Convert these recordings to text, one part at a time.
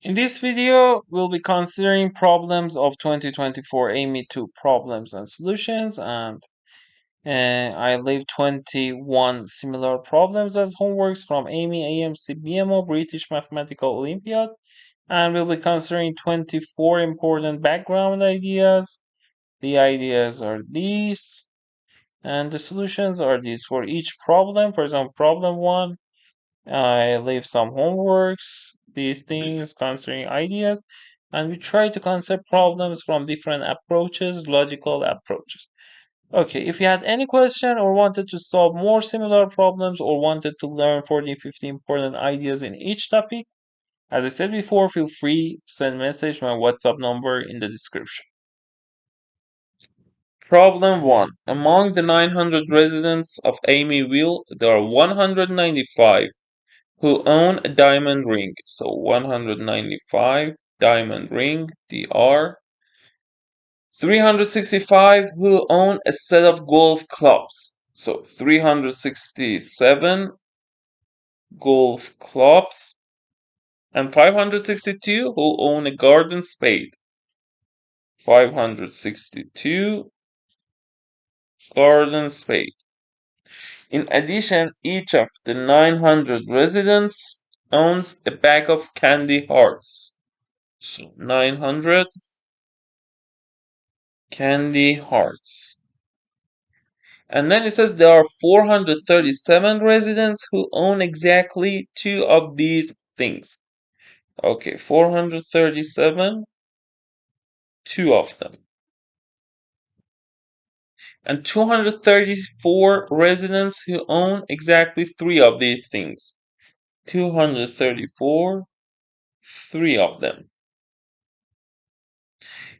In this video, we'll be considering problems of 2024 AIME 2 problems and solutions, and I leave 21 similar problems as homeworks from AIME, AMC, BMO, British Mathematical Olympiad, and we'll be considering 24 important background ideas. The ideas are these, and the solutions are these for each problem. For example, problem 1, I leave some homeworks, these things concerning ideas, and we try to concept problems from different approaches, logical approaches. Okay, if you had any question or wanted to solve more similar problems or wanted to learn 40, 50 important ideas in each topic, as I said before, feel free to send a message to my WhatsApp number in the description. Problem 1. Among the 900 residents of AIMEville, there are 195 who own a diamond ring. So 195 diamond ring, DR. 365 who own a set of golf clubs. So 367 golf clubs. And 562 who own a garden spade. 562 garden spade. In addition, each of the 900 residents owns a bag of candy hearts. So 900 candy hearts. And then it says there are 437 residents who own exactly 2 of these things. Okay, 437, 2 of them. And 234 residents who own exactly 3 of these things. 234, 3 of them.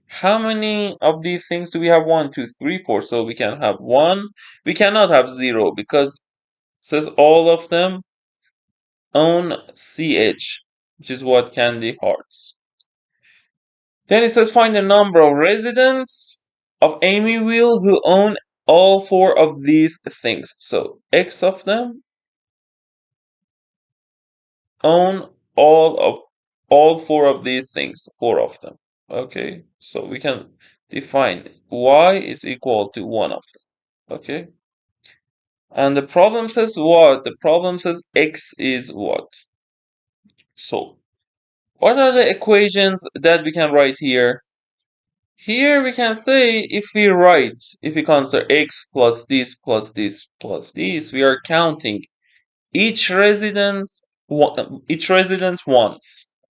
How many of these things do we have? 1, 2, 3, 4. So we can have 1. We cannot have 0 because it says all of them own CH, which is what candy hearts. Then it says find the number of residents of AIMEville who own all 4 of these things. So X of them own all 4 of these things, 4 of them. Okay, so we can define Y is equal to 1 of them. Okay, and the problem says what? The problem says X is what? So what are the equations that we can write here? Here we can say if we consider x plus this plus this plus this, we are counting each resident once.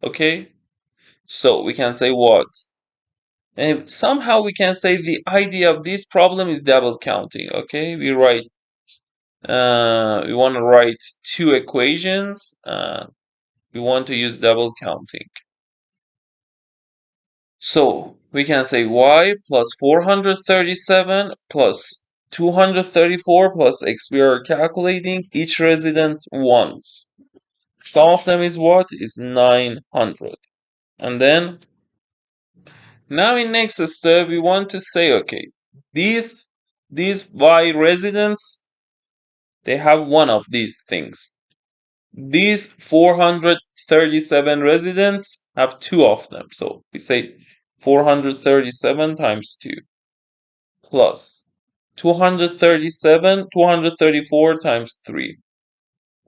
Okay, so we can say what? And somehow we can say the idea of this problem is double counting. Okay, we want to write 2 equations. We want to use double counting. So we can say y plus 437 plus 234 plus x. We are calculating each resident once. Sum of them is what? Is 900. And then, now in next step, we want to say, okay, these y residents, they have one of these things. These 437 residents have 2 of them. So we say 437 times 2 plus 234 times 3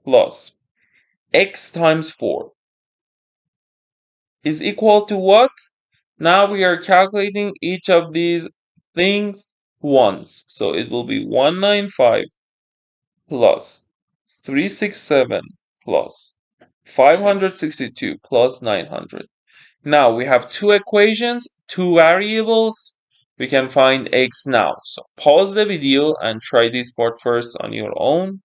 plus x times 4 is equal to what? Now we are calculating each of these things once. So it will be 195 plus 367 plus 562 plus 900. Now we have 2 equations, 2 variables. We can find x now. So pause the video and try this part first on your own.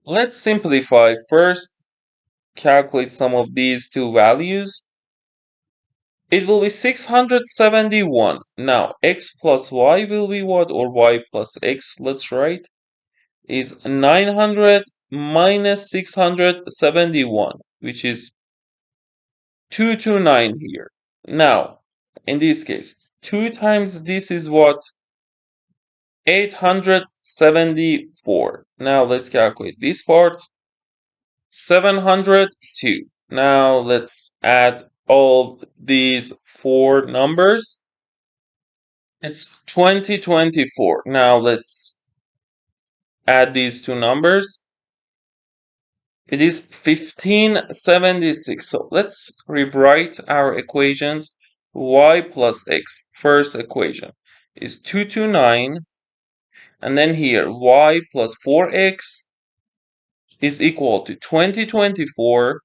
Let's simplify. First, calculate some of these 2 values. It will be 671. Now x plus y will be what? Or y plus x, let's write, is 900 minus 671, which is 229 here. Now, in this case, 2 times this is what? 874. Now let's calculate this part. 702. Now let's add all these four numbers. It's 2024. Now let's add these two numbers. It is 1576. So let's rewrite our equations. Y plus x, first equation, is 229. And then here, y plus 4x is equal to 2024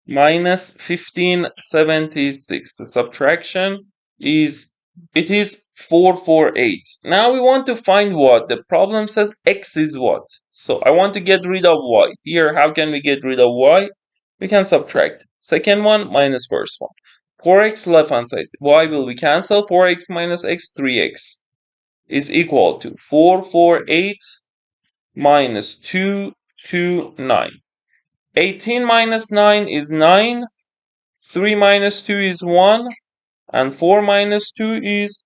minus 1576. The subtraction is 448. Now we want to find what? The problem says x is what? So I want to get rid of y. Here, how can we get rid of y? We can subtract. Second one minus first one. 4x left hand side. Y will be cancel. 4x minus x, 3x is equal to 448 minus 229. 18 minus 9 is 9. 3 minus 2 is 1. And 4 minus 2 is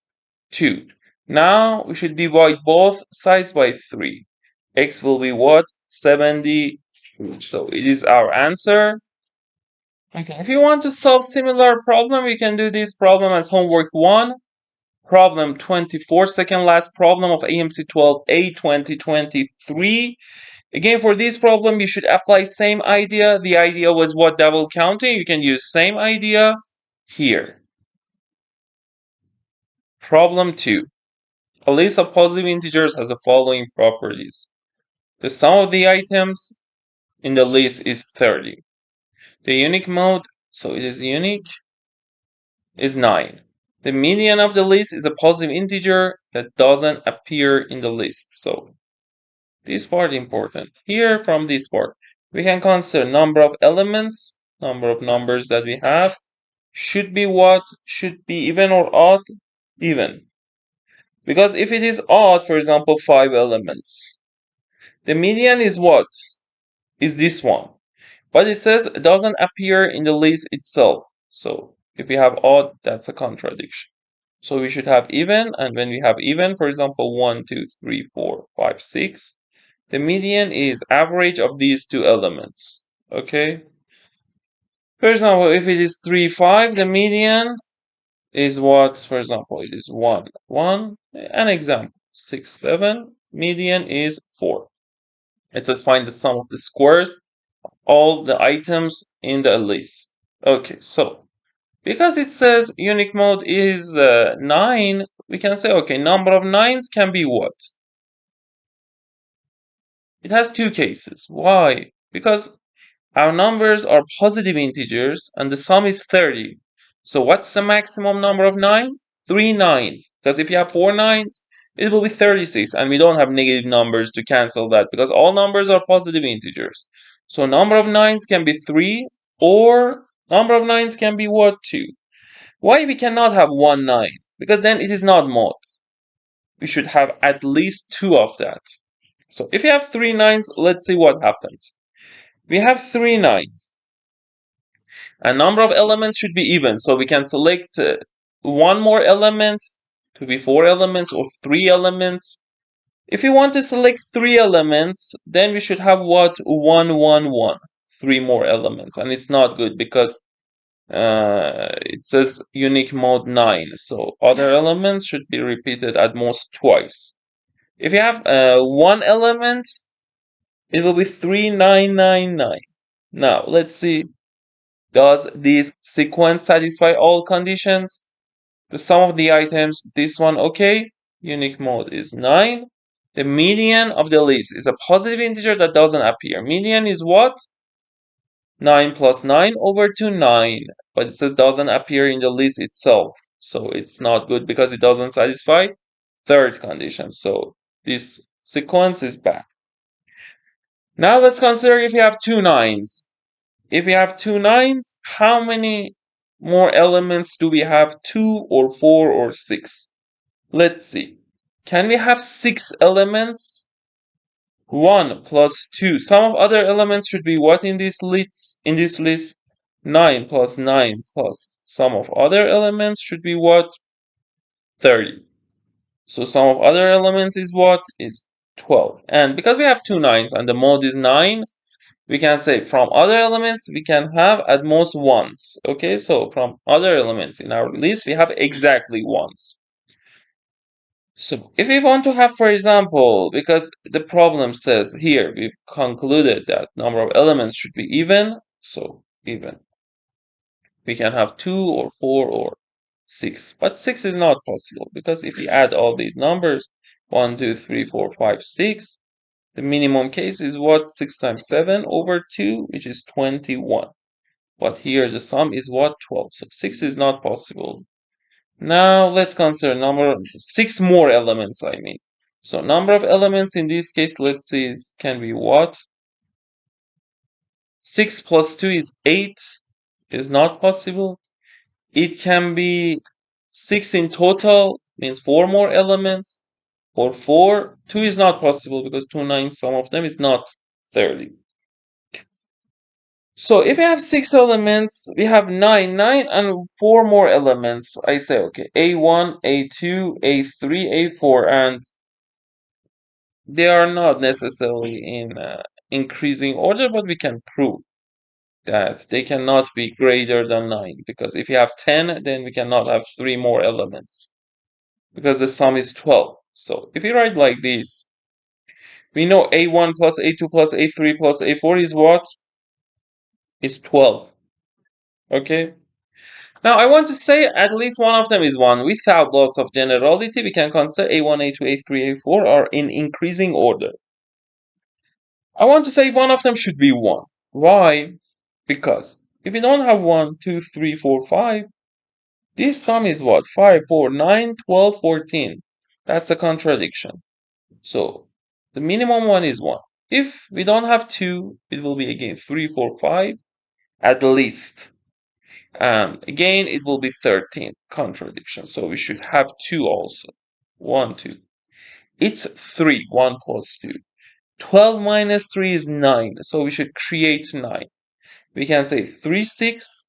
2. Now we should divide both sides by 3. X will be what? 70. So it is our answer. Okay, if you want to solve similar problem, we can do this problem as homework 1. Problem 24, second last problem of AMC 12A 2023. Again, for this problem, you should apply same idea. The idea was what? Double counting. You can use same idea here. Problem 2. A list of positive integers has the following properties. The sum of the items in the list is 30. The unique mode, so it is unique, is 9. The median of the list is a positive integer that doesn't appear in the list. So this part important. Here from this part, we can consider number of elements, number of numbers that we have. Should be what? Should be even or odd? Even. Because if it is odd, for example, 5 elements, the median is what? Is this one. But it says it doesn't appear in the list itself. So if we have odd, that's a contradiction. So we should have even, and when we have even, for example, 1, 2, 3, 4, 5, 6, the median is average of these two elements. Okay? For example, if it is 3, 5, the median is what? For example, it is 1, 1. An example, 6, 7. Median is 4. It says find the sum of the squares, all the items in the list. Okay, so because it says unique mode is 9, we can say, okay, number of 9s can be what? It has two cases. Why? Because our numbers are positive integers and the sum is 30. So what's the maximum number of 9? 3 9s. Because if you have 4 9s, it will be 36. And we don't have negative numbers to cancel that because all numbers are positive integers. So number of 9s can be 3 or number of 9s can be what? 2. Why we cannot have 1 9? Because then it is not mod. We should have at least 2 of that. So if you have 3 9s, let's see what happens. We have 3 9s. A number of elements should be even, so we can select one more element, could be 4 elements or 3 elements. If we want to select 3 elements, then we should have what? 1 1 1, 3 more elements, and it's not good because it says unique mode 9, so other elements should be repeated at most twice. If you have 1 element, it will be 3 9 9 9. Now let's see. Does this sequence satisfy all conditions? The sum of the items, this one okay. Unique mode is 9. The median of the list is a positive integer that doesn't appear. Median is what? 9 plus 9 over 2, 9. But it says doesn't appear in the list itself. So it's not good because it doesn't satisfy third condition. So this sequence is bad. Now let's consider if you have 2 9s. If we have 2 9s, how many more elements do we have? 2 or 4 or 6? Let's see. Can we have 6 elements? 1 plus 2. Sum of other elements should be what in this list? 9 plus 9 plus sum of other elements should be what? 30. So sum of other elements is what? Is 12. And because we have 2 9s and the mode is 9, we can say from other elements we can have at most ones. Okay, so from other elements in our list we have exactly ones. So if we want to have, for example, because the problem says here we've concluded that number of elements should be even, so even. We can have 2 or 4 or 6, but 6 is not possible because if we add all these numbers 1, 2, 3, 4, 5, 6, the minimum case is what? 6 times 7 over 2, which is 21. But here the sum is what? 12. So 6 is not possible. Now let's consider number 6 more elements, I mean. So number of elements in this case, let's see, can be what? 6 plus 2 is 8. Is not possible. It can be 6 in total, means 4 more elements, or 4. 2 is not possible because 2 nines, some of them is not 30. So if we have 6 elements, we have 9, 9, and 4 more elements. I say, okay, A1, A2, A3, A4, and they are not necessarily in increasing order, but we can prove that they cannot be greater than 9, because if you have 10, then we cannot have 3 more elements, because the sum is 12. So if you write like this, we know A1 plus A2 plus A3 plus A4 is what? Is 12. Okay? Now I want to say at least one of them is 1. Without lots of generality, we can consider A1, A2, A3, A4 are in increasing order. I want to say one of them should be 1. Why? Because if we don't have 1, 2, 3, 4, 5, this sum is what? 5, 4, 9, 12, 14. That's a contradiction. So the minimum one is 1. If we don't have 2, it will be again 3, 4, 5 at least. Again, it will be 13. Contradiction. So we should have 2 also. 1, 2. It's 3. 1 plus 2. 12 minus 3 is 9. So we should create 9. We can say 3, 6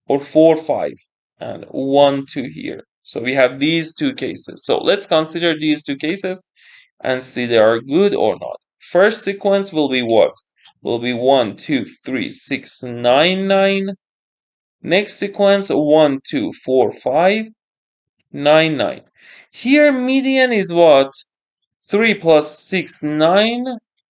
or 4, 5. And 1, 2 here. So we have these two cases. So let's consider these two cases and see they are good or not. First sequence will be what? Will be 1, 2, 3, 6, 9, 9. Next sequence 1, 2, 4, 5, 9, 9. Here median is what? 3 plus 6, 9.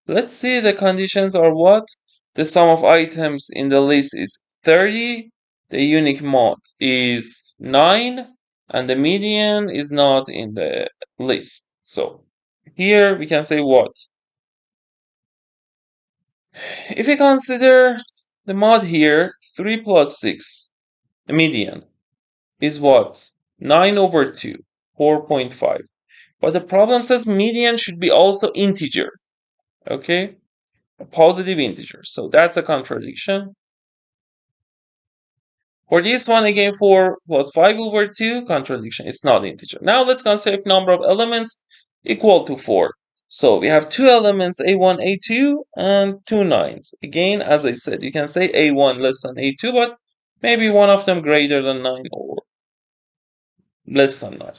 Let's see, the conditions are what? The sum of items in the list is 30. The unique mod is 9. And the median is not in the list. So here we can say what? If we consider the mod here, 3 plus 6, the median, is what? 9 over 2, 4.5. But the problem says median should be also integer. Okay? A positive integer. So that's a contradiction. For this one, again, 4 plus 5 over 2, contradiction. It's not integer. Now let's consider if number of elements equal to 4. So we have 2 elements, A1, A2, and 2 nines. Again, as I said, you can say A1 less than A2, but maybe one of them greater than 9 or less than 9.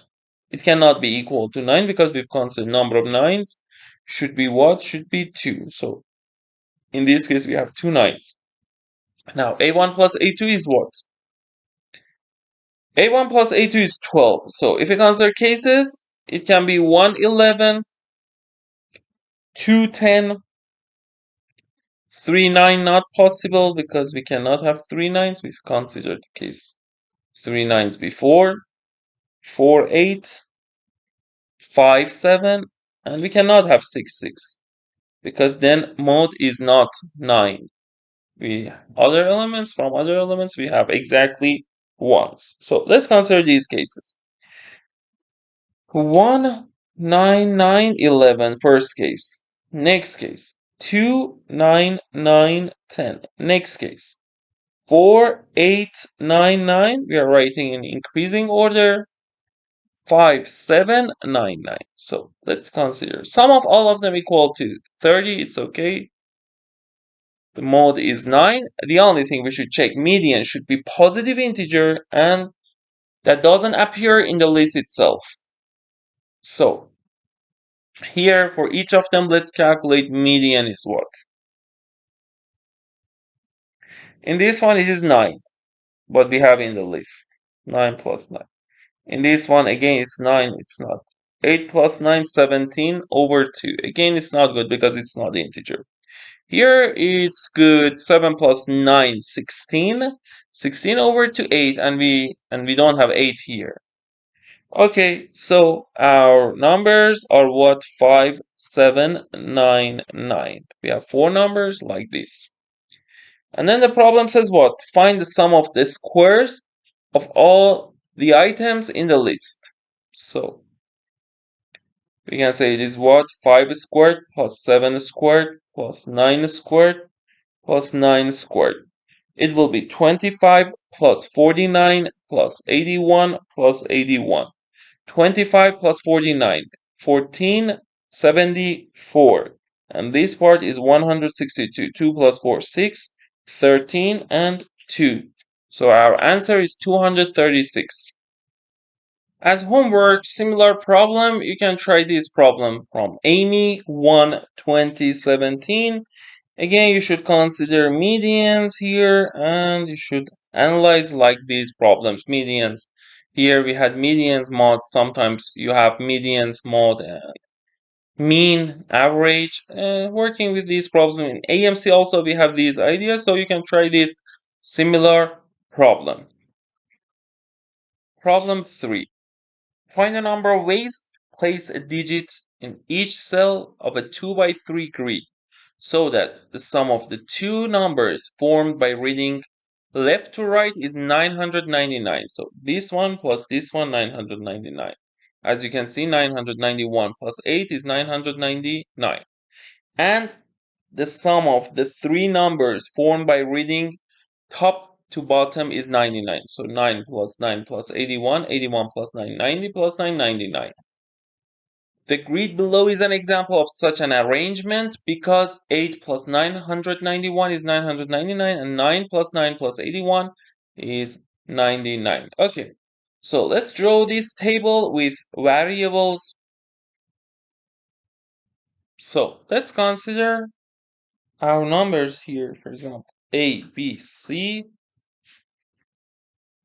It cannot be equal to 9 because we've considered number of nines should be what? Should be 2. So in this case, we have 2 nines. Now, A1 plus A2 is what? A1 plus A2 is 12. So if we consider cases, it can be 1, 11, 2, 10, 3, 9 not possible because we cannot have 3 nines. We considered the case 3 nines before, 4, 8, 5, 7, and we cannot have 6, 6 because then mode is not 9. We other elements, from other elements we have exactly ones. So let's consider these cases. 1, 9, 9, 11, first case. Next case. 2, 9, 9, 10. Next case. 4, 8, 9, 9. We are writing in increasing order. 5, 7, 9, 9. So let's consider. Sum of all of them equal to 30. It's okay. The mode is 9. The only thing we should check, median should be positive integer, and that doesn't appear in the list itself. So here for each of them, let's calculate median is what? In this one, it is 9, what we have in the list. 9 plus 9. In this one, again, it's 9, it's not. 8 plus 9, 17 over 2. Again, it's not good because it's not integer. Here, it's good. 7 plus 9, 16. 16 over to 8, and we don't have 8 here. Okay, so our numbers are what? 5, 7, 9, 9. We have 4 numbers like this. And then the problem says what? Find the sum of the squares of all the items in the list. So we can say it is what? 5 squared plus 7 squared plus 9 squared plus 9 squared. It will be 25 plus 49 plus 81 plus 81. 25 plus 49, 1474. And this part is 162. 2 plus 4, 6, 13, and 2. So our answer is 236. As homework, similar problem, you can try this problem from AIME 1 2017. Again, you should consider medians here, and you should analyze like these problems. Medians. Here we had medians mod. Sometimes you have medians mod and mean, average. Working with these problems in AMC also we have these ideas, so you can try this similar problem. Problem 3. Find the number of ways to place a digit in each cell of a 2 by 3 grid so that the sum of the two numbers formed by reading left to right is 999. So this one plus this one, 999. As you can see, 991 plus 8 is 999. And the sum of the three numbers formed by reading top to bottom is 99. So 9 plus 9 plus 81, 81 plus 9, 90 plus 9, 99. The grid below is an example of such an arrangement because 8 plus 991 is 999 and 9 plus 9 plus 81 is 99. Okay, so let's draw this table with variables. So let's consider our numbers here, for example, A, B, C,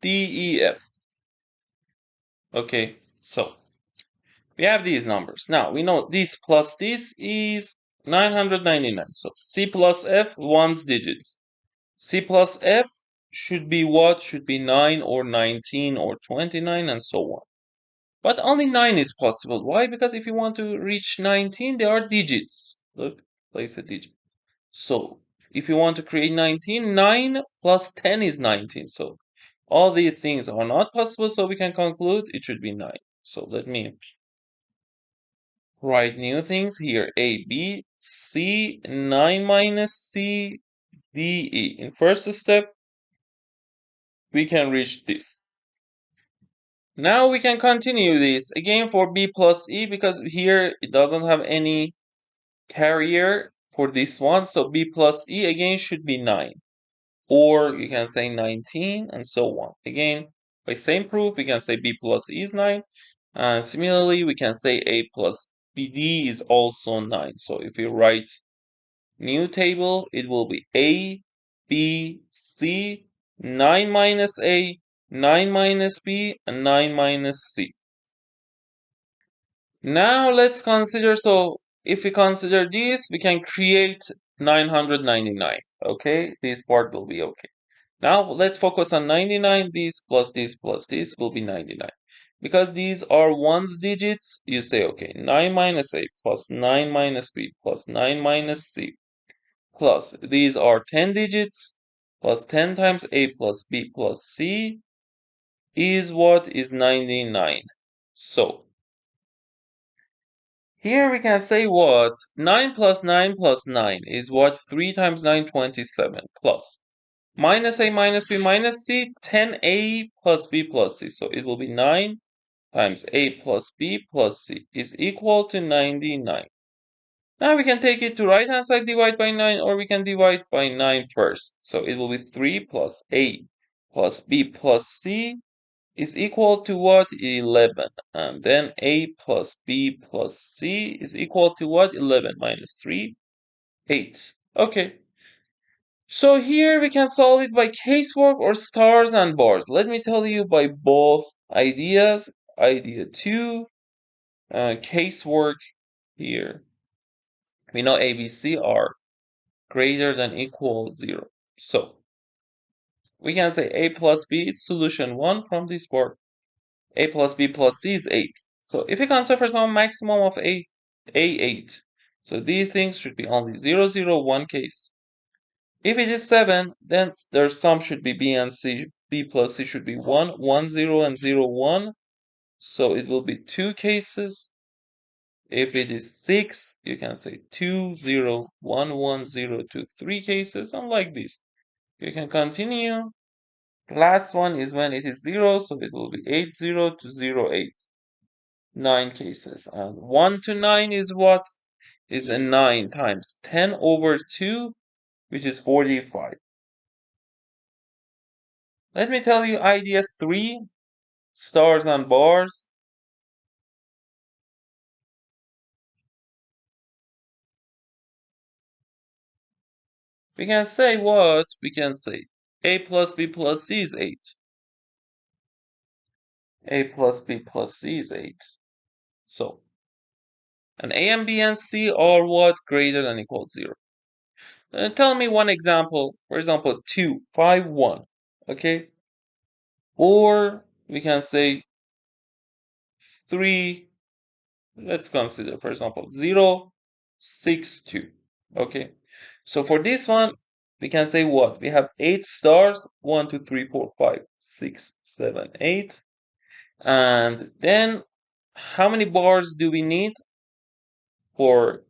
D, E, F. Okay, so we have these numbers. Now, we know this plus this is 999. So C plus F, ones digits. C plus F should be what? Should be 9 or 19 or 29 and so on. But only 9 is possible. Why? Because if you want to reach 19, there are digits. Look, place a digit. So if you want to create 19, 9 plus 10 is 19. So all these things are not possible, so we can conclude it should be 9. So let me write new things here. A, B, C, 9 minus C, D, E. In first step, we can reach this. Now we can continue this again for B plus E because here it doesn't have any carrier for this one. So B plus E again should be 9. Or you can say 19 and so on. Again, by same proof, we can say B plus E is 9. And similarly, we can say A plus BD is also 9. So if you write new table, it will be A, B, C, 9 minus A, 9 minus B, and 9 minus C. Now let's consider, so if we consider this, we can create 999. Okay, this part will be okay. Now let's focus on 99. This plus this plus this will be 99. Because these are ones digits, you say, okay, 9 minus A plus 9 minus B plus 9 minus C plus these are 10 digits plus 10 times A plus B plus C is what? Is 99. So here we can say what? 9 plus 9 plus 9 is what? 3 times 9, 27 plus minus A minus B minus C, 10A plus B plus C. So it will be 9 times A plus B plus C is equal to 99. Now we can take it to right hand side, divide by 9, or we can divide by 9 first. So it will be 3 plus A plus B plus C is equal to what? 11. And then A plus B plus C is equal to what? 11 minus 3, 8. Okay. So here we can solve it by casework or stars and bars. Let me tell you by both ideas. Idea 2, casework here. We know ABC are greater than equal 0. So we can say A plus B is solution 1 from this board. A plus B plus C is 8. So if we consider for some maximum of A8. So these things should be only 0, 0, 1 case. If it is 7, then their sum should be B and C. B plus C should be 1, 1, 0, and 0, 1. So it will be 2 cases. If it is 6, you can say 2, 0, 1, 1, 0, 2, 3 cases, and like this. You can continue. Last one is when it is 0, so it will be 8, 0 to 0, 8. 9 cases. And 1 to 9 is what? Is a 9 times 10 over 2, which is 45. Let me tell you idea 3, stars and bars. We can say what? We can say A plus B plus C is 8. A plus B plus C is 8. So, and A and B and C are what? Greater than or equal 0. Tell me one example. For example, 2, 5, 1. Okay? Or we can say 3. Let's consider, for example, 0, 6, 2. Okay? So for this one, we can say what? We have 8 stars, 1, 2, 3, 4, 5, 6, 7, 8. And then how many bars do we need for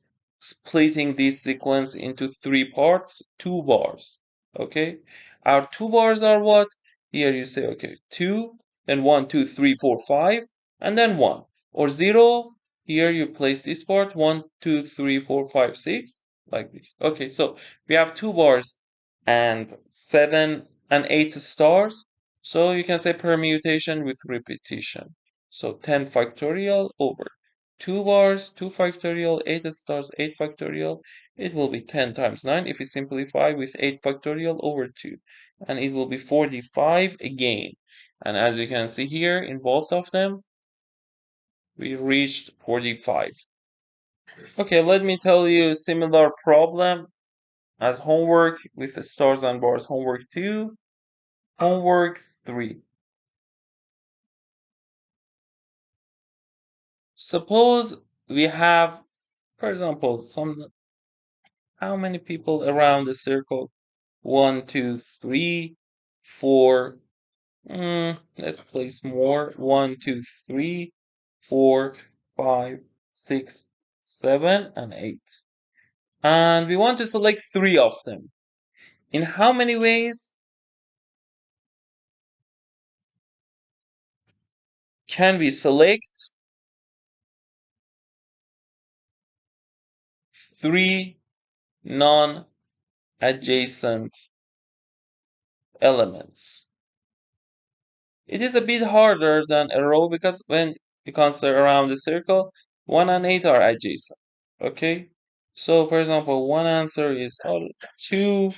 splitting this sequence into 3 parts? 2 bars. Okay? Our 2 bars are what? Here you say, okay, 2, then 1, 2, 3, 4, 5, and then 1. Or 0, here you place this part, 1, 2, 3, 4, 5, 6, like this. Okay, so we have 2 bars and 7 and 8 stars. So you can say permutation with repetition. So 10 factorial over 2 bars, 2 factorial, 8 stars, 8 factorial. It will be 10 times 9 if we simplify with 8 factorial over 2. And it will be 45 again. And as you can see here in both of them, we reached 45. Okay, let me tell you a similar problem as homework with the stars and bars. Homework 2, homework 3. Suppose we have, for example, how many people around the circle? 1, 2, 3, 4. Let's place more. 1, 2, 3, 4, 5, 6, 7, and 8. And we want to select 3 of them. In how many ways can we select 3 non-adjacent elements? It is a bit harder than a row because when you consider around the circle, 1 and 8 are adjacent. Okay? So, for example, one answer is 2,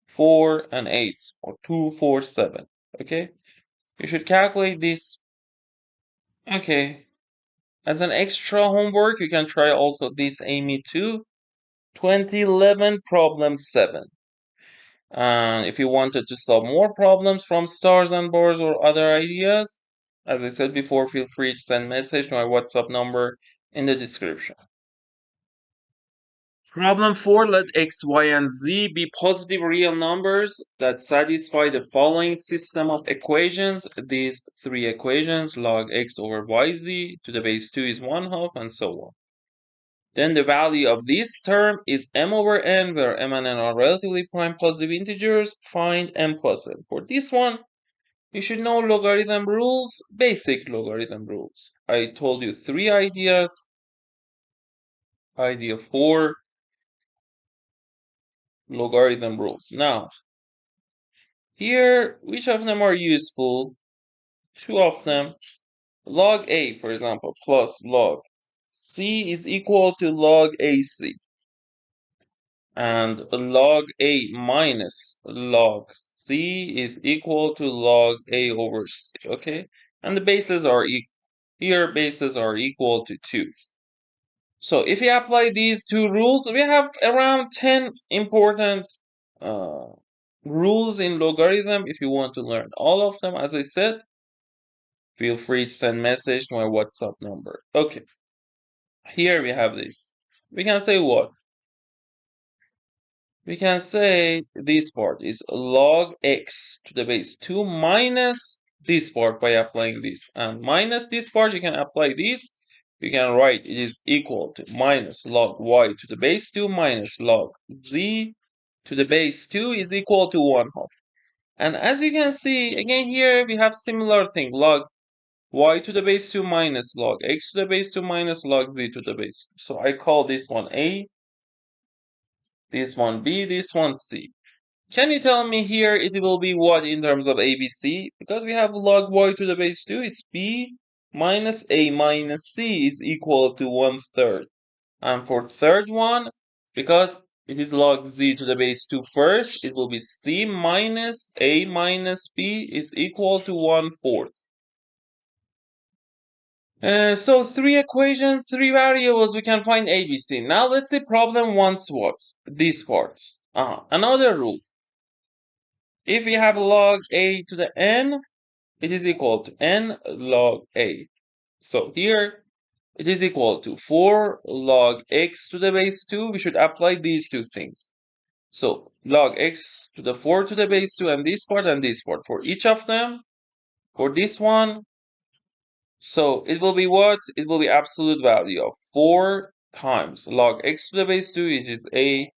4, and 8, or 2, 4, 7. Okay? You should calculate this. Okay. As an extra homework, you can try also this AIME 2, 2011 problem 7. And if you wanted to solve more problems from stars and bars or other ideas, as I said before, feel free to send message to my WhatsApp number in the description. Problem 4, let x, y, and z be positive real numbers that satisfy the following system of equations. These 3 equations, log x over yz to the base 2 is 1/2, and so on. Then the value of this term is m over n, where m and n are relatively prime positive integers. Find m plus n. For this one, you should know logarithm rules, basic logarithm rules. I told you 3 ideas. Idea 4, logarithm rules. Now, here, which of them are useful? 2 of them. Log a, for example, plus log c is equal to log ac. and log A minus log C is equal to log A over C, okay? And the bases are here, bases are equal to 2. So if we apply these two rules, we have around 10 important rules in logarithm. If you want to learn all of them, as I said, feel free to send message to my WhatsApp number. Okay, here we have this. We can say what? We can say this part is log x to the base 2 minus this part by applying this. And minus this part, you can apply this. You can write it is equal to minus log y to the base 2 minus log z to the base 2 is equal to 1/2. And as you can see, again here we have similar thing. Log y to the base 2 minus log x to the base 2 minus log z to the base 2. So I call this one a, this one b, this one c. Can you tell me here it will be what in terms of ABC? Because we have log y to the base 2, it's b minus a minus c is equal to 1/3. And for third one, because it is log z to the base 2 first, it will be c minus a minus b is equal to 1/4. So 3 equations, 3 variables, we can find ABC. Now let's say problem wants what? This part. Another rule. If we have log a to the n, it is equal to n log a. So here it is equal to 4 log x to the base 2. We should apply these two things. So log x to the 4 to the base 2 and this part for each of them. For this one, so it will be what? It will be absolute value of 4 times log x to the base 2, which is a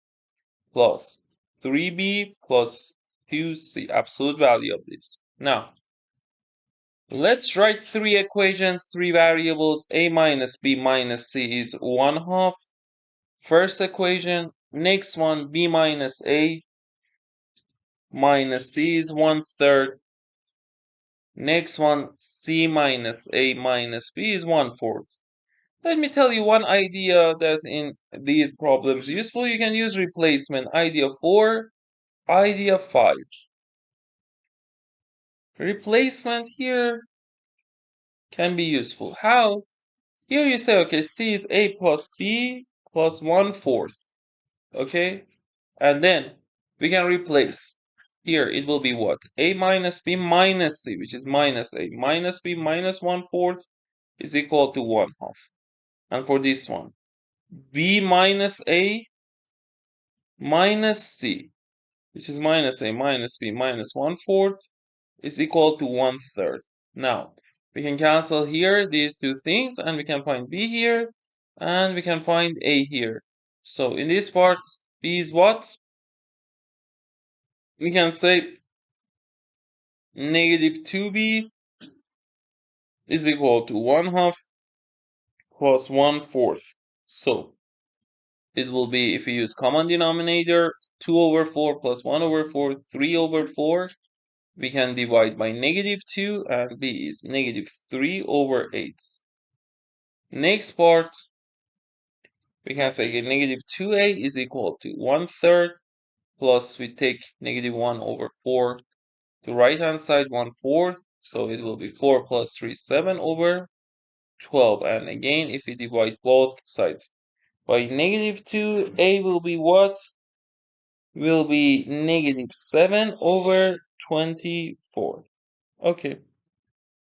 plus 3b plus 2c, absolute value of this. Now, let's write 3 equations, 3 variables. A minus b minus c is 1/2. First equation. Next one, b minus a minus c is 1/3. Next one, c minus a minus b is 1/4. Let me tell you one idea that in these problems useful. You can use replacement. Idea 4, idea 5. Replacement here can be useful. How? Here you say, okay, c is a plus b plus 1/4. Okay? And then we can replace. Here it will be what? A minus b minus c, which is minus a minus b minus 1/4 is equal to 1/2. And for this one, b minus a minus c, which is minus a minus b minus 1/4 is equal to 1/3. Now, we can cancel here these two things and we can find b here and we can find a here. So in this part, b is what? We can say negative 2b is equal to 1/2 plus 1/4. So it will be, if we use common denominator, 2/4 plus 1/4, 3/4. We can divide by negative 2 and b is negative 3/8. Next part, we can say negative 2a is equal to 1/3 plus we take negative 1/4 to right hand side 1/4. So it will be 4 plus 3, 7/12. And again, if we divide both sides by negative 2, a will be what? Will be negative 7/24. Okay.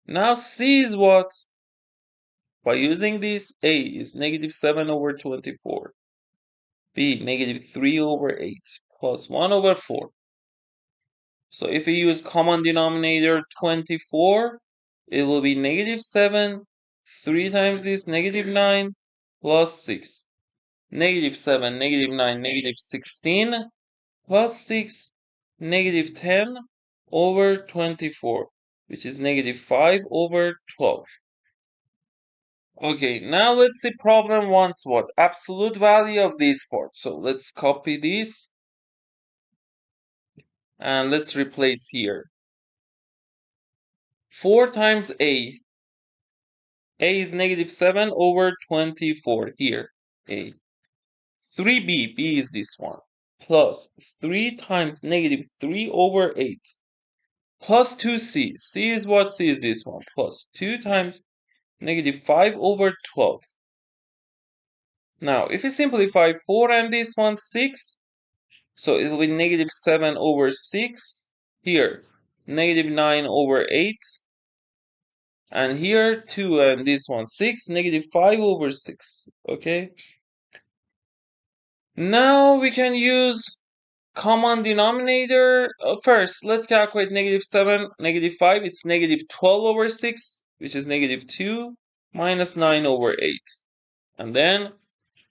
Now c is what? By using this, a is negative 7/24. b negative 3/8 plus 1/4. So if we use common denominator 24, it will be negative 7, 3 times this, negative 9, plus 6. Negative 7, negative 9, negative 16, plus 6, negative 10/24, which is negative 5/12. Okay, now let's see problem wants what? Absolute value of these parts. So let's copy this and let's replace here. 4 times a. A is negative 7/24 here. A. 3b. B is this one. plus 3 times negative 3 over 8 plus 2c. C is what? C is this one. Plus 2 times negative 5 over 12. Now, if you simplify 4 and this one, 6, so it will be negative 7 over 6. Here, negative 9 over 8. And here, 2 and this one, 6, negative 5 over 6. Okay? Now we can use common denominator. First, let's calculate negative 7, negative 5. It's negative 12 over 6, which is negative 2, minus 9 over 8. And then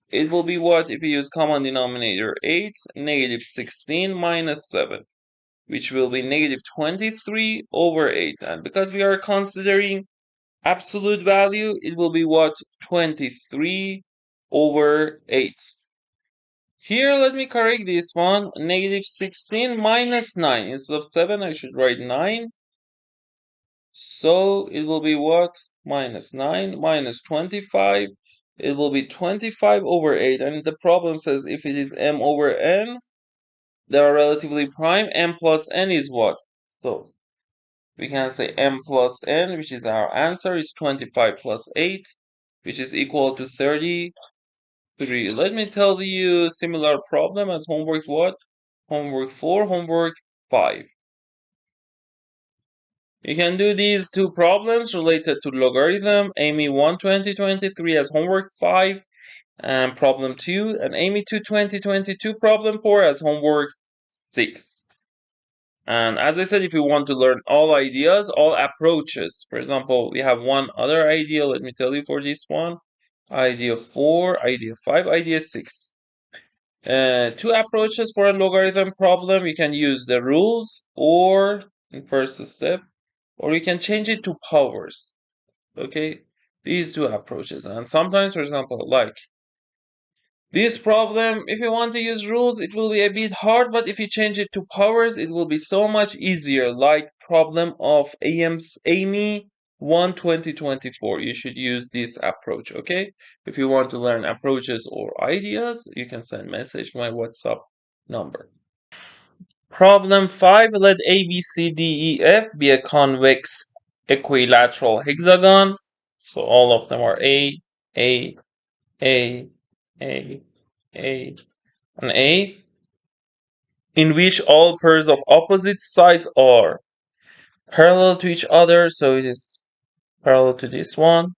it will be what if we use common denominator 8, negative 16 minus 7, which will be negative 23 over 8. And because we are considering absolute value, it will be what? 23 over 8. Here, let me correct this one. Negative 16 minus 9. Instead of 7, I should write 9. So it will be what? Minus 9 minus 25. It will be 25 over 8. And the problem says if it is m over n, they are relatively prime. M plus n is what? So we can say m plus n, which is our answer, is 25 plus 8, which is equal to 33. Let me tell you similar problem as homework what? Homework 4, homework 5. You can do these two problems related to logarithm, AIME 1 2023 as homework 5, and problem 2, and AIME 2 2022 problem 4 as homework 6. And as I said, if you want to learn all ideas, all approaches, for example, we have one other idea, let me tell you for this one, idea 4, idea 5, idea 6. Two approaches for a logarithm problem. You can use the rules or in first step, or you can change it to powers. Okay, these two approaches. And sometimes, for example, like this problem, if you want to use rules, it will be a bit hard, but if you change it to powers, it will be so much easier. Like problem of AIME 1 2024. You should use this approach, okay? If you want to learn approaches or ideas, you can send message to my WhatsApp number. Problem 5, let A, B, C, D, E, F be a convex equilateral hexagon. So all of them are A, A, A, A, A, and A, in which all pairs of opposite sides are parallel to each other. So it is parallel to this one,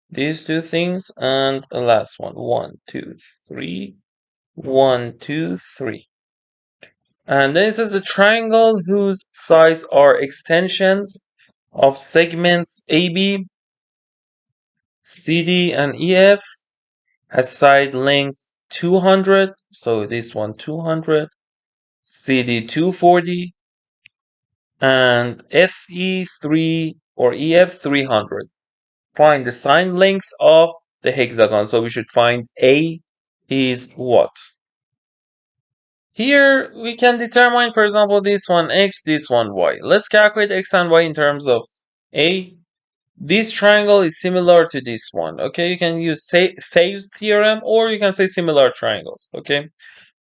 these two things, and the last one. 1, 2, 3. 1, 2, 3. And then it says a triangle whose sides are extensions of segments AB, CD, and EF has side lengths 200, so this one 200, CD 240, and FE 3 or EF 300. Find the side length of the hexagon. So we should find A is what? Here we can determine, for example, this one x, this one y. Let's calculate x and y in terms of A. This triangle is similar to this one, okay? You can use Thay's theorem or you can say similar triangles, okay?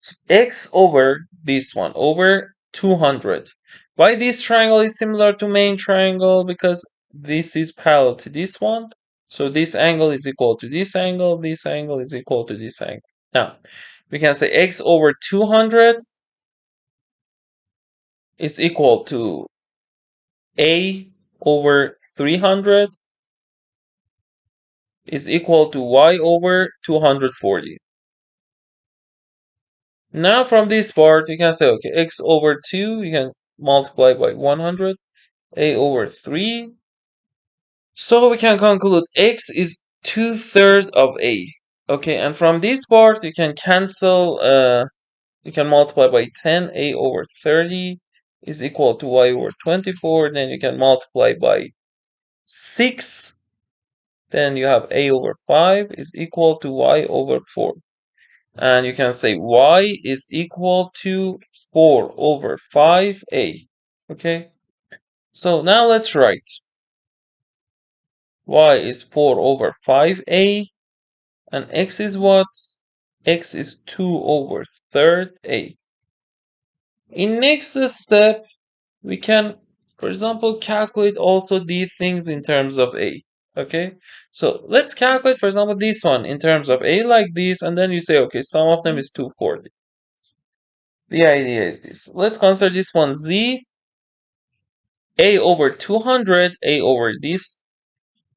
So x over this one, over 200. Why this triangle is similar to main triangle? Because this is parallel to this one. So this angle is equal to this angle is equal to this angle. Now, we can say x over 200 is equal to a over 300 is equal to y over 240. Now from this part, you can say, okay, x over 2, you can multiply by 100, a over 3. So we can conclude x is 2/3 of a. Okay, and from this part, you can cancel, you can multiply by 10, a over 30 is equal to y over 24. Then you can multiply by 6. Then you have a over 5 is equal to y over 4. And you can say y is equal to 4 over 5a. Okay? So now let's write. Y is 4 over 5a. And x is what? X is 2 over 3rd a. In next step, we can, for example, calculate also these things in terms of A. Okay, so let's calculate, for example, this one in terms of A like this, and then you say, okay, sum of them is 240. The idea is this. Let's consider this one Z, A over 200, A over this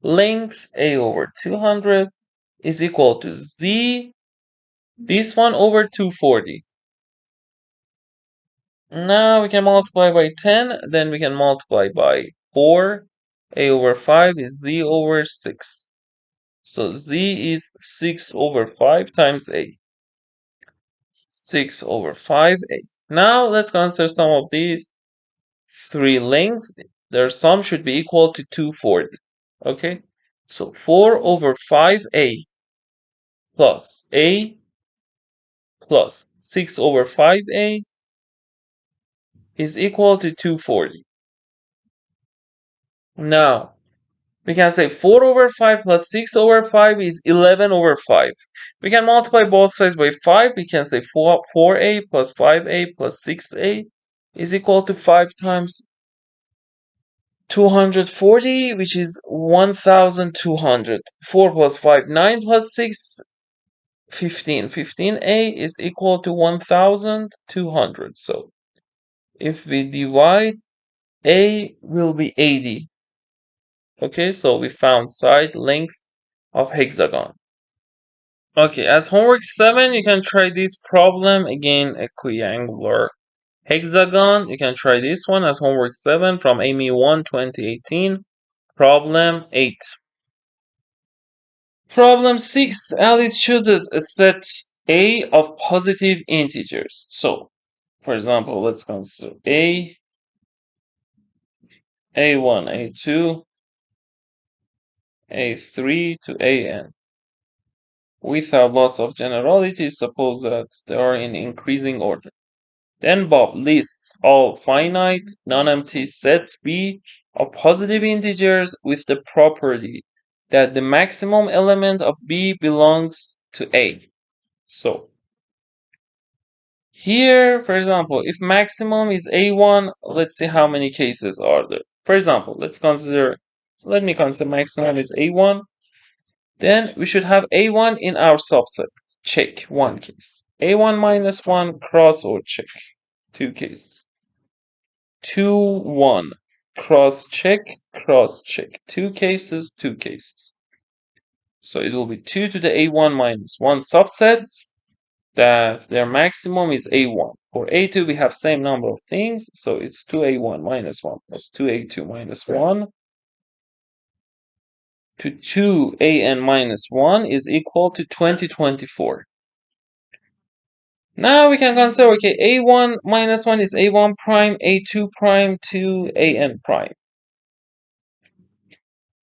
length, A over 200 is equal to Z, this one over 240. Now we can multiply by 10, then we can multiply by 4. A over 5 is Z over 6. So Z is 6 over 5 times A. 6 over 5A. Now let's consider some of these three lengths. Their sum should be equal to 240. Okay? So 4 over 5A plus A plus 6 over 5A is equal to 240. Now, we can say 4 over 5 plus 6 over 5 is 11 over 5. We can multiply both sides by 5. We can say 4a plus 5a plus 6a is equal to 5 times 240, which is 1200. 4 plus 5, 9 plus 6, 15. 15a is equal to 1200. So if we divide, a will be 80. Okay, so we found side length of hexagon. Okay, as homework 7, you can try this problem. Again, a triangular hexagon. You can try this one as homework 7 from AIME 1 2018. Problem 8. Problem 6. Alice chooses a set A of positive integers. So, for example, let's consider A, A1, A2, A3 to AN. Without loss of generality, suppose that they are in increasing order. Then Bob lists all finite, non-empty sets B of positive integers with the property that the maximum element of B belongs to A. So, here, for example, if maximum is A1, let's see how many cases are there. For example, let me consider maximum is A1. Then we should have A1 in our subset. Check one case. A1 minus 1, cross or check. Two cases. 2, 1. Cross check, cross check. Two cases, two cases. So it will be 2 to the A1 minus 1 subsets that their maximum is A1. For A2, we have same number of things. So it's 2A1 minus 1 plus 2A2 minus 1 to 2AN minus 1 is equal to 2024. Now we can consider, okay, A1 minus 1 is A1 prime, A2 prime to AN prime.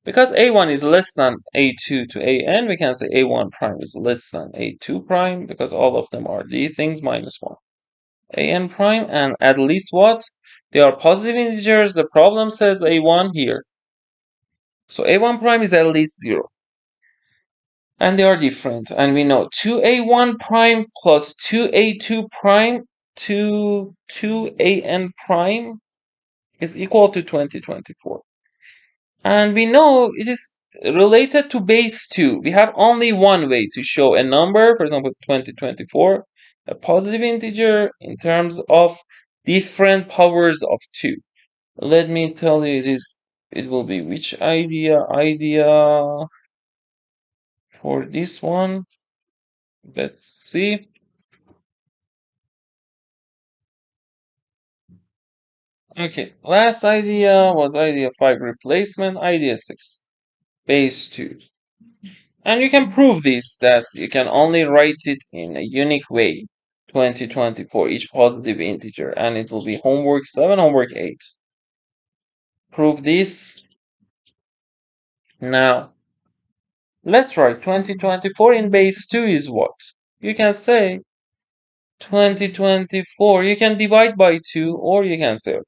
Because A1 is less than A2 to AN, we can say A1 prime is less than A2 prime because all of them are the things minus 1. AN prime and at least what? They are positive integers. The problem says A1 here. So A1 prime is at least 0. And they are different. And we know 2A1 prime plus 2A2 prime to 2AN prime is equal to 2024. And we know it is related to base 2. We have only one way to show a number, for example, 2024, a positive integer in terms of different powers of 2. Let me tell you it will be which idea for this one. Let's see. Okay, last idea was idea 5 replacement, idea 6, base 2. And you can prove this, that you can only write it in a unique way, 2024, each positive integer, and it will be homework 7, homework 8. Prove this. Now, let's write 2024 in base 2 is what? You can say 2024, you can divide by 2, or you can say, okay,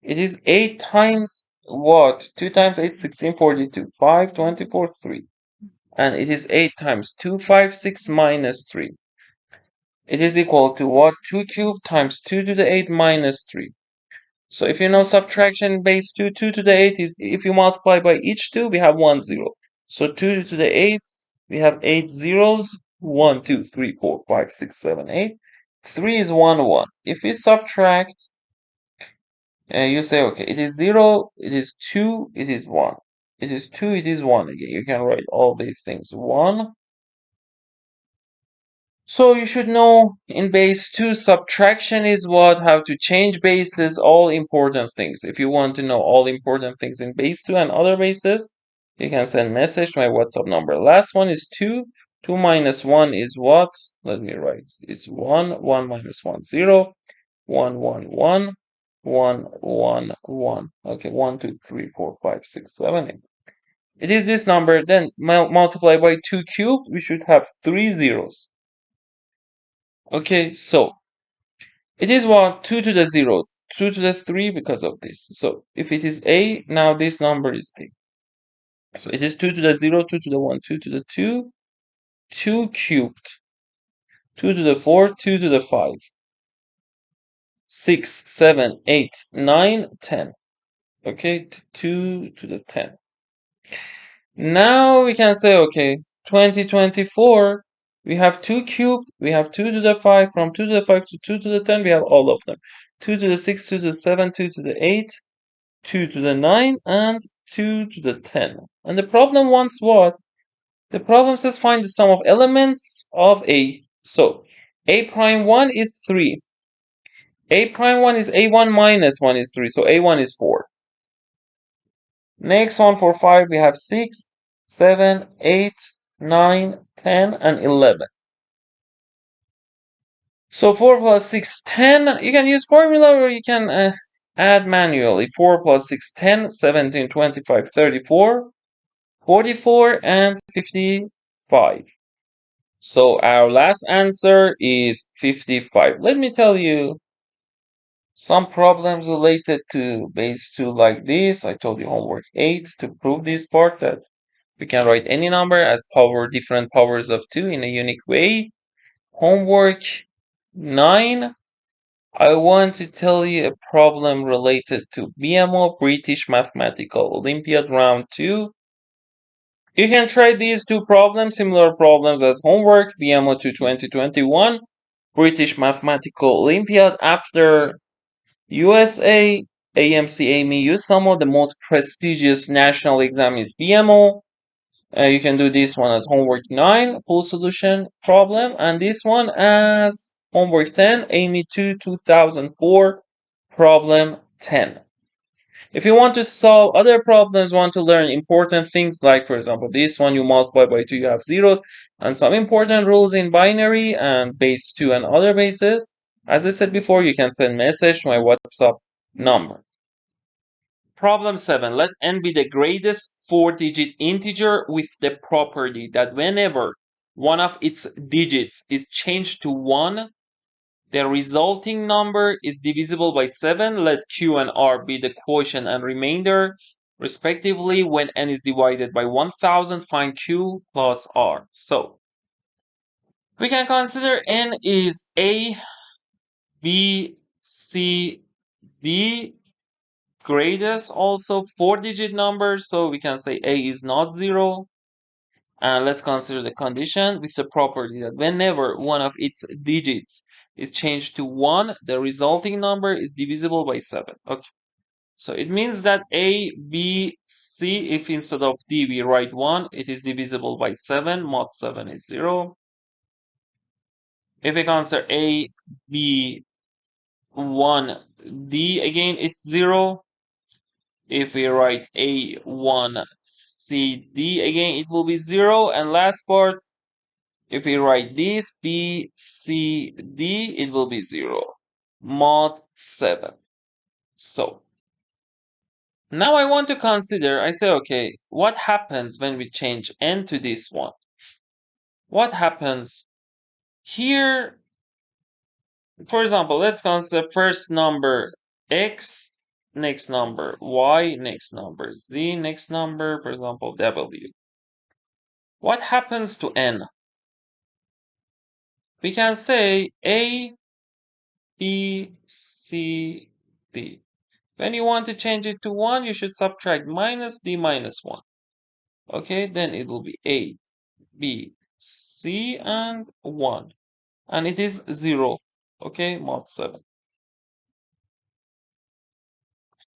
it is 8 times what? 2 times 8, 16, 42, 5, 24, 3. And it is 8 times 2, 5, 6 minus 3. It is equal to what? 2 cubed times 2 to the 8 minus 3. So if you know subtraction base 2, 2 to the 8 is, if you multiply by each 2, we have 1 0. So 2 to the 8, we have 8 zeros. 1, 2, 3, 4, 5, 6, 7, 8. 3 is 1, 1. If we subtract, you say, okay, it is 0, it is 2, it is 1. It is 2, it is 1 again. You can write all these things. 1. So you should know in base 2 subtraction is what, how to change bases, all important things. If you want to know all important things in base 2 and other bases, you can send message to my WhatsApp number. Last one is 2. 2 minus 1 is what? Let me write. It's 1. 1 minus 1, 0. 1, 1, 1. 1, 1, 1. Okay, 1, 2, 3, 4, 5, 6, 7, 8. It is this number, then multiply by 2 cubed, we should have 3 zeros. Okay, so it is what? 2 to the 0, 2 to the 3 because of this. So if it is a, now this number is a. So it is 2 to the 0, 2 to the 1, 2 to the 2, 2 cubed, 2 to the 4, 2 to the 5, 6, 7, 8, 9, 10. Okay, 2 to the 10. Now we can say, okay, 2024, we have 2 cubed, we have 2 to the 5, from 2 to the 5 to 2 to the 10, we have all of them. 2 to the 6, 2 to the 7, 2 to the 8, 2 to the 9, and 2 to the 10. And the problem wants what? The problem says find the sum of elements of A. So, A prime 1 is 3. A prime 1 is A1 minus 1 is 3, so A1 is 4. Next one for 5, we have 6, 7, 8, 9, 10, and 11. So 4 plus 6, 10. You can use formula or you can add manually. 4 plus 6, 10, 17, 25, 34, 44, and 55. So our last answer is 55. Let me tell you some problems related to base 2 like this. I told you homework 8 to prove this part that we can write any number as different powers of 2 in a unique way. Homework 9. I want to tell you a problem related to BMO, British Mathematical Olympiad Round 2. You can try these two problems, similar problems as homework, BMO 2 2021, British Mathematical Olympiad after USA, AMC, AIME. Some of the most prestigious national exam is BMO. You can do this one as homework 9, full solution problem, and this one as homework 10, AIME 2 2004, problem 10. If you want to solve other problems, want to learn important things like, for example, this one you multiply by 2, you have zeros, and some important rules in binary and base 2 and other bases, as I said before, you can send message to my WhatsApp number. Problem 7. Let n be the greatest 4-digit integer with the property that whenever one of its digits is changed to 1, the resulting number is divisible by 7. Let q and r be the quotient and remainder, respectively. When n is divided by 1000, find q plus r. So, we can consider n is a, b, c, d, greatest also 4-digit number, so we can say a is not 0. And let's consider the condition with the property that whenever one of its digits is changed to 1, the resulting number is divisible by 7. Okay. So it means that a, b, c, if instead of d we write 1, it is divisible by 7. Mod 7 is 0. If we consider a, b, 1, d, again it's 0. If we write A1, C, D, again, it will be 0. And last part, if we write this, B, C, D, it will be 0. Mod 7. So, now I want to consider, I say, okay, what happens when we change n to this one? What happens here? For example, let's consider first number x, next number y, next number z, next number, for example, w. What happens to n? we can say A, B, C, D. When you want to change it to 1, you should subtract minus D minus 1. Okay, then it will be A, B, C, and 1. And it is 0. Okay, mod 7.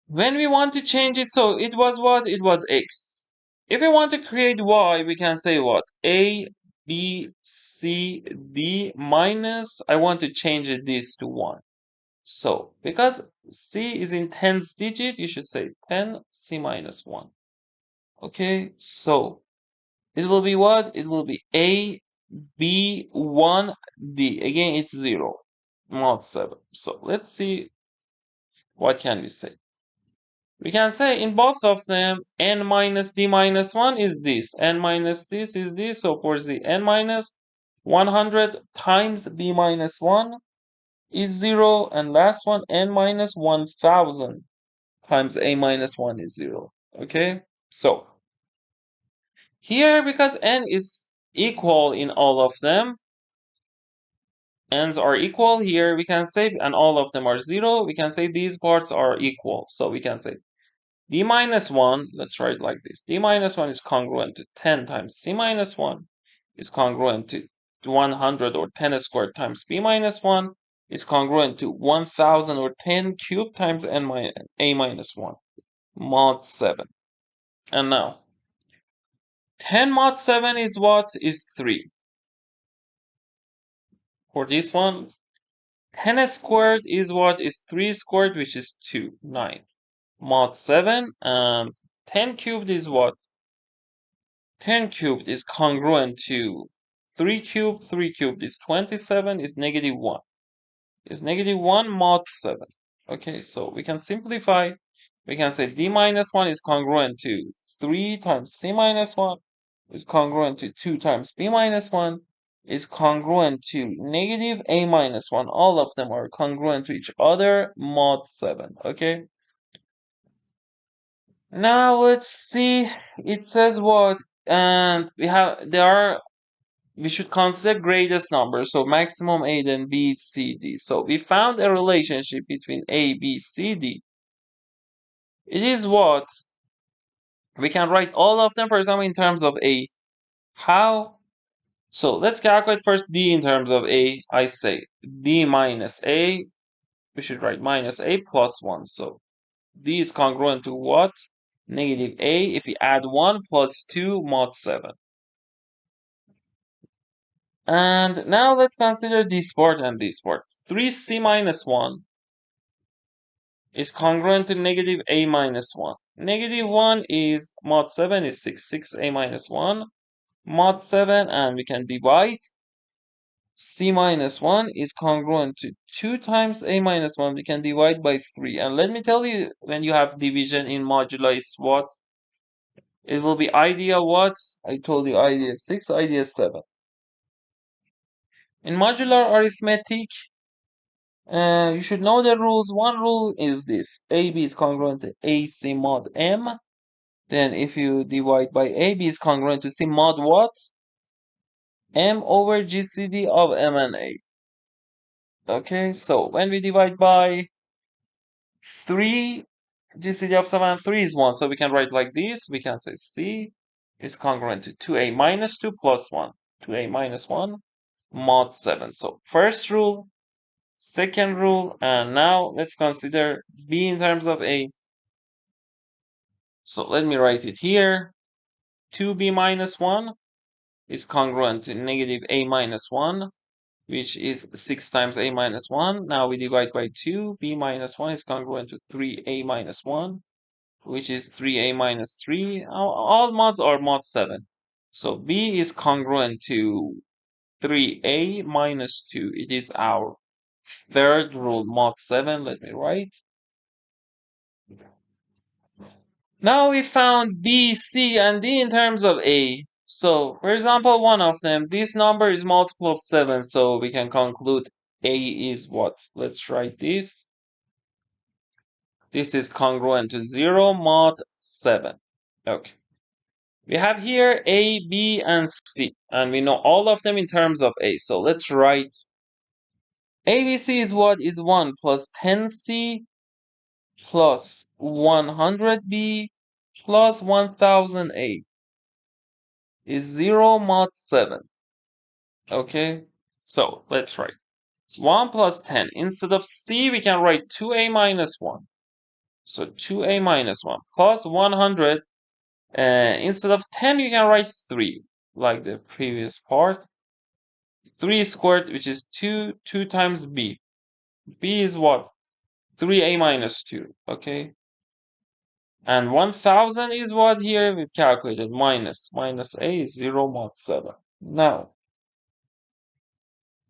When we want to change it, so it was what? It was X. If we want to create Y, we can say what? A, B, C, D minus, I want to change this to 1. So, because C is in tens digit, you should say 10 C minus 1. Okay, so it will be what? It will be A, B, 1, D. Again, it's 0, mod 7. So, let's see what can we say. We can say in both of them, n minus d minus 1 is this, n minus this is this, so for the n minus 100 times b minus 1 is 0, and last one, n minus 1000 times a minus 1 is 0. Okay, so here, because n is equal in all of them, n's are equal here, we can say, and all of them are 0, we can say these parts are equal. So we can say d minus 1, let's write like this. D minus 1 is congruent to 10 times c minus 1, is congruent to 100 or 10 squared times b minus 1, is congruent to 1000 or 10 cubed times a minus 1, mod 7. And now, 10 mod 7 is what? Is 3. For this one, 10 squared is what? Is 3 squared, which is 2, 9. Mod 7, and 10 cubed is what? 10 cubed is congruent to 3 cubed. 3 cubed is 27, is negative 1. Is negative 1 mod 7. Okay, so we can simplify. We can say d minus 1 is congruent to 3 times c minus 1, is congruent to 2 times b minus 1, is congruent to negative a minus 1. All of them are congruent to each other, mod 7. Okay? Now let's see. It says what? And we should consider greatest number, so maximum a, then b, c, d. So we found a relationship between a, b, c, d. It is what? We can write all of them, for example, in terms of a. How? So let's calculate first d in terms of a. I say d minus a. We should write minus a plus 1. So d is congruent to what? Negative a. If we add 1 plus 2 mod 7. And now let's consider this part and this part. 3c minus 1 is congruent to negative a minus 1. Negative 1 is mod 7 is 6. 6a minus 1 mod 7, and we can divide. C minus 1 is congruent to 2 times a minus 1. We can divide by 3. And let me tell you, when you have division in modulo, it's what? It will be idea what? I told you idea 6, idea 7. In modular arithmetic, you should know the rules. One rule is this. AB is congruent to AC mod M. Then if you divide by AB is congruent to C mod what? M over GCD of M and A. Okay, so when we divide by 3, GCD of 7 and 3 is 1. So we can write like this. We can say C is congruent to 2A minus 2 plus 1. 2A minus 1 mod 7. So first rule, second rule, and now let's consider B in terms of A. So let me write it here. 2b minus 1 is congruent to negative a minus 1, which is 6 times a minus 1. Now we divide by 2. b minus 1 is congruent to 3a minus 1, which is 3a minus 3. All mods are mod 7. So b is congruent to 3a minus 2. It is our third rule, mod 7. Let me write. Now we found B, C, and D in terms of A. So, for example, one of them, this number is multiple of 7, so we can conclude A is what? Let's write this. This is congruent to 0 mod 7. Okay. We have here A, B, and C, and we know all of them in terms of A. So let's write ABC is what? Is 1 plus 10C plus 100B plus 1000A is 0 mod 7. Okay, so let's write 1 plus 10. Instead of C, we can write 2A minus 1. So 2A minus 1 plus 100. Instead of 10, you can write 3, like the previous part. 3 squared, which is 2, 2 times B. B is what? 3A minus 2, okay? And 1000 is what here? We calculated minus A is 0 mod 7. Now,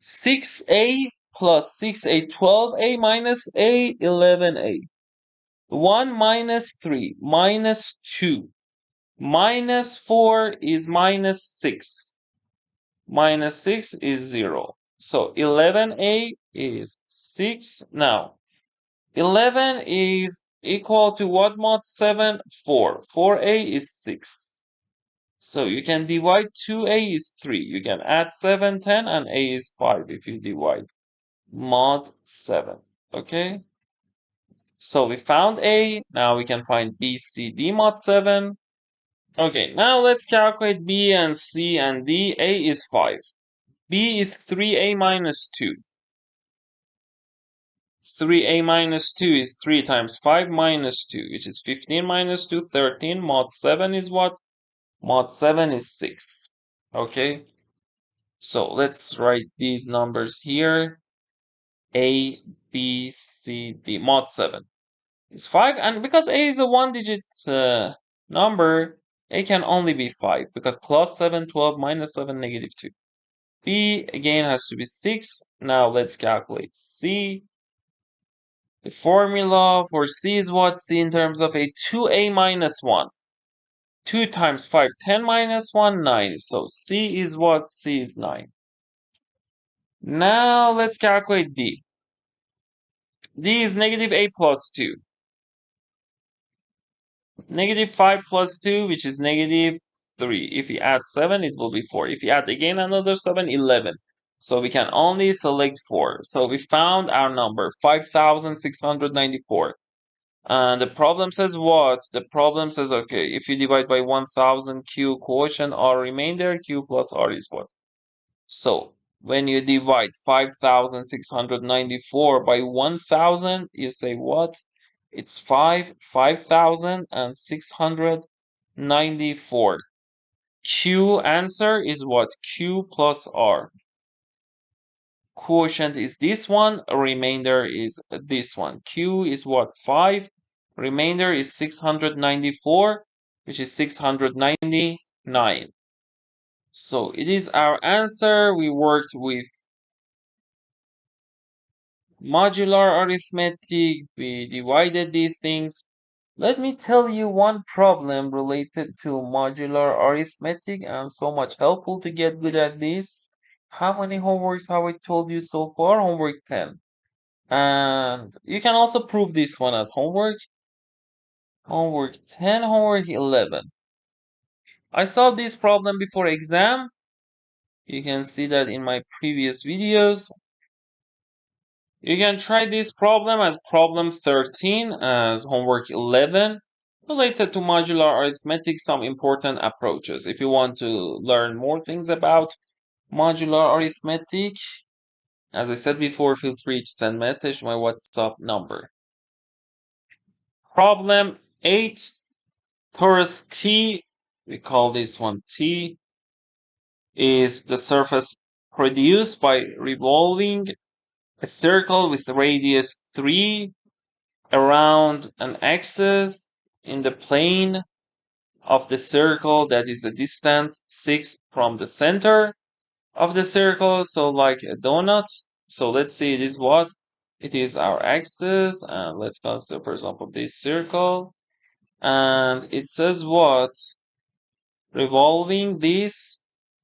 6A plus 6A, 12A minus A, 11A. 1 minus 3 minus 2 minus 4 is minus 6. Minus 6 is 0. So 11A is 6. Now, 11 is equal to what mod 7? 4. 4A is 6. So you can divide 2A is 3. You can add 7, 10, and A is 5 if you divide mod 7. Okay? So we found A. Now we can find B, C, D mod 7. Okay, now let's calculate B and C and D. A is 5. B is 3A minus 2. 3A minus 2 is 3 times 5 minus 2, which is 15 minus 2, 13. Mod 7 is what? Mod 7 is 6. Okay? So let's write these numbers here. A, B, C, D. Mod 7 is 5. And because A is a one-digit number, A can only be 5. Because plus 7, 12, minus 7, negative 2. B, again, has to be 6. Now let's calculate C. The formula for C is what? C in terms of a 2A minus 1. 2 times 5, 10 minus 1, 9. So C is what? C is 9. Now let's calculate D. D is negative A plus 2. Negative 5 plus 2, which is negative 3. If you add 7, it will be 4. If you add again another 7, 11. So we can only select 4. So we found our number, 5,694. And the problem says what? The problem says, okay, if you divide by 1000, Q quotient R remainder, Q plus R is what? So when you divide 5,694 by 1000, you say what? It's 5,694. Q answer is what? Q plus R. Quotient is this one, remainder is this one. Q is what? 5. Remainder is 694, which is 699. So it is our answer. We worked with modular arithmetic. We divided these things. Let me tell you one problem related to modular arithmetic and so much helpful to get good at this. How many homeworks have I told you so far? Homework 10. And you can also prove this one as homework. Homework 10, homework 11. I solved this problem before exam. You can see that in my previous videos. You can try this problem as problem 13 as homework 11 related to modular arithmetic, some important approaches. If you want to learn more things about modular arithmetic, as I said before, feel free to send message to my WhatsApp number. Problem 8, torus T, we call this one T, is the surface produced by revolving a circle with radius 3 around an axis in the plane of the circle that is a distance 6 from the center of the circle, so like a donut. So let's see, it is what? It is our axis, and let's consider, for example, this circle. And it says what? Revolving this,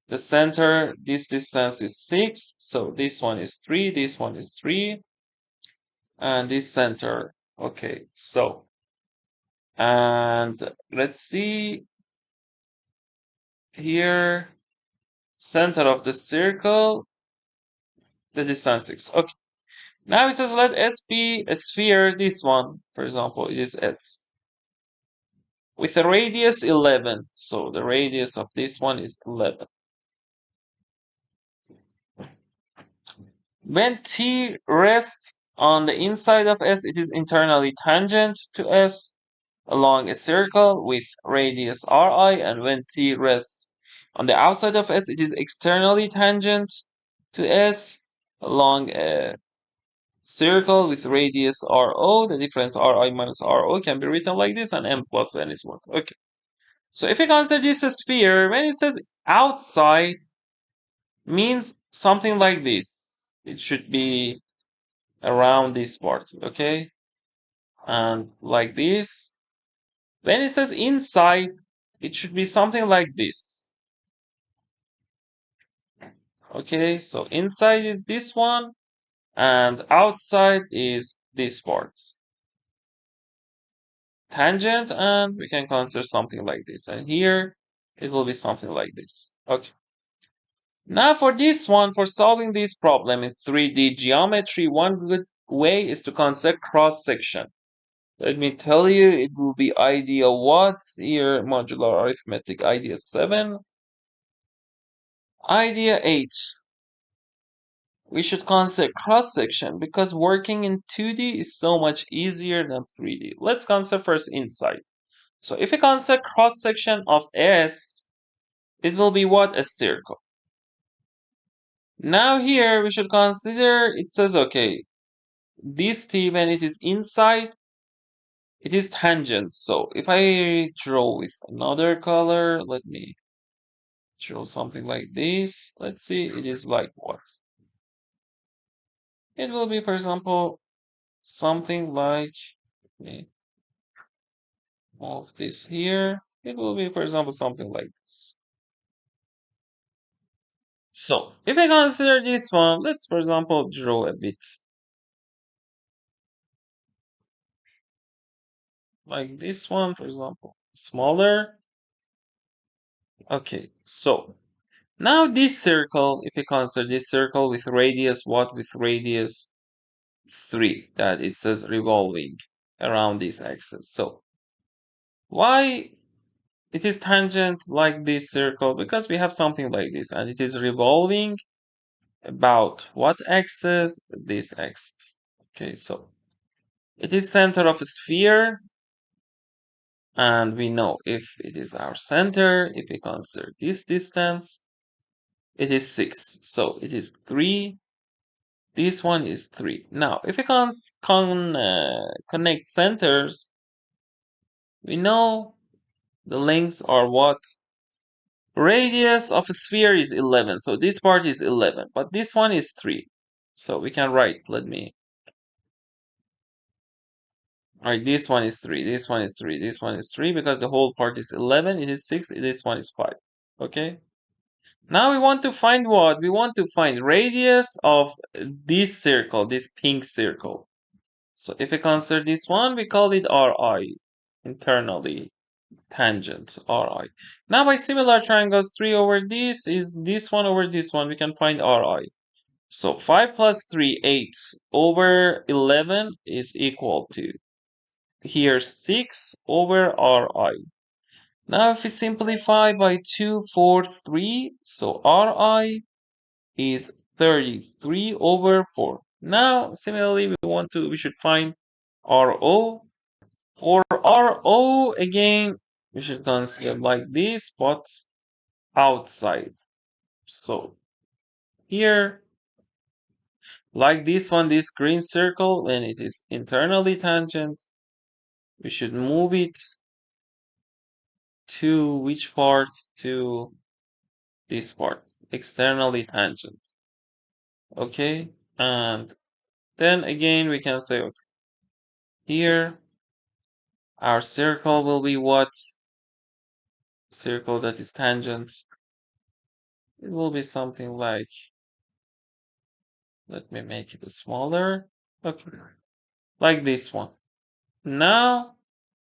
the center, this distance is 6. So this one is 3, this one is 3. And this center. Okay, so. And let's see. here, center of the circle, the distance 6. Okay. Now it says let S be a sphere, this one, for example, it is S. With a radius 11. So the radius of this one is 11. When T rests on the inside of S, it is internally tangent to S along a circle with radius Ri, and when T rests on the outside of S, it is externally tangent to S along a circle with radius Ro. The difference Ri minus Ro can be written like this, and M plus N is 1. Okay. So if we consider this a sphere, when it says outside, means something like this. It should be around this part, okay? And like this. When it says inside, it should be something like this. Okay, so inside is this one, and outside is this part. Tangent, and we can consider something like this. And here, it will be something like this. Okay. Now for this one, for solving this problem in 3D geometry, one good way is to consider cross-section. Let me tell you, it will be idea what? Here, modular arithmetic, idea 7. Idea 8. We should consider cross-section because working in 2D is so much easier than 3D. Let's consider first inside. So if we consider cross-section of S, it will be what? A circle. Now here we should consider, it says, okay, this T, when it is inside, it is tangent. So if I draw with another color, let me draw something like this. Let's see, it is like what? It will be, for example, something like, let me move this here. It will be, for example, something like this. So if I consider this one, let's, for example, draw a bit like this one, for example, smaller. Okay, so now this circle, if you consider this circle with radius, what? With radius 3, that it says revolving around this axis. So why it is tangent like this circle? Because we have something like this, and it is revolving about what axis? This axis. Okay, so it is center of a sphere, and we know if it is our center, if we consider this distance, it is 6. So it is 3. This one is 3. Now, if we connect centers, we know the lengths are what? Radius of a sphere is 11. So this part is 11, but this one is 3. So we can write, let me. Alright, this one is 3, this one is 3, this one is 3, because the whole part is 11, it is 6, this one is 5. Okay? Now we want to find what? We want to find radius of this circle, this pink circle. So if we consider this one, we call it Ri, internally tangent Ri. Now by similar triangles, 3 over this is this one over this one, we can find Ri. So 5 plus 3, 8 over 11 is equal to here 6 over Ri. Now if we simplify by 2, 4, 3, so Ri is 33 over 4. Now similarly we should find Ro. For Ro again we should consider like this, but outside. So here, like this one, this green circle, when it is internally tangent, we should move it to which part? To this part, externally tangent. Okay, and then again we can say, okay, here our circle will be what? Circle that is tangent. It will be something like, let me make it smaller. Okay, like this one. Now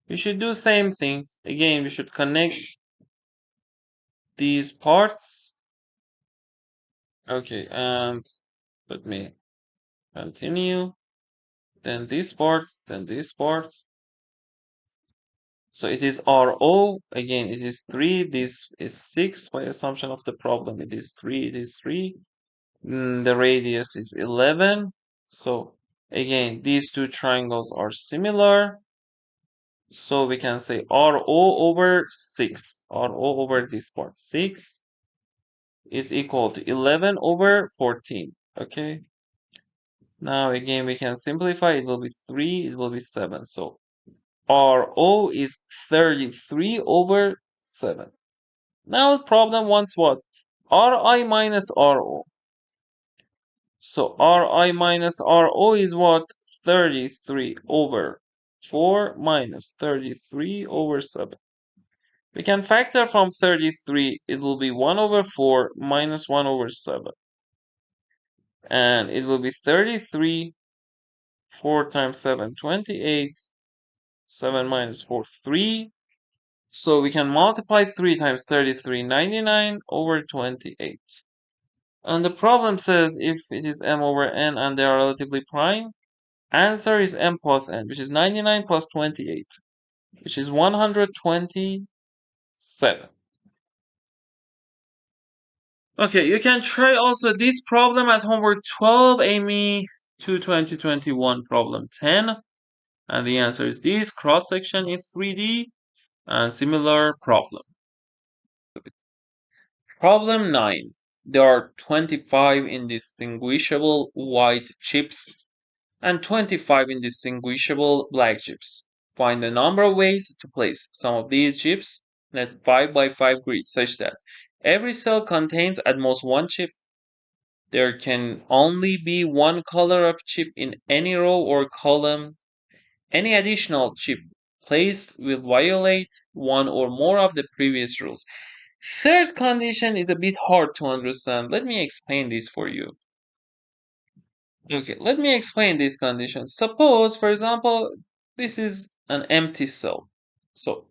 we should do same things. Again, we should connect these parts. Okay, and let me continue. Then this part, then this part. So it is RO. Again, it is 3. This is 6 by assumption of the problem. It is 3. It is 3. The radius is 11. So again, these two triangles are similar. So we can say RO over 6. RO over this part 6 is equal to 11 over 14. Okay. Now again, we can simplify. It will be 3. It will be 7. So RO is 33 over 7. Now the problem wants what? Ri minus Ro. So Ri minus Ro is what? 33 over 4 minus 33 over 7. We can factor from 33. It will be 1 over 4 minus 1 over 7. And it will be 33. 4 times 7, 28. 7 minus 4, 3. So we can multiply 3 times 33, 99 over 28. And the problem says if it is m over n and they are relatively prime, answer is m plus n, which is 99 plus 28, which is 127. Okay, you can try also this problem as homework 12, AIME 2 2021, problem 10. And the answer is this, cross-section in 3D, and similar problem. Problem 9. There are 25 indistinguishable white chips and 25 indistinguishable black chips. Find the number of ways to place some of these chips in a 5 by 5 grid such that every cell contains at most one chip. There can only be one color of chip in any row or column. Any additional chip placed will violate one or more of the previous rules. Third condition is a bit hard to understand. Let me explain this for you. Okay, let me explain this condition. Suppose, for example, this is an empty cell. So,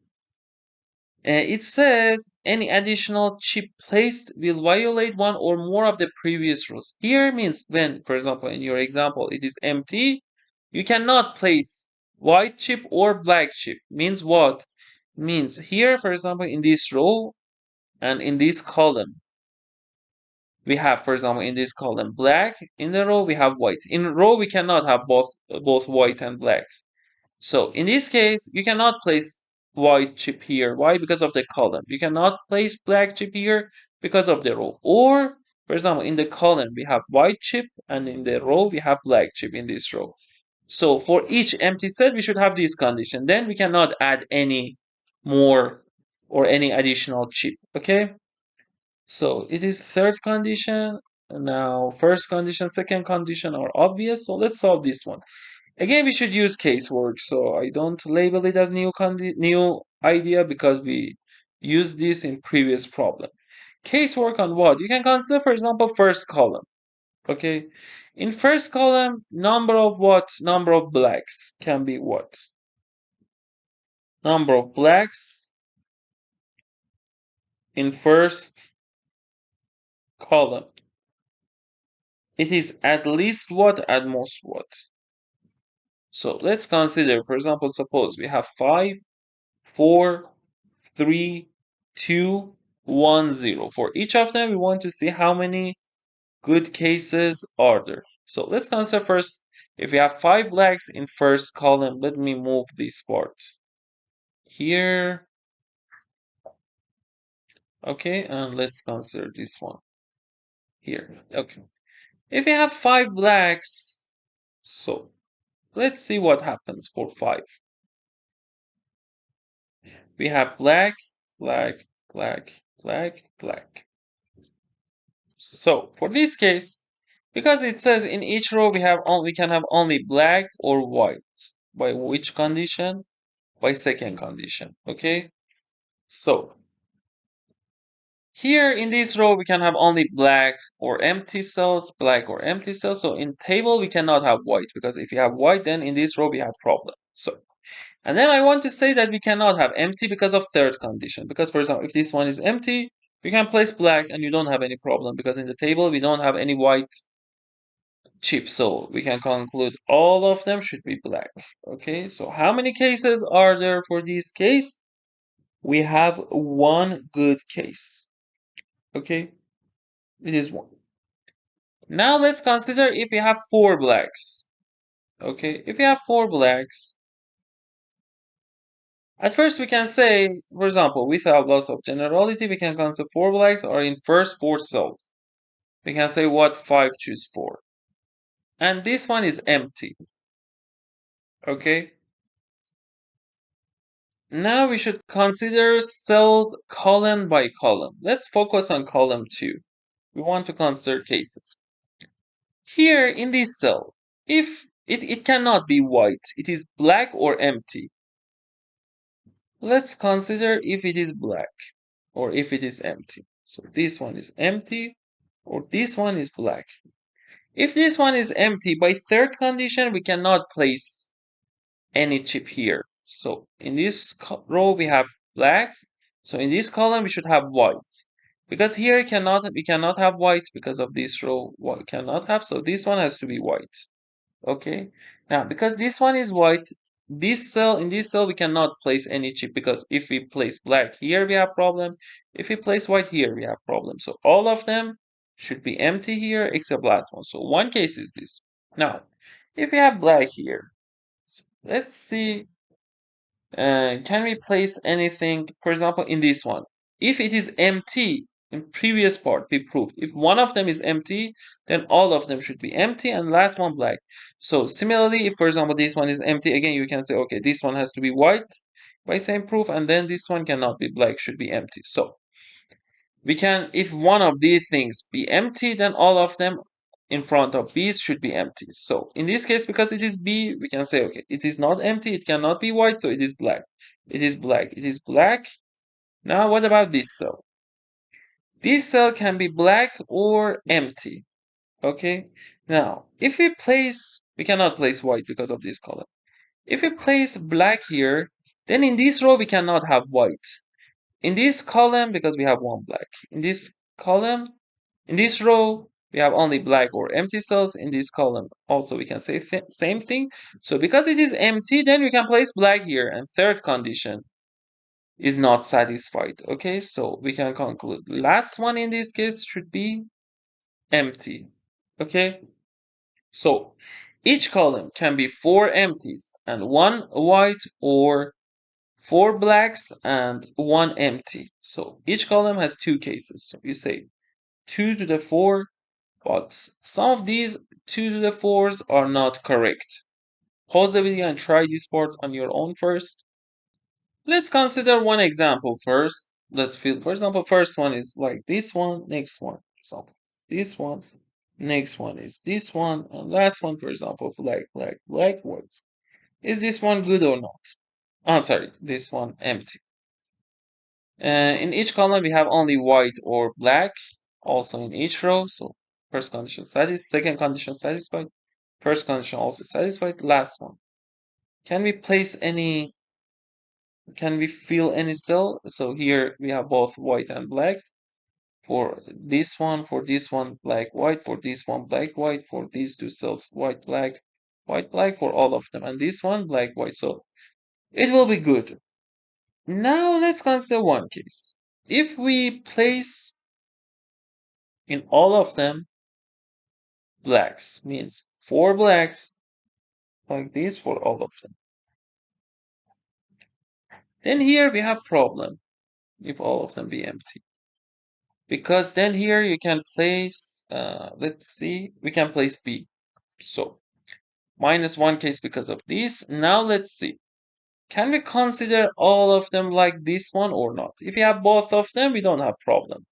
it says any additional chip placed will violate one or more of the previous rules. Here means when, for example, in your example, it is empty, you cannot place white chip or black chip. Means what? Means here, for example, in this row and in this column, we have, for example, in this column black. In the row, we have white. In row, we cannot have both white and black. So in this case, you cannot place white chip here. Why? Because of the column. You cannot place black chip here because of the row. Or, for example, in the column, we have white chip, and in the row, we have black chip in this row. So for each empty set, we should have this condition. Then we cannot add any more or any additional chip. Okay? So it is third condition. Now, first condition, second condition are obvious. So let's solve this one. Again, we should use casework. So I don't label it as new idea because we used this in previous problem. Casework on what? You can consider, for example, first column. Okay. In first column, number of what? Number of blacks can be what? Number of blacks in first column. It is at least what? At most what? So let's consider, for example, suppose we have 5, 4, 3, 2, 1, 0. For each of them, we want to see how many good cases are there. So let's consider first, if we have 5 blacks in first column, let me move this part here. Okay, and let's consider this one here. Okay. If we have 5 blacks, so let's see what happens for 5. We have black, black, black, black, black. So for this case, because it says in each row we can have only black or white. By which condition? By second condition. Okay. So here in this row we can have only black or empty cells, black or empty cells. So in table we cannot have white because if you have white, then in this row we have problem. So and then I want to say that we cannot have empty because of third condition. Because for example, if this one is empty, You can place black and you don't have any problem because in the table we don't have any white chip. So we can conclude all of them should be black. Okay, so how many cases are there for this case? We have one good case. Okay, it is one. Now let's consider if we have four blacks. Okay, if we have four blacks, at first we can say, for example, without loss of generality, we can consider four blacks are in first four cells. We can say what 5 choose 4. And this one is empty. Okay. Now we should consider cells column by column. Let's focus on column 2. We want to consider cases. Here in this cell, if it cannot be white, it is black or empty. Let's consider if it is black or if it is empty. So this one is empty or this one is black. If this one is empty, by third condition, we cannot place any chip here. So in this row, we have blacks. So in this column, we should have whites. Because here we cannot have white because of this row, we cannot have. So this one has to be white. Okay. Now, because this one is white, in this cell, we cannot place any chip because if we place black here, we have problem. If we place white here, we have problem. So all of them should be empty here except last one. So one case is this. Now, if we have black here, let's see, can we place anything, for example, in this one? If it is empty, in previous part we proved, if one of them is empty, then all of them should be empty and last one black. So similarly, if for example this one is empty, again you can say, okay, this one has to be white by same proof, and then this one cannot be black, should be empty. So we can, if one of these things be empty, then all of them in front of B's should be empty. So in this case, because it is B, we can say, okay, it is not empty, it cannot be white, so it is black. It is black, it is black. Now what about this cell? This cell can be black or empty. Okay? Now, if we place, we cannot place white because of this column. If we place black here, then in this row we cannot have white. In this column, because we have one black. In this column, in this row, we have only black or empty cells. In this column, also we can say same thing. So because it is empty, then we can place black here. And third condition is not satisfied. Okay, so we can conclude last one in this case should be empty. Okay, so each column can be 4 empties and 1 white, or 4 blacks and 1 empty. So each column has 2 cases. So you say 2 to the 4, but some of these 2 to the 4s are not correct. Pause the video and try this part on your own first. Let's consider one example first. Let's fill, for example, first one is like this one, next one, for example, this one, next one is this one, and last one, for example, black, black, black, white. Is this one good or not? Oh, sorry, this one empty. In each column, we have only white or black, also in each row. So first condition satisfied, second condition satisfied, first condition also satisfied, last one. Can we place any, can we fill any cell? So here we have both white and black. For this one, black, white, for this one, black, white, for these two cells, white, black, for all of them. And this one, black, white. So it will be good. Now let's consider one case. If we place in all of them blacks, means 4 blacks, like this for all of them. Then here we have problem if all of them be empty. Because then here you can place, let's see, we can place B. So minus 1 case because of this. Now let's see. Can we consider all of them like this one or not? If you have both of them, we don't have problem.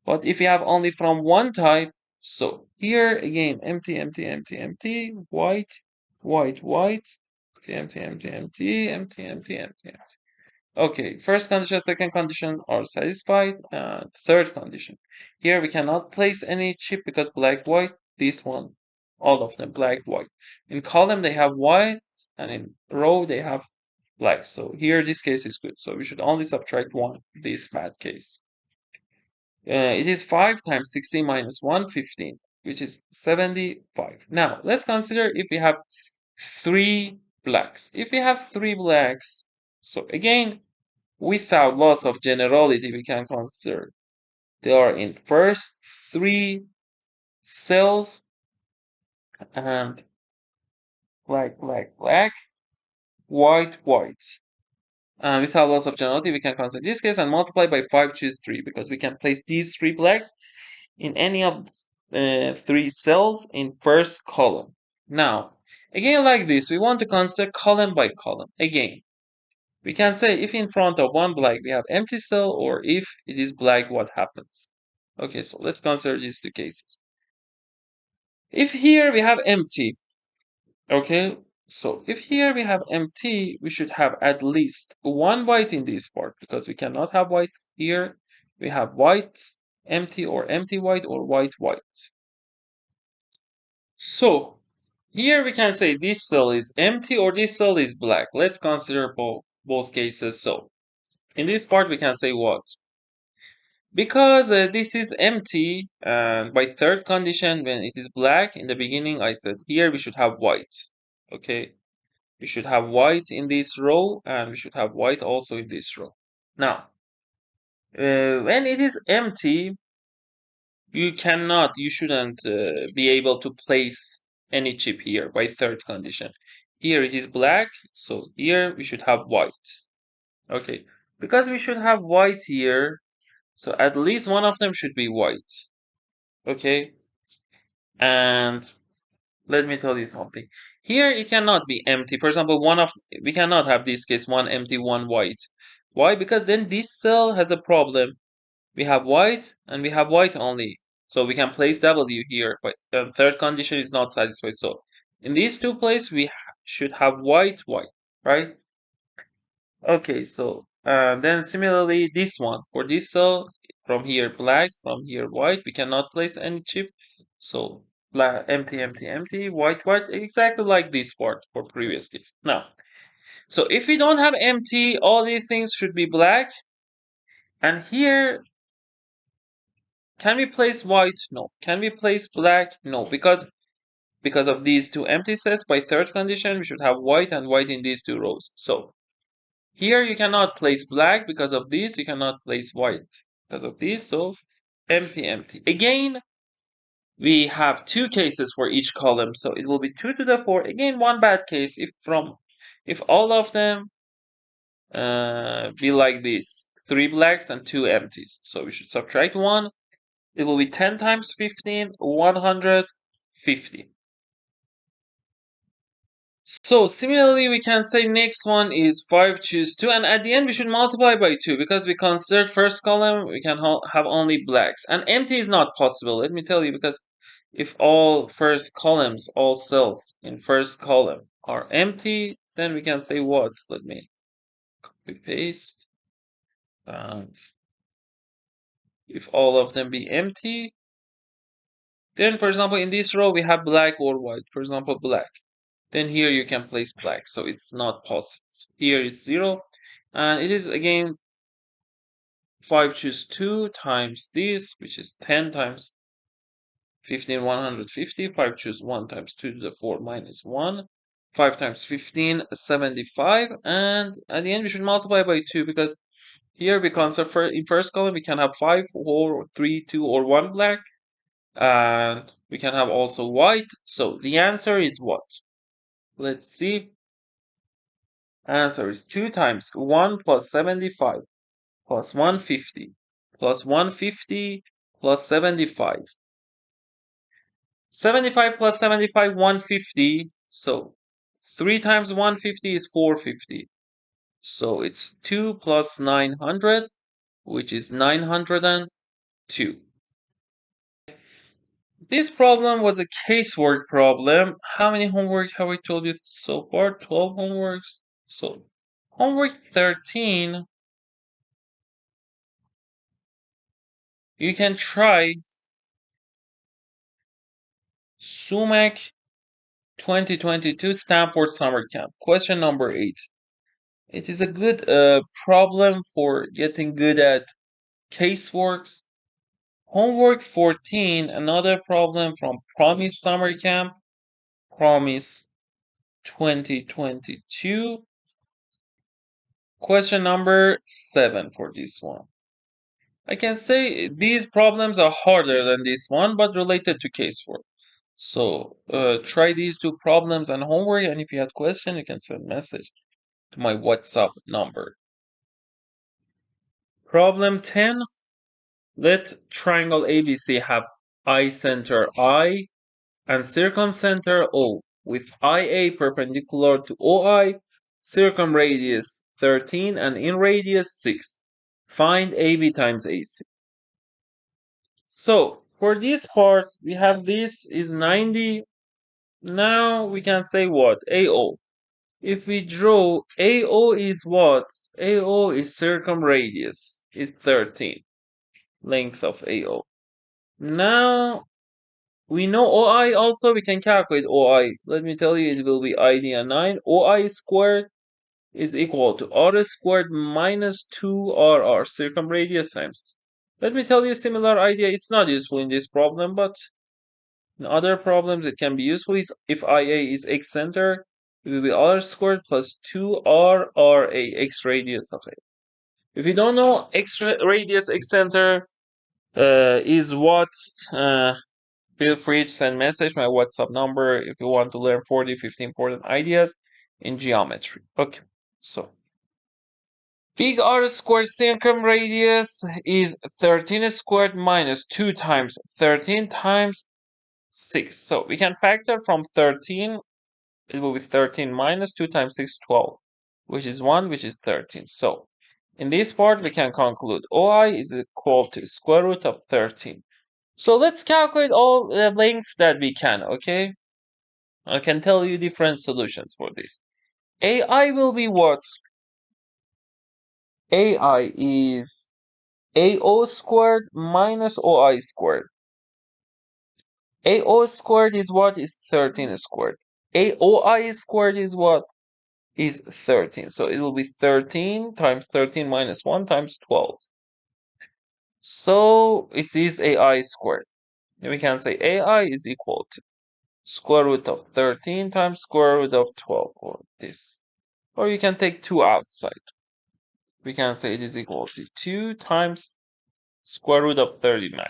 But if you have only from one type, so here again, empty, empty, empty, empty, white, white, white, empty, empty, empty, empty, empty, empty, empty. Okay, first condition, second condition are satisfied. Third condition. Here we cannot place any chip because black, white, this one, all of them, black, white. In column, they have white, and in row, they have black. So here, this case is good. So we should only subtract one, this bad case. It is 5 times 16 minus 1, 15, which is 75. Now, let's consider if we have 3 blacks. If we have 3 blacks, so again, without loss of generality, we can consider they are in first 3 cells and black, black, black, white, white. And without loss of generality, we can consider this case and multiply by 5, choose 3, because we can place these 3 blacks in any of 3 cells in first column. Now, again like this, we want to consider column by column. Again, we can say if in front of one black we have empty cell, or if it is black, what happens? Okay, so let's consider these 2 cases. If here we have empty, okay, so if here we have empty, we should have at least 1 white in this part, because we cannot have white here. We have white empty, or empty white, or white white. So here we can say this cell is empty or this cell is black. Let's consider both cases. So in this part we can say what? Because this is empty, and by third condition, when it is black, in the beginning I said here we should have white. Okay, we should have white in this row, and we should have white also in this row. Now, when it is empty, you shouldn't be able to place any chip here by third condition. Here it is black, so here we should have white. Okay, because we should have white here, so at least one of them should be white. Okay, and let me tell you something. Here it cannot be empty. For example, we cannot have this case, one empty, one white. Why? Because then this cell has a problem. We have white and we have white only. So we can place W here, but the third condition is not satisfied. So in these 2 places, we should have white, white, right? Okay, so then similarly, this one, for this cell, from here black, from here white, we cannot place any chip. So black, empty, empty, empty, white, white, exactly like this part for previous case. Now, so if we don't have empty, all these things should be black. And here, can we place white? No. Can we place black? No, because of these 2 empty sets, by third condition, we should have white and white in these 2 rows. So here you cannot place black because of this, you cannot place white because of this, so empty, empty. Again, we have 2 cases for each column, so it will be 2 to the 4. Again, one bad case if all of them be like this, 3 blacks and 2 empties. So we should subtract 1. It will be 10 times 15, 150. So similarly, we can say next one is 5, choose 2, and at the end we should multiply by 2, because we considered first column, we can have only blacks. And empty is not possible, let me tell you, because if all first columns, all cells in first column are empty, then we can say what? Let me copy paste. And if all of them be empty, then for example in this row we have black or white, for example black. Then here you can place black, so it's not possible. So here it's 0, and it is again 5 choose 2 times this, which is 10 times 15, 150. 5 choose 1 times 2 to the 4 minus 1. 5 times 15, 75. And at the end, we should multiply by 2, because here we consider in first column, we can have 5, 4, 3, 2, or 1 black. And we can have also white. So the answer is what? Let's see. Answer is 2 times 1 plus 75 plus 150 plus 150 plus 75. 75 plus 75, 150. So 3 times 150 is 450. So it's 2 plus 900, which is 902. This problem was a casework problem. How many homework have I told you so far? 12 homeworks. So homework 13, you can try SUMAC 2022 Stanford Summer Camp. Question number 8. It is a good problem for getting good at caseworks. Homework 14, another problem from Promise Summer Camp, Promise 2022. Question number 7 for this one. I can say these problems are harder than this one, but related to casework. So try these two problems and homework, and if you have question, you can send message to my WhatsApp number. Problem 10. Let triangle ABC have eye center I and circumcenter O with IA perpendicular to OI, circumradius 13 and inradius 6. Find AB times AC. So for this part, we have this is 90. Now we can say what? AO. If we draw AO is what? AO is circumradius. Is 13. Length of AO. Now we know OI also, we can calculate OI. Let me tell you, it will be idea 9. OI squared is equal to R squared minus 2RR, circumradius times. Let me tell you a similar idea. It's not useful in this problem, but in other problems it can be useful. If IA is Excenter, it will be R squared plus 2RRA, Exradius of A. If you don't know Exradius, Excenter is what, feel free to send message my WhatsApp number if you want to learn 40, 50 important ideas in geometry. Okay, so big R squared circumradius is 13 squared minus 2 times 13 times 6. So we can factor from 13, it will be 13 minus 2 times 6, 12, which is 1, which is 13. So in this part, we can conclude OI is equal to square root of 13. So let's calculate all the lengths that we can, okay? I can tell you different solutions for this. AI will be what? AI is AO squared minus OI squared. AO squared is what? Is 13 squared. AOI squared is what? Is 13. So it will be 13 times 13 minus 1 times 12. So it is AI squared. And we can say AI is equal to square root of 13 times square root of 12, or this. Or you can take 2 outside. We can say it is equal to 2 times square root of 39.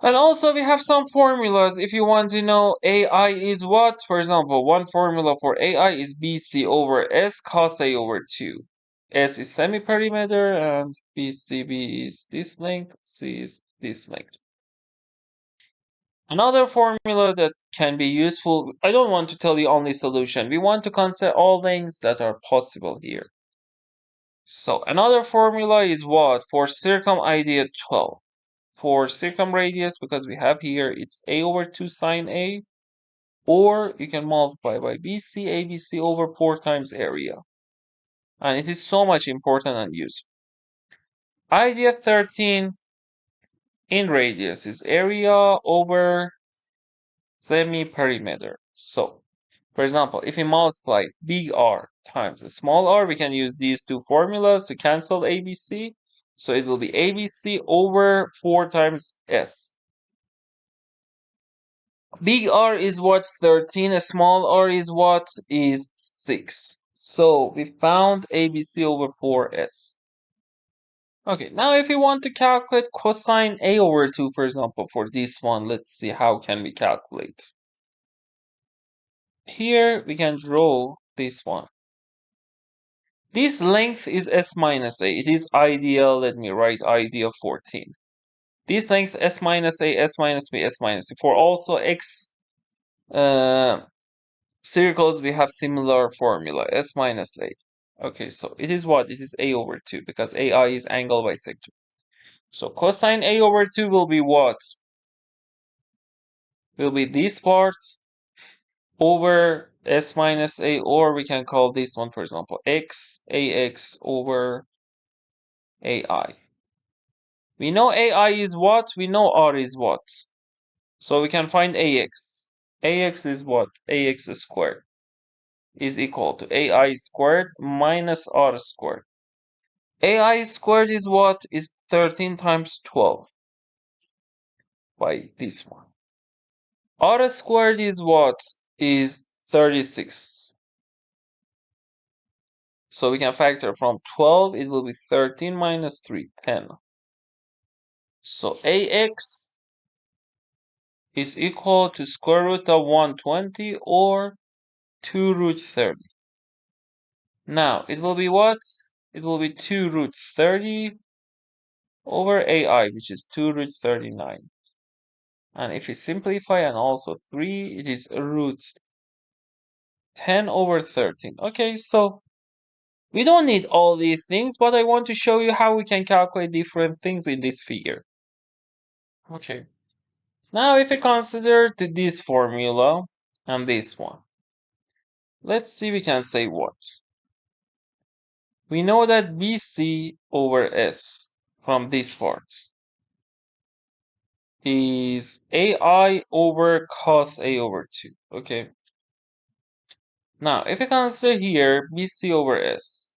And also we have some formulas if you want to know AI is what. For example, one formula for AI is BC over S cos A over 2. S is semi-perimeter and BCB is this length, C is this length. Another formula that can be useful, I don't want to tell you only solution. We want to consider all lengths that are possible here. So another formula is what? For circumidea 12. For circumradius, because we have here, it's A over 2 sine A. Or you can multiply by BC, ABC over 4 times area. And it is so much important and useful. Idea 13 in radius is area over semi-perimeter. So, for example, if we multiply big R times small r, we can use these two formulas to cancel ABC. So it will be ABC over 4 times S. Big R is what? 13. Small r is what? Is 6. So we found ABC over 4S. Okay, now if we want to calculate cosine A over 2, for example, for this one, let's see how can we calculate. Here we can draw this one. This length is S minus A. It is ideal. Let me write idea 14. This length S minus A, S minus B, S minus C. For also X circles, we have similar formula, S minus A. Okay, so it is what? It is A over 2 because AI is angle bisector. So cosine A over 2 will be what? Will be this part over S minus A, or we can call this one, for example, X, AX over AI. We know AI is what? We know R is what? So we can find AX. AX is what? AX squared is equal to AI squared minus R squared. AI squared is what? Is 13 times 12. by this one. R squared is what? Is 36. So we can factor from 12, it will be 13 minus 3, 10. So AX is equal to square root of 120 or 2 root 30. Now, it will be what? It will be 2 root 30 over AI, which is 2 root 39. And if we simplify and also 3, it is root 10 over 13. Okay, so we don't need all these things, but I want to show you how we can calculate different things in this figure. Okay. Now, if we consider this formula and this one, let's see we can say what. We know that BC over S from this part is AI over cos A over 2. Okay. Now, if we consider here BC over S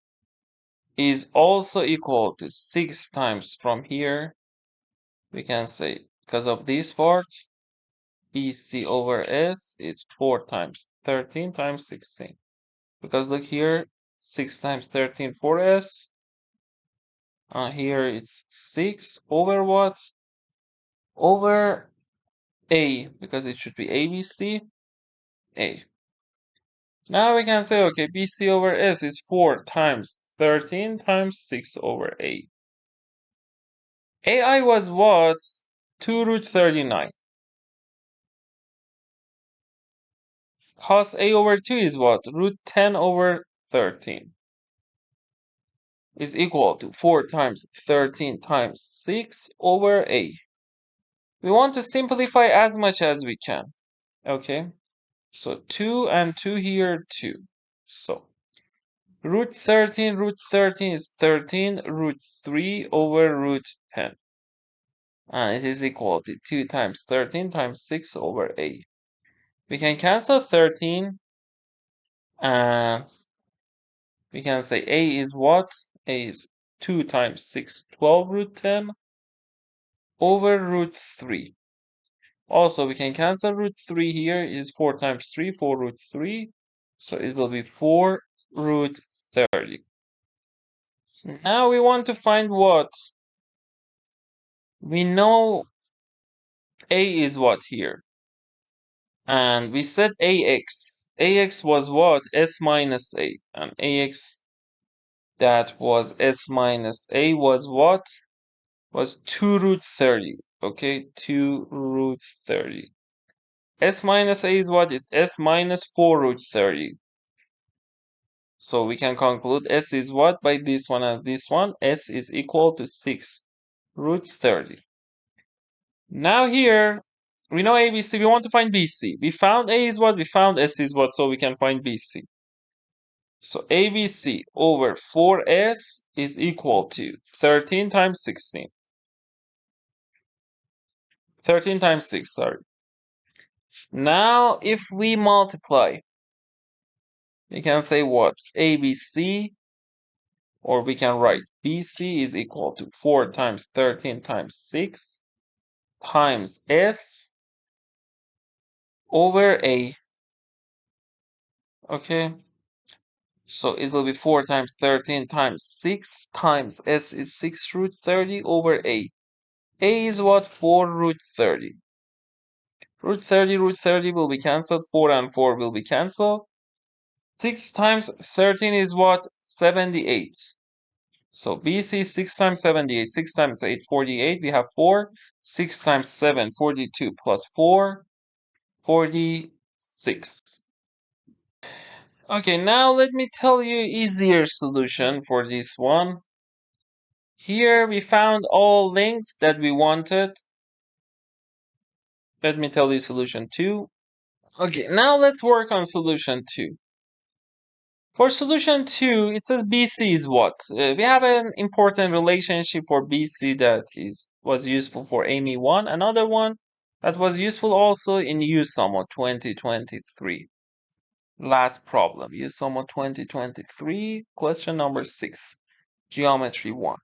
is also equal to 6 times from here, we can say because of this part, BC over S is 4 times 13 times 16. Because look here, 6 times 13 4S. Here it's 6 over what? Over A, because it should be ABC, A. Now we can say, okay, BC over S is 4 times 13 times 6 over A. AI was what? 2 root 39. Cos A over 2 is what? Root 10 over 13. Is equal to 4 times 13 times 6 over A. We want to simplify as much as we can. Okay? So 2 and 2 here, 2. So root 13 is 13 root 3 over root 10. And it is equal to 2 times 13 times 6 over A. We can cancel 13 and we can say A is what? A is 2 times 6, 12 root 10 over root 3. Also, we can cancel root 3 here. It is 4 times 3, 4 root 3. So it will be 4 root 30. Now we want to find what? We know A is what here? And we said AX. AX was what? S minus A. And AX that was S minus A was what? Was 2 root 30. Okay, 2 root 30. S minus A is what? Is S minus 4 root 30. So we can conclude S is what by this one and this one? S is equal to 6 root 30. Now here, we know ABC, we want to find BC. We found A is what? We found S is what? So we can find BC. So ABC over 4S is equal to 13 times 16. 13 times 6, sorry. Now, if we multiply, we can say what? ABC, or we can write BC is equal to 4 times 13 times 6 times S over A. Okay? So it will be 4 times 13 times 6 times S is 6 root 30 over A. A is what? 4 root 30. Root 30 will be cancelled. 4 and 4 will be cancelled. 6 times 13 is what? 78. So BC 6 times 78. 6 times 8, 48. We have 4. 6 times 7, 42 plus 4, 46. Okay, now let me tell you easier solution for this one. Here we found all lengths that we wanted. Let me tell you solution 2. Okay, now let's work on solution 2. For solution 2, it says BC is what? We have an important relationship for BC that was useful for AIME 1. Another one that was useful also in USUMO 2023. Last problem, USUMO 2023, question number 6, geometry 1.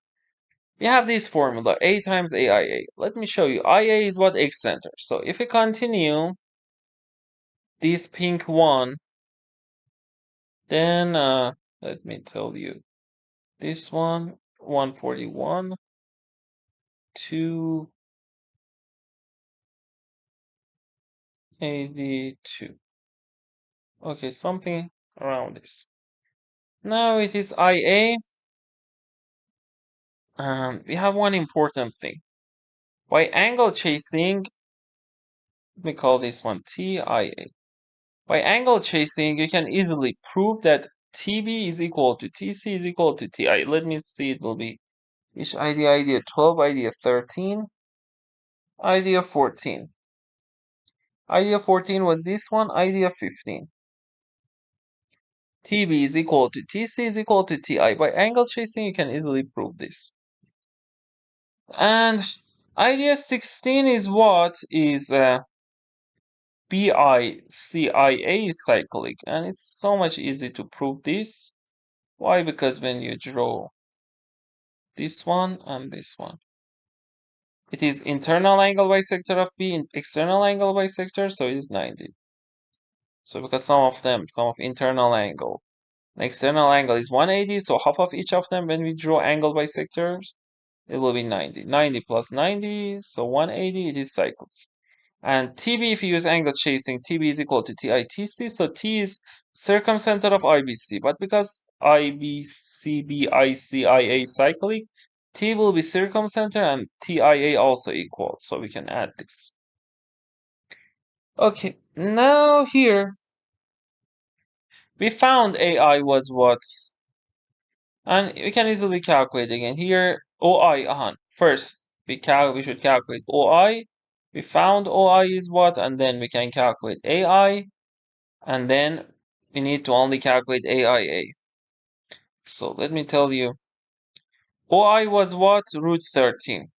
we have this formula, A times AIA. Let me show you. IA is what? Excenter. So if we continue this pink one, then let me tell you. This one, 141, 282. Okay, something around this. Now it is IA. We have one important thing. By angle chasing, let me call this one TIA. By angle chasing, you can easily prove that TB is equal to TC is equal to TI. Let me see, it will be each idea 12, idea 13, idea 14. Idea 14 was this one, idea 15. TB is equal to TC is equal to TI. By angle chasing, you can easily prove this. And idea 16 is what? Is BICIA cyclic. And it's so much easy to prove this. Why? Because when you draw this one and this one, it is internal angle bisector of B and external angle bisector, so it is 90. So because some of internal angle and external angle is 180, so half of each of them, when we draw angle bisectors, it will be 90. 90 plus 90, so 180, it is cyclic. And TB, if you use angle chasing, TB is equal to TITC, so T is circumcenter of IBC, but because IBC, BIC, IA cyclic, T will be circumcenter and TIA also equal, so we can add this. Okay, now here, we found AI was what? And we can easily calculate again. Here, OI, first, we should calculate OI. We found OI is what, and then we can calculate AI, and then we need to only calculate AIA. So let me tell you, OI was what? Root 13.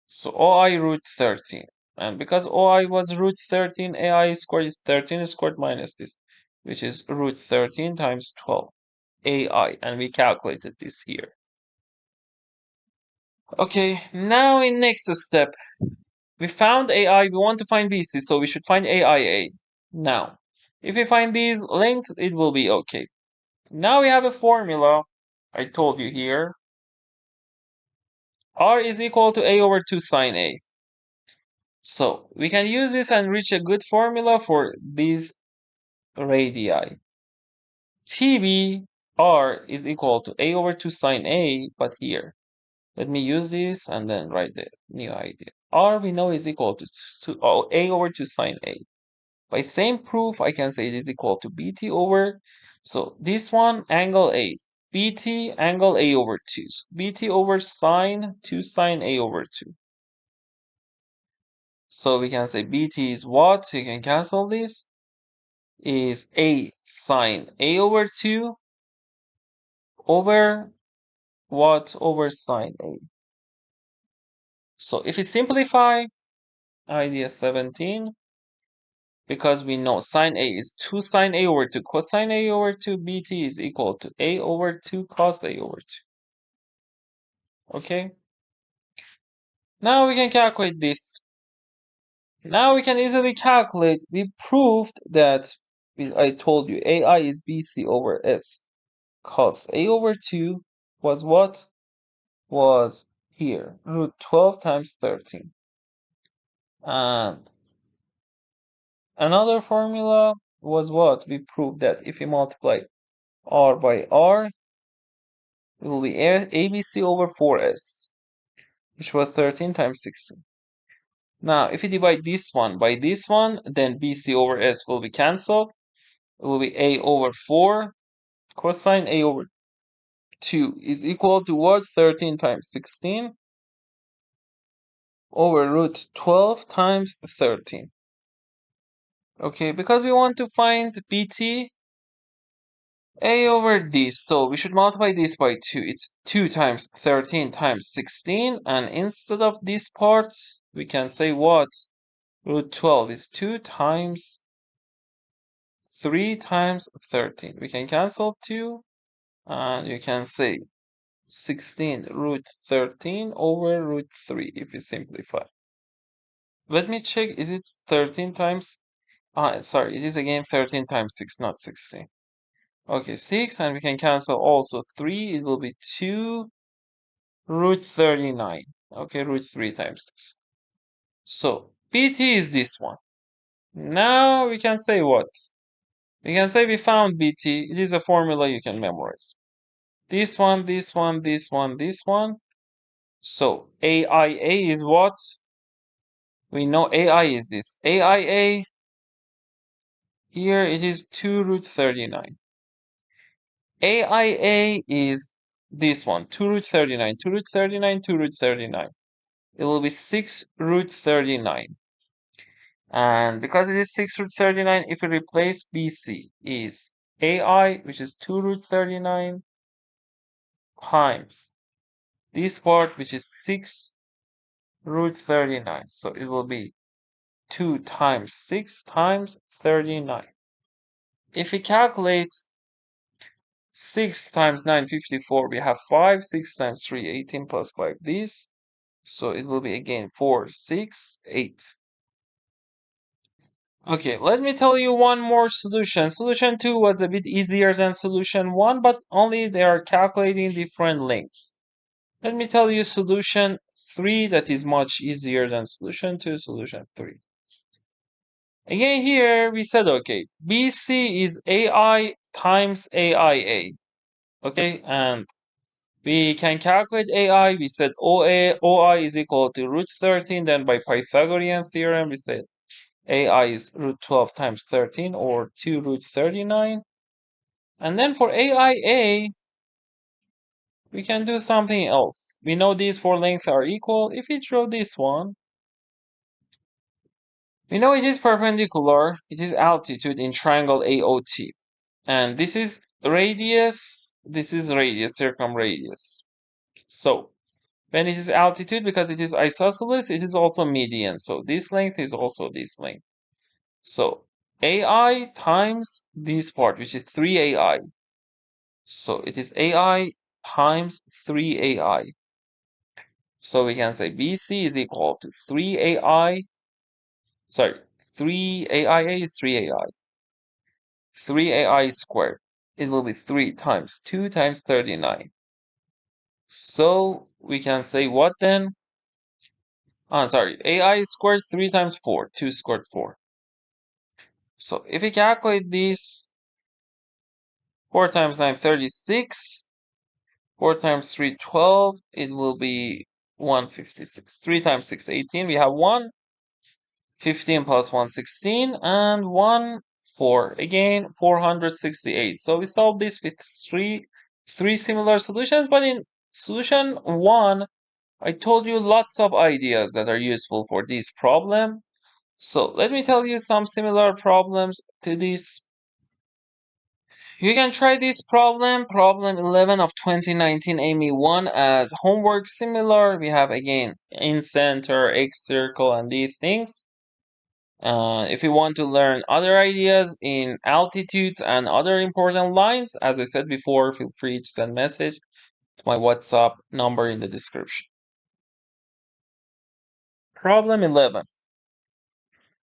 So OI root 13. And because OI was root 13, AI squared is 13 squared minus this, which is root 13 times 12. AI, and we calculated this here. Okay, now in next step, we found AI, we want to find BC, so we should find AIA. Now, if we find these lengths, it will be okay. Now we have a formula, I told you here. R is equal to A over 2 sine A. So we can use this and reach a good formula for these radii. TB R is equal to A over 2 sine A, but here, let me use this and then write the new idea. R we know is equal to A over 2 sine A. By same proof, I can say it is equal to BT over, so this one, angle A. BT, angle A over 2. So BT over sine 2 sine A over 2. So we can say BT is what? You can cancel this. Is A sine A over 2 over what? Over sine A. So if we simplify, idea 17, because we know sine A is 2 sine A over 2 cosine A over 2, BT is equal to A over 2 cos A over 2. Okay? Now we can calculate this. Now we can easily calculate. We proved that, I told you, AI is BC over S. Cos A over 2 was what? Was here, root 12 times 13. And another formula was what? We proved that if we multiply R by R, it will be ABC over 4S, which was 13 times 16. Now, if we divide this one by this one, then BC over S will be cancelled. It will be A over 4 cosine A over 2 is equal to what? 13 times 16 over root 12 times 13. Okay, because we want to find BT, A over this, so we should multiply this by 2. It's 2 times 13 times 16, and instead of this part, we can say what? Root 12 is 2 times 3 times 13. We can cancel 2, and you can say 16 root 13 over root 3 if you simplify. Let me check, is it 13 times? Sorry, it is again 13 times 6, not 16. Okay, 6, and we can cancel also 3. It will be 2 root 39. Okay, root 3 times this. So, BT is this one. Now we can say what? We can say we found BT. It is a formula you can memorize. This one, this one, this one, this one. So, AIA is what? We know AI is this. AIA, here it is 2 root 39. AIA is this one, 2 root 39, 2 root 39, 2 root 39. It will be 6 root 39. And because it is 6 root 39, if we replace BC is AI, which is 2 root 39, times this part, which is 6 root 39. So it will be 2 times 6 times 39. If we calculate 6 times 9, 54, we have 5. 6 times 3, 18 plus 5, this. So it will be again 4, 6, 8. Okay, let me tell you one more solution. Solution 2 was a bit easier than solution 1, but only they are calculating different lengths. Let me tell you solution 3 that is much easier than solution 2, solution 3. Again, here we said, okay, BC is AI times AIA. Okay, and we can calculate AI. We said OI is equal to root 13. Then by Pythagorean theorem, we said AI is root 12 times 13 or 2 root 39. And then for AIA, we can do something else. We know these four lengths are equal. If we draw this one, we know it is perpendicular. It is altitude in triangle AOT. And this is radius. This is radius, circumradius. So when it is altitude, because it is isosceles, it is also median. So this length is also this length. So AI times this part, which is 3AI. So it is AI times 3AI. So we can say BC is equal to 3AI. Sorry, 3AIA is 3AI. 3AI squared. It will be 3 times 2 times 39. So we can say what then? Sorry, AI squared 3 times 4. 2 squared 4. So if we calculate this, 4 times 9, 36. 4 times 3, 12. It will be 156. 3 times 6, 18. We have 1. 15 plus 1, 16. And 1, 4. Again, 468. So we solved this with three similar solutions. But in solution 1, I told you lots of ideas that are useful for this problem. So let me tell you some similar problems to this. You can try this problem 11 of 2019 AIME 1 as homework similar. We have again Incenter, Excircle, and these things. If you want to learn other ideas in altitudes and other important lines, as I said before, feel free to send message to my WhatsApp number in the description. Problem 11.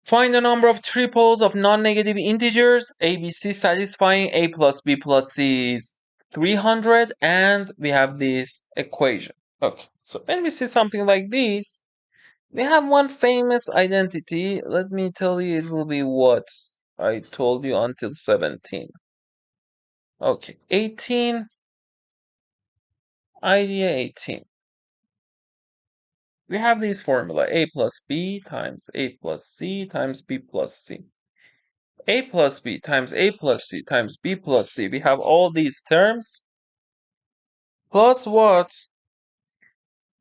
Find the number of triples of non-negative integers ABC satisfying a plus b plus c is 300, and we have this equation. Okay, so when we see something like this, we have one famous identity. Let me tell you, it will be what I told you until 17. Okay, 18, idea 18. We have this formula, a plus b times a plus c times b plus c. A plus b times a plus c times b plus c. We have all these terms. Plus what?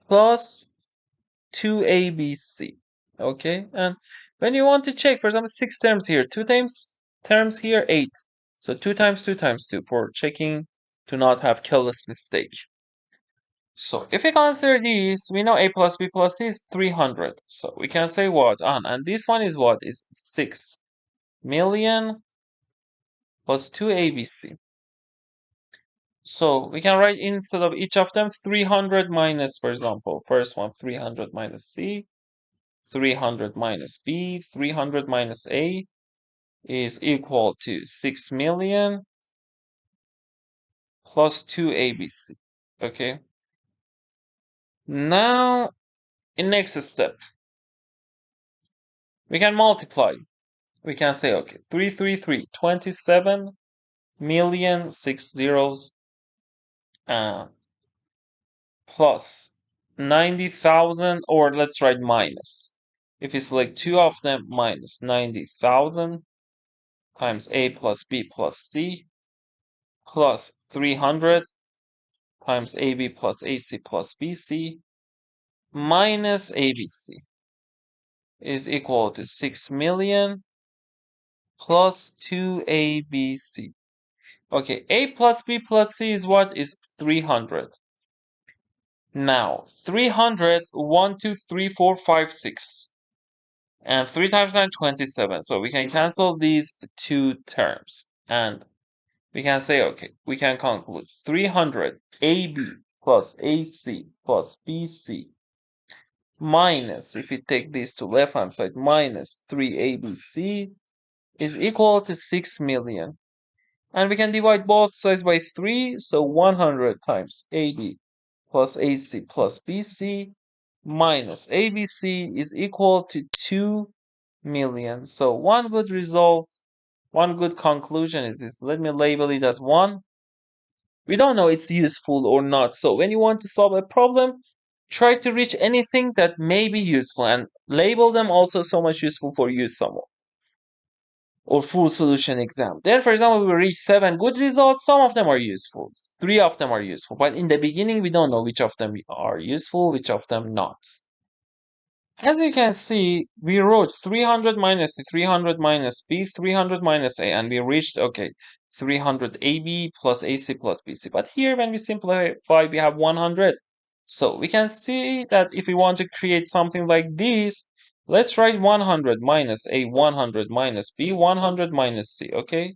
Plus 2abc. Okay, and when you want to check, for example, 6 terms here, 2 terms here, 8. So 2 times 2 times 2 for checking to not have careless mistake. So if we consider these, we know a plus b plus c is 300. So we can say what? And this one is what? Is 6 million plus 2abc. So we can write instead of each of them 300 minus, for example, first one 300 minus C, 300 minus B, 300 minus A is equal to 6 million plus 2ABC. Okay. Now, in next step, we can multiply. We can say, okay, 333, 27 million 6 zeros plus 90,000, or let's write minus. If you select two of them, minus 90,000 times A plus B plus C plus 300 times AB plus AC plus BC minus ABC is equal to 6 million plus 2ABC. Okay, A plus B plus C is what? Is 300. Now, 300, 1, 2, 3, 4, 5, 6. And 3 times 9, 27. So we can cancel these two terms. And we can say, okay, we can conclude 300 AB plus AC plus BC minus, if you take this to left hand side, minus 3ABC is equal to 6 million. And we can divide both sides by 3, so 100 times AB plus AC plus BC minus ABC is equal to 2 million. So one good result, one good conclusion is this. Let me label it as 1. We don't know it's useful or not. So when you want to solve a problem, try to reach anything that may be useful and label them also so much useful for you somewhere. Or full solution exam. Then, for example, we reach 7 good results. Some of them are useful. 3 of them are useful. But in the beginning, we don't know which of them are useful, which of them not. As you can see, we wrote 300 minus C, 300 minus B, 300 minus A, and we reached, okay, 300 AB plus AC plus BC. But here, when we simplify, we have 100. So we can see that if we want to create something like this, let's write 100 minus A, 100 minus B, 100 minus C, okay?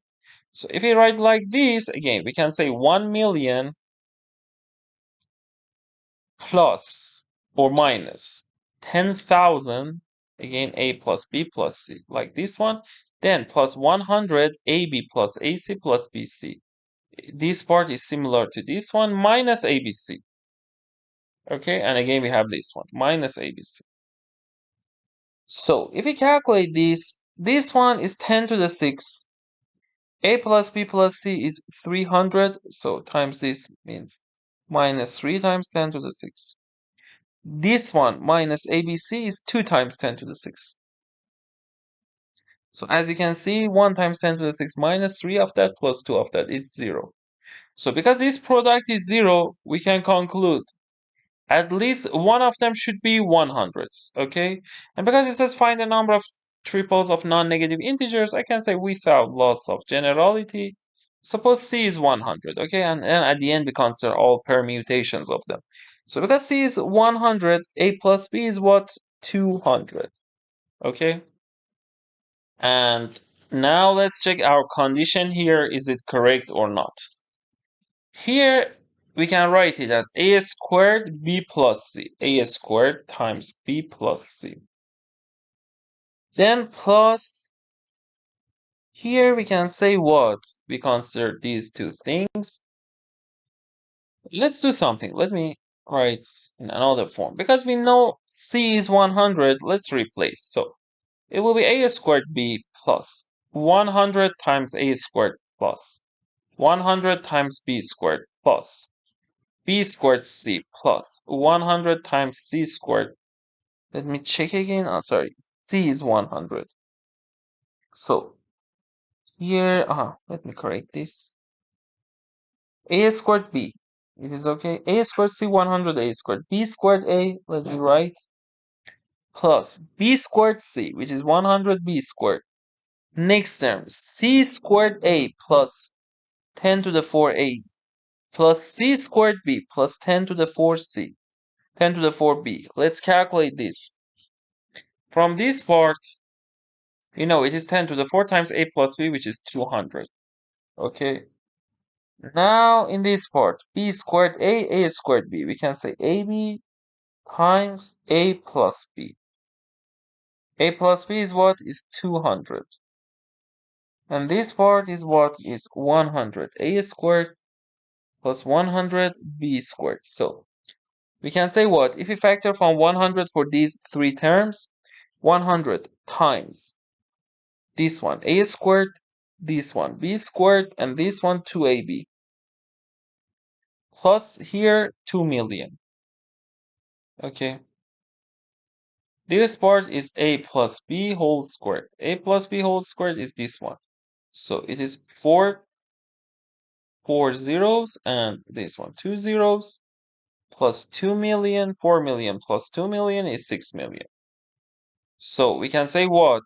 So if we write like this, again, we can say 1 million plus or minus 10,000, again, A plus B plus C, like this one, then plus 100 AB plus AC plus BC. This part is similar to this one, minus ABC. Okay, and again, we have this one, minus ABC. So if we calculate this one is 10 to the 6. A plus B plus C is 300, so times this means minus 3 times 10 to the 6. This one minus ABC is 2 times 10 to the 6. So as you can see, 1 times 10 to the 6 minus 3 of that plus 2 of that is 0. So because this product is 0, we can conclude at least one of them should be 100s, okay? And because it says find the number of triples of non-negative integers, I can say without loss of generality, suppose C is 100, okay? And at the end, we consider all permutations of them. So because C is 100, A plus B is what? 200, okay? And now let's check our condition here. Is it correct or not? Here, we can write it as A squared B plus C. A squared times B plus C. Then plus, here we can say what? We consider these two things. Let's do something. Let me write in another form. Because we know C is 100, let's replace. So it will be A squared B plus 100 times A squared plus 100 times B squared plus B squared C plus 100 times C squared. Let me check again. Oh, sorry. C is 100. So here, let me correct this. A squared B. It is okay. A squared C 100 A squared. B squared A, let me write, plus B squared C, which is 100 B squared. Next term, C squared A plus 10 to the 4A plus C squared B plus 10 to the 4C. 10 to the 4B. Let's calculate this. From this part, it is 10 to the 4 times A plus B, which is 200. Okay. Now in this part, b squared a squared b, we can say ab times a plus b. A plus b is what? Is 200. And this part is what? Is 100. A squared plus 100 b squared. So we can say what? If we factor from 100 for these three terms, 100 times this one a squared, this one b squared, and this one 2ab. Plus here 2 million. Okay. This part is a plus b whole squared. A plus b whole squared is this one. So it is four zeros, and this one 2 zeros, plus 2 million. 4 million plus 2 million is 6 million. So we can say what?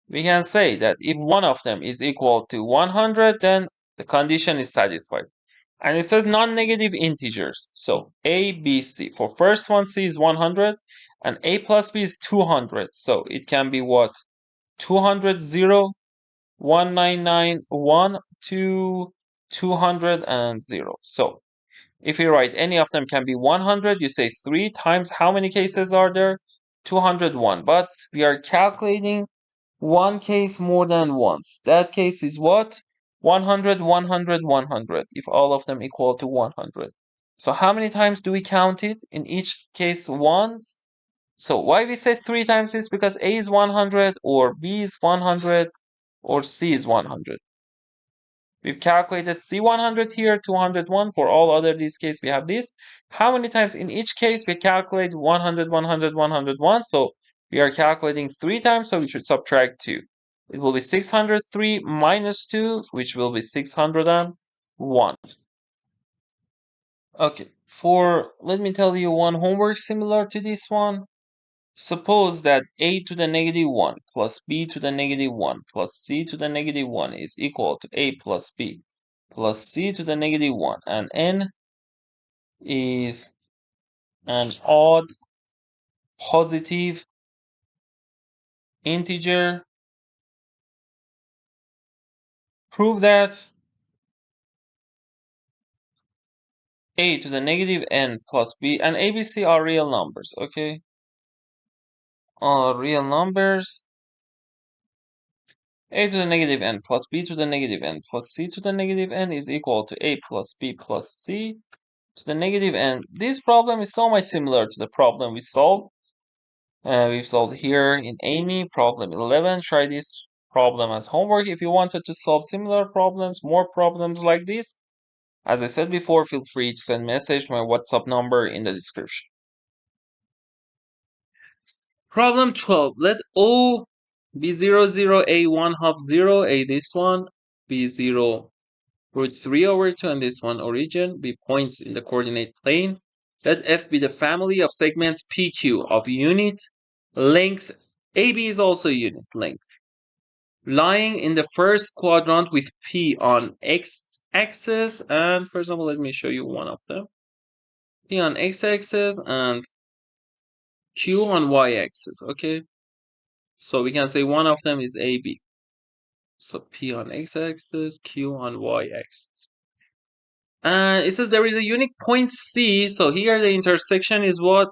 We can say that if one of them is equal to 100, then the condition is satisfied. And it says non-negative integers. So a, b, c. For first one, c is 100, and a plus b is 200. So it can be what? 200, 0, 199, 1, 2, 200, and 0. So if you write any of them can be 100, you say 3 times how many cases are there? 201. But we are calculating one case more than once. That case is what? 100, 100, 100, if all of them equal to 100. So how many times do we count it? In each case once. So why we say 3 times is because A is 100, or B is 100, or C is 100. We've calculated C100 here, 201. For all other these cases, we have this. How many times in each case we calculate 100, 100, 101? So we are calculating 3 times, so we should subtract 2. It will be 603 minus 2, which will be 601. Okay, let me tell you one homework similar to this one. Suppose that a to the negative 1 plus b to the negative 1 plus c to the negative 1 is equal to a plus b plus c to the negative 1, and n is an odd positive integer. Prove that a to the negative n plus b, and a, b, c are real numbers, okay? Are real numbers. A to the negative n plus b to the negative n plus c to the negative n is equal to a plus b plus c to the negative n. This problem is so much similar to the problem we solved. We've solved here in AIME, problem 11. Try this problem as homework. If you wanted to solve similar problems, more problems like this, as I said before, feel free to send message to my WhatsApp number in the description. Problem 12. Let O be 0, 0, A 1 half 0, A this one, be 0 root 3 over 2, and this one origin, be points in the coordinate plane. Let F be the family of segments PQ of unit length. AB is also unit length, lying in the first quadrant with P on x-axis. And for example, let me show you one of them. P on x-axis and Q on y-axis, okay? So we can say one of them is AB. So P on x-axis, Q on y-axis. And it says there is a unique point C. So here the intersection is what?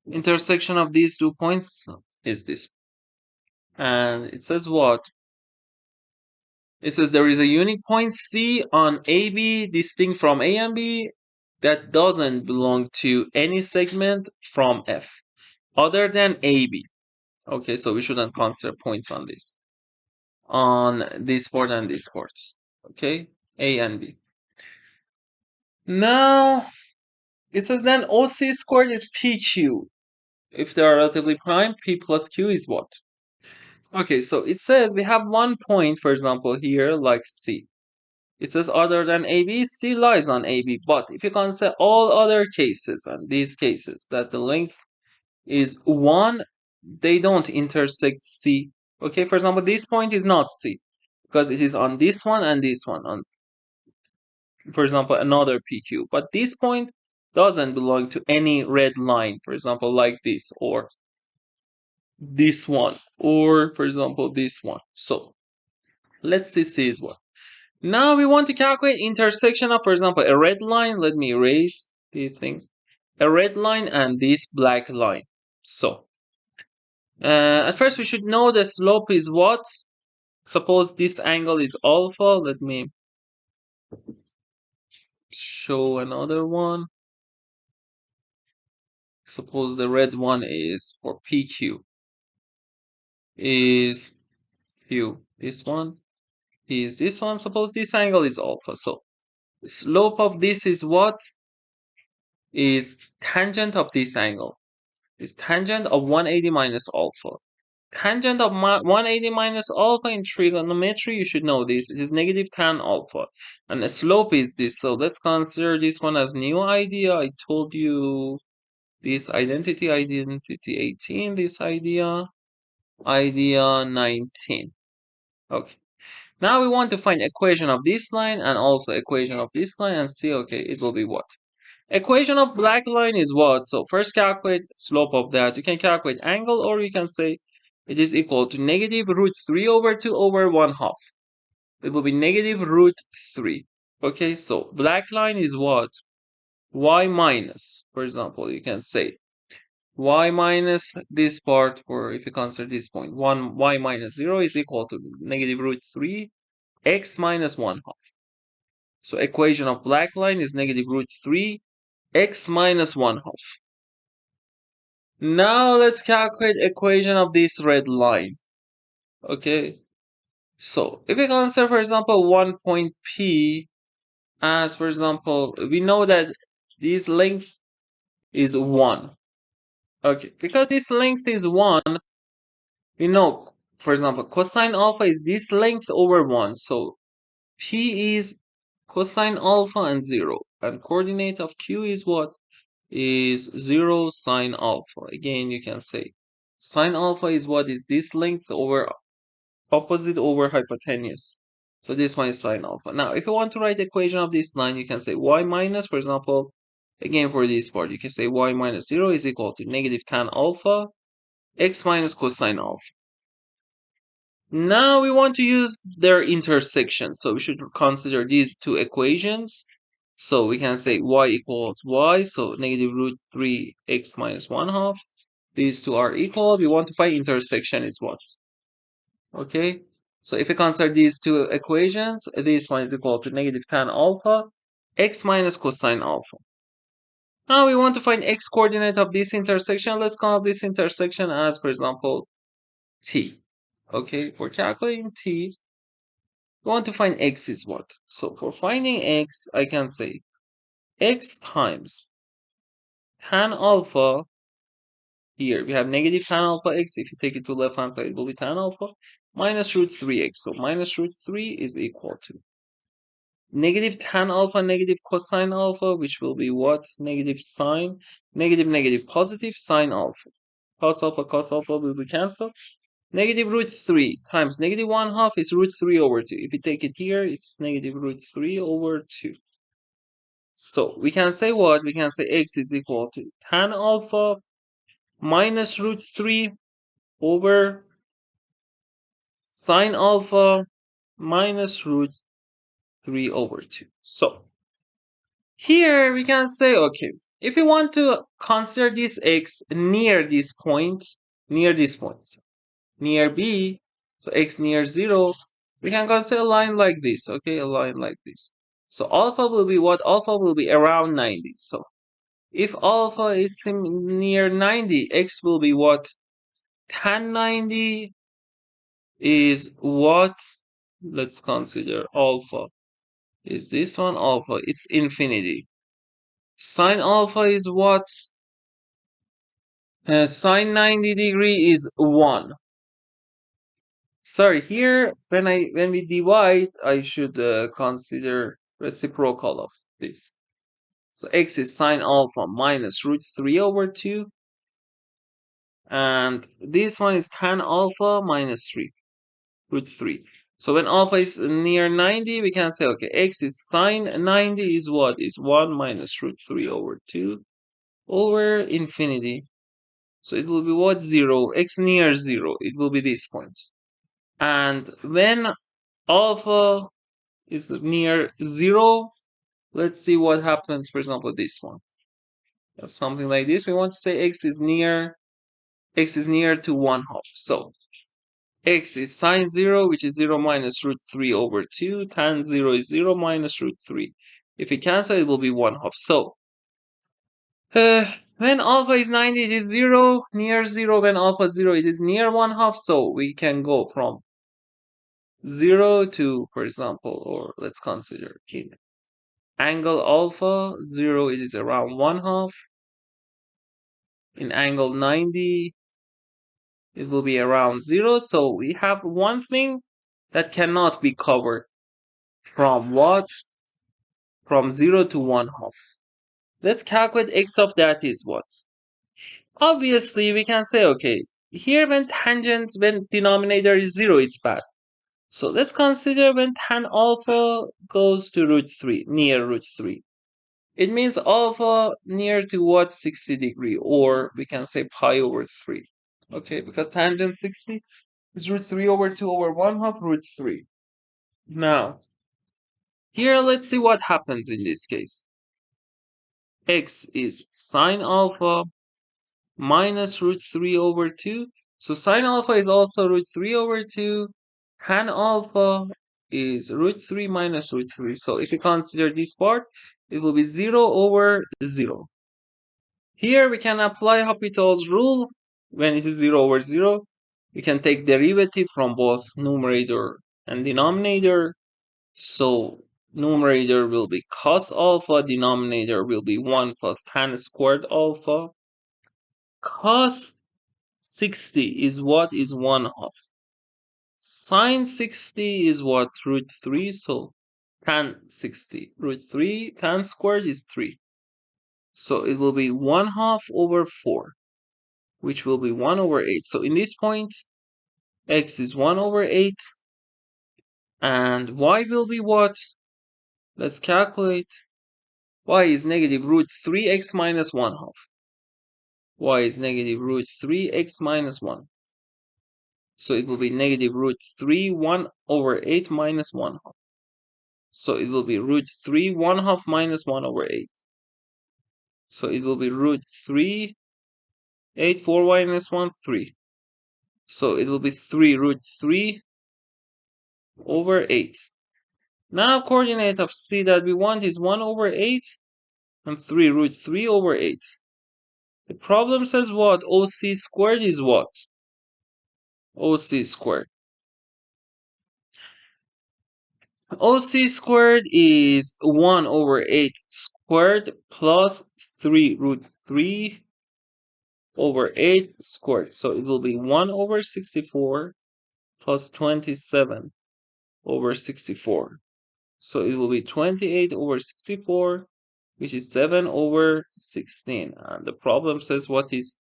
Intersection of these 2 points is this. And it says what? It says there is a unique point C on AB distinct from A and B that doesn't belong to any segment from F other than AB. Okay, so we shouldn't consider points on this. On this port and this port. Okay, A and B. Now, it says then OC squared is PQ. If they are relatively prime, P plus Q is what? Okay, so it says we have one point, for example, here, like C. It says other than AB, C lies on AB. But if you consider all other cases, and these cases, that the length is 1, they don't intersect C. Okay, for example, this point is not C, because it is on this one and this one, on, for example, another PQ. But this point doesn't belong to any red line, for example, like this, or this one, or for example, this one. So let's see C is what. Now we want to calculate intersection of, for example, a red line. Let me erase these things. A red line and this black line. So, at first we should know the slope is what? Suppose this angle is alpha. Let me show another one. Suppose the red one is for PQ is Q. This one is this one. Suppose this angle is alpha. So slope of this is what? Is tangent of this angle. Is tangent of 180 minus alpha. Tangent of 180 minus alpha in trigonometry, you should know this. It is negative tan alpha. And the slope is this. So let's consider this one as new idea. I told you this identity 18, this idea 19. Okay. Now we want to find equation of this line and also equation of this line and see, okay, it will be what? Equation of black line is what? So first calculate slope of that. You can calculate angle, or you can say it is equal to negative root 3 over 2 over 1 half. It will be negative root 3. Okay, so black line is what? Y minus, for example, you can say y minus this part, for if you consider this point, 1 y minus 0 is equal to negative root 3 x minus 1 half. So equation of black line is negative root 3 x minus 1 half. Now let's calculate equation of this red line. Okay, so if we consider, for example, one point P as, for example, we know that this length is 1. Okay, because this length is 1, we know, for example, cosine alpha is this length over 1. So P is cosine alpha and 0. And coordinate of Q is what? Is 0 sine alpha. Again, you can say sine alpha is what? Is this length over opposite over hypotenuse. So this one is sine alpha. Now, if you want to write the equation of this line, you can say y minus, for example, again for this part, you can say y minus 0 is equal to negative tan alpha x minus cosine alpha. Now we want to use their intersection. So we should consider these two equations. So we can say y equals y, so negative root 3 x minus 1 half. These two are equal. We want to find intersection is what? Okay, so if we consider these two equations, this one is equal to negative tan alpha x minus cosine alpha. Now we want to find x coordinate of this intersection. Let's call this intersection as, for example, t. Okay, for calculating t, we want to find x is what? So for finding x, I can say x times tan alpha. Here we have negative tan alpha x. If you take it to left hand side, it will be tan alpha minus root 3x. So minus root 3 is equal to negative tan alpha, negative cosine alpha, which will be what? Negative sine, negative, negative, positive sine alpha. Cos alpha will be cancelled. Negative root 3 times negative 1 half is root 3 over 2. If you take it here, it's negative root 3 over 2. So we can say what? We can say x is equal to tan alpha minus root 3 over sine alpha minus root 3 over 2. So here we can say, okay, if we want to consider this x near this point, near B, so x near 0, we can consider a line like this, okay, a line like this. So alpha will be what? Alpha will be around 90. So if alpha is near 90, x will be what? Tan 90 is what? Let's consider alpha. Is this one alpha? It's infinity. Sine alpha is what? Sine 90 degree is 1. Sorry, here when we divide, I should consider reciprocal of this. So x is sine alpha minus root 3 over 2. And this one is tan alpha minus 3, root 3. So when alpha is near 90, we can say, okay, x is sine 90 is what? Is 1 minus root 3 over 2 over infinity. So it will be what? 0, x near 0. It will be this point. And when alpha is near 0, let's see what happens, for example, this one. Something like this. We want to say x is near to 1/2. So x is sine 0, which is 0 minus root 3 over 2. Tan 0 is 0 minus root 3. If we cancel, it will be 1/2. So when alpha is 90, it is 0, near 0. When alpha is 0, it is near 1/2. So we can go from 0 to, for example, or let's consider in angle alpha 0, it is around 1/2. In angle 90, it will be around 0. So we have one thing that cannot be covered from what? From 0 to 1/2. Let's calculate x of that is what? Obviously, we can say, okay, here when denominator is 0, it's bad. So let's consider when tan alpha goes to root 3, near root 3. It means alpha near to what? 60 degree, or we can say pi over 3. Okay, because tangent 60 is root 3 over 2 over 1/2 root 3. Now, here let's see what happens in this case. X is sine alpha minus root 3 over 2. So sine alpha is also root 3 over 2. Tan alpha is root 3 minus root 3. So if you consider this part, it will be 0 over 0. Here we can apply Hopital's rule. When it is 0 over 0, we can take derivative from both numerator and denominator. So numerator will be cos alpha, denominator will be 1 plus tan squared alpha. Cos 60 is what? Is 1/2. Sine 60 is what? Root 3. So tan 60, root 3, tan squared is 3. So it will be 1/2 over 4, which will be 1 over 8. So in this point, x is 1 over 8. And y will be what? Let's calculate. Y is negative root 3x minus 1/2. Y is negative root 3x minus 1. So it will be negative root 3, 1 over 8 minus 1/2. So it will be root 3, 1/2 minus 1 over 8. So it will be root 3, 8, 4 minus 1, 3. So it will be 3 root 3 over 8. Now coordinate of C that we want is 1 over 8 and 3 root 3 over 8. The problem says what? OC squared is what? OC squared. OC squared is 1 over 8 squared plus 3 root 3 over 8 squared. So it will be 1 over 64 plus 27 over 64. So it will be 28 over 64, which is 7 over 16. And the problem says what is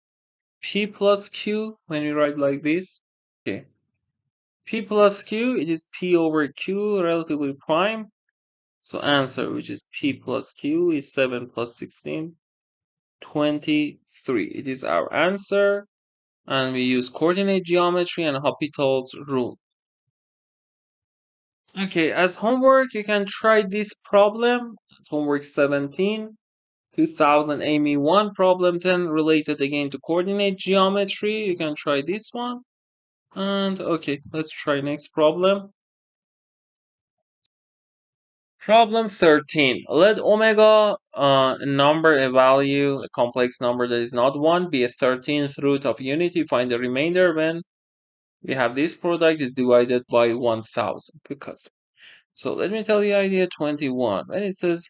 P plus Q when we write like this? Okay. P plus Q, it is P over Q relatively prime. So answer, which is P plus Q, is 7 plus 16, 23. It is our answer. And we use coordinate geometry and Hopital's rule. Okay, as homework, you can try this problem. Homework 17, 2000 AIME 1, problem 10, related again to coordinate geometry. You can try this one. And okay, let's try next problem. Problem 13. Let omega number a value, a complex number that is not 1, be a 13th root of unity. Find the remainder when we have this product is divided by 1000. Because so let me tell you idea 21. When it says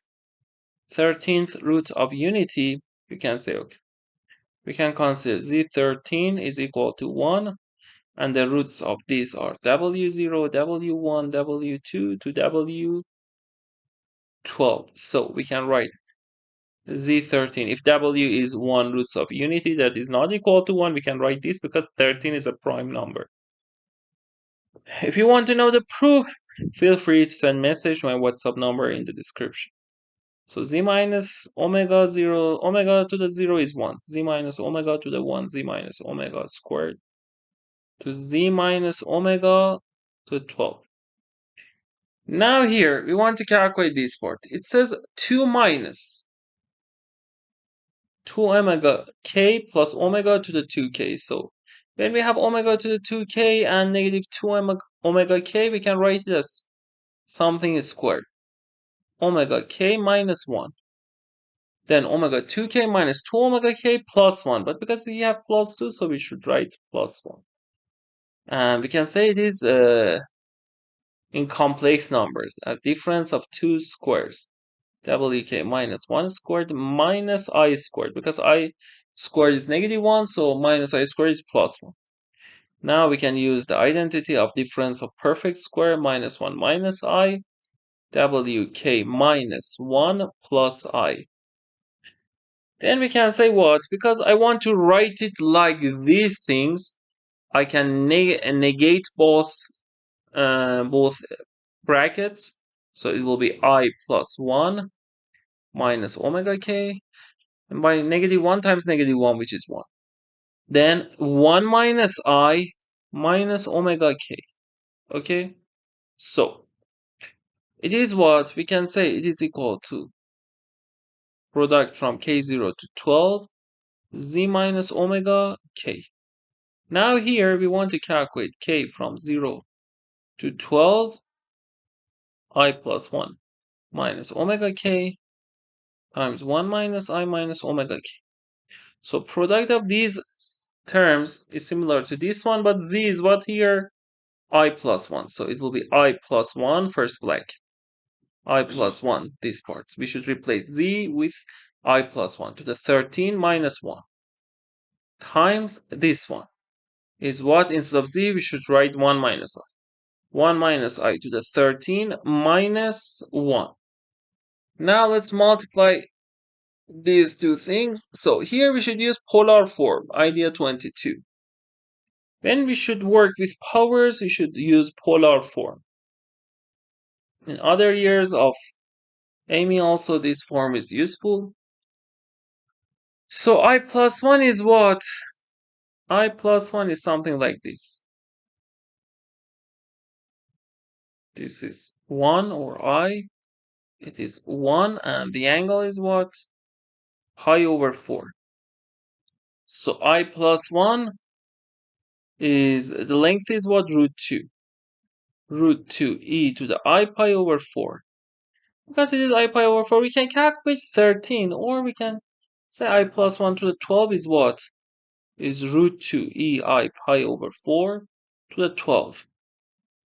13th root of unity, we can say, okay, we can consider z13 is equal to 1, and the roots of these are w0, w1, w2 to w12. So we can write z13. If w is 1 roots of unity that is not equal to 1, we can write this because 13 is a prime number. If you want to know the proof, feel free to send message to my WhatsApp number in the description. So z minus omega 0, omega to the 0 is 1. Z minus omega to the 1, z minus omega squared to z minus omega to 12. Now here, we want to calculate this part. It says 2 minus 2 omega k plus omega to the 2k. So when we have omega to the 2k and negative 2 omega k, we can write it as something squared. Omega k minus 1. Then omega 2k minus 2 omega k plus 1. But because we have plus 2, so we should write plus 1. And we can say it is in complex numbers, a difference of 2 squares. Wk minus 1 squared minus I squared. Because I squared is negative 1, so minus I squared is plus 1. Now we can use the identity of difference of perfect square minus 1 minus I. Wk minus 1 plus I. Then we can say what? Because I want to write it like these things, I can negate both brackets. So it will be I plus 1 minus omega k. And by negative 1 times negative 1, which is 1. Then 1 minus I minus omega k. Okay? So it is what? We can say it is equal to product from k0 to 12 z minus omega k. Now here we want to calculate k from 0 to 12 I plus 1 minus omega k times 1 minus I minus omega k. So product of these terms is similar to this one, but z is what here? I plus 1. So it will be I plus 1 first blank. I plus 1, this part. We should replace z with I plus 1 to the 13 minus 1 times this one. Is what? Instead of z, we should write 1 minus I. 1 minus I to the 13 minus 1. Now let's multiply these two things. So here we should use polar form, idea 22. When we should work with powers, we should use polar form. In other years of AIME also this form is useful. So I plus 1 is what? I plus 1 is something like this. This is 1 or I. It is 1 and the angle is what? Pi over 4. So I plus 1 is, the length is what? Root 2. Root 2 e to the I pi over 4. Because it is I pi over 4, we can calculate 13, or we can say I plus 1 to the 12 is what? Is root 2 e I pi over 4 to the 12.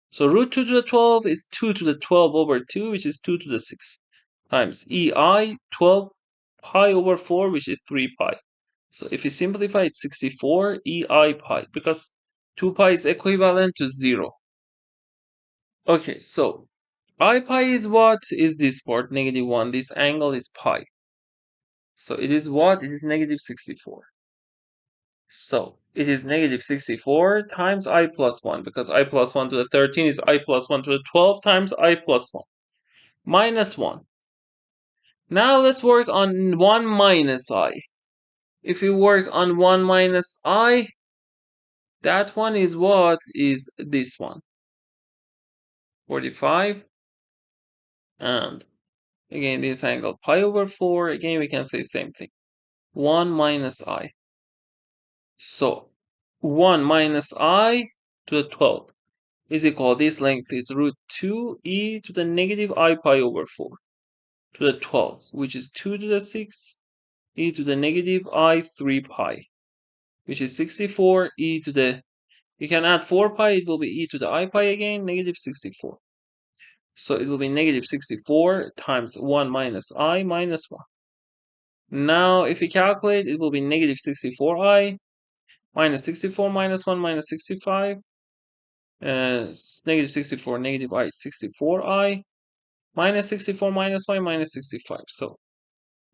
So root 2 to the 12 is 2 to the 12 over 2, which is 2 to the 6, times ei 12 pi over 4, which is 3 pi. So if we simplify, it's 64 ei pi, because 2 pi is equivalent to 0. Okay, so I pi is what? Is this part, negative 1. This angle is pi. So it is what? It is negative 64. So it is negative 64 times I plus 1, because I plus 1 to the 13 is I plus 1 to the 12 times I plus 1, minus 1. Now let's work on 1 minus I. If we work on 1 minus I, that one is what? Is this one. 45. And again, this angle pi over 4. Again, we can say same thing. 1 minus I. So 1 minus I to the 12 is equal, this length is root 2 e to the negative I pi over 4 to the 12, which is 2 to the 6 e to the negative I 3 pi, which is 64 e to the, you can add 4 pi, it will be e to the I pi again, negative 64. So it will be negative 64 times 1 minus I minus 1. Now if we calculate, it will be negative 64i minus 64 minus 1 minus 65. Negative 64, negative I, 64i, minus 64 minus y minus 65. So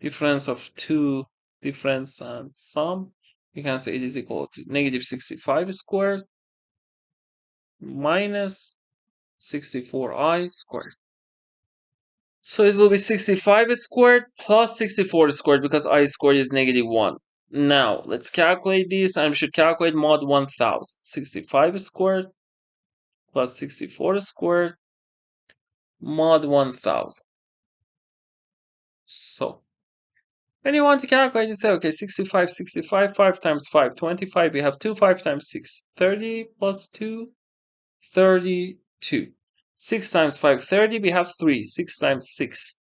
difference of 2, difference and sum, you can say it is equal to negative 65 squared minus 64i squared. So it will be 65 squared plus 64 squared, because I squared is negative 1. Now let's calculate this, and we should calculate mod 1000. 65 squared plus 64 squared mod 1000. So when you want to calculate, you say, okay, 65, 65, 5 times 5, 25. We have 2, 5 times 6, 30 plus 2, 32. 6 times 5, 30. We have 3. 6 times 6,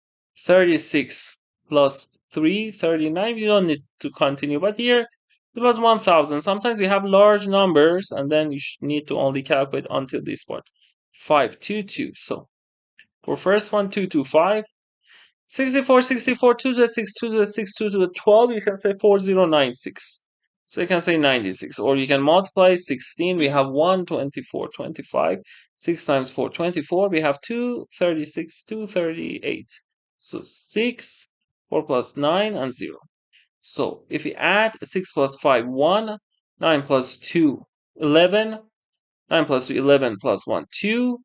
36 plus 3, 39. You don't need to continue, but here it was 1000. Sometimes you have large numbers, and then you need to only calculate until this point. 522. So for first one, 225. 64, 64, 2 to the 6, 2 to the 6, 2 to the 12, you can say 4096. So you can say 96. Or you can multiply 16, we have 1, 24, 25. 6 times 4, 24. We have 2, 36, 2, 38. So 6, 4 plus 9, and 0. So if we add 6 plus 5, 1. 9 plus 2, 11. 9 plus 2, 11 plus 1, 2.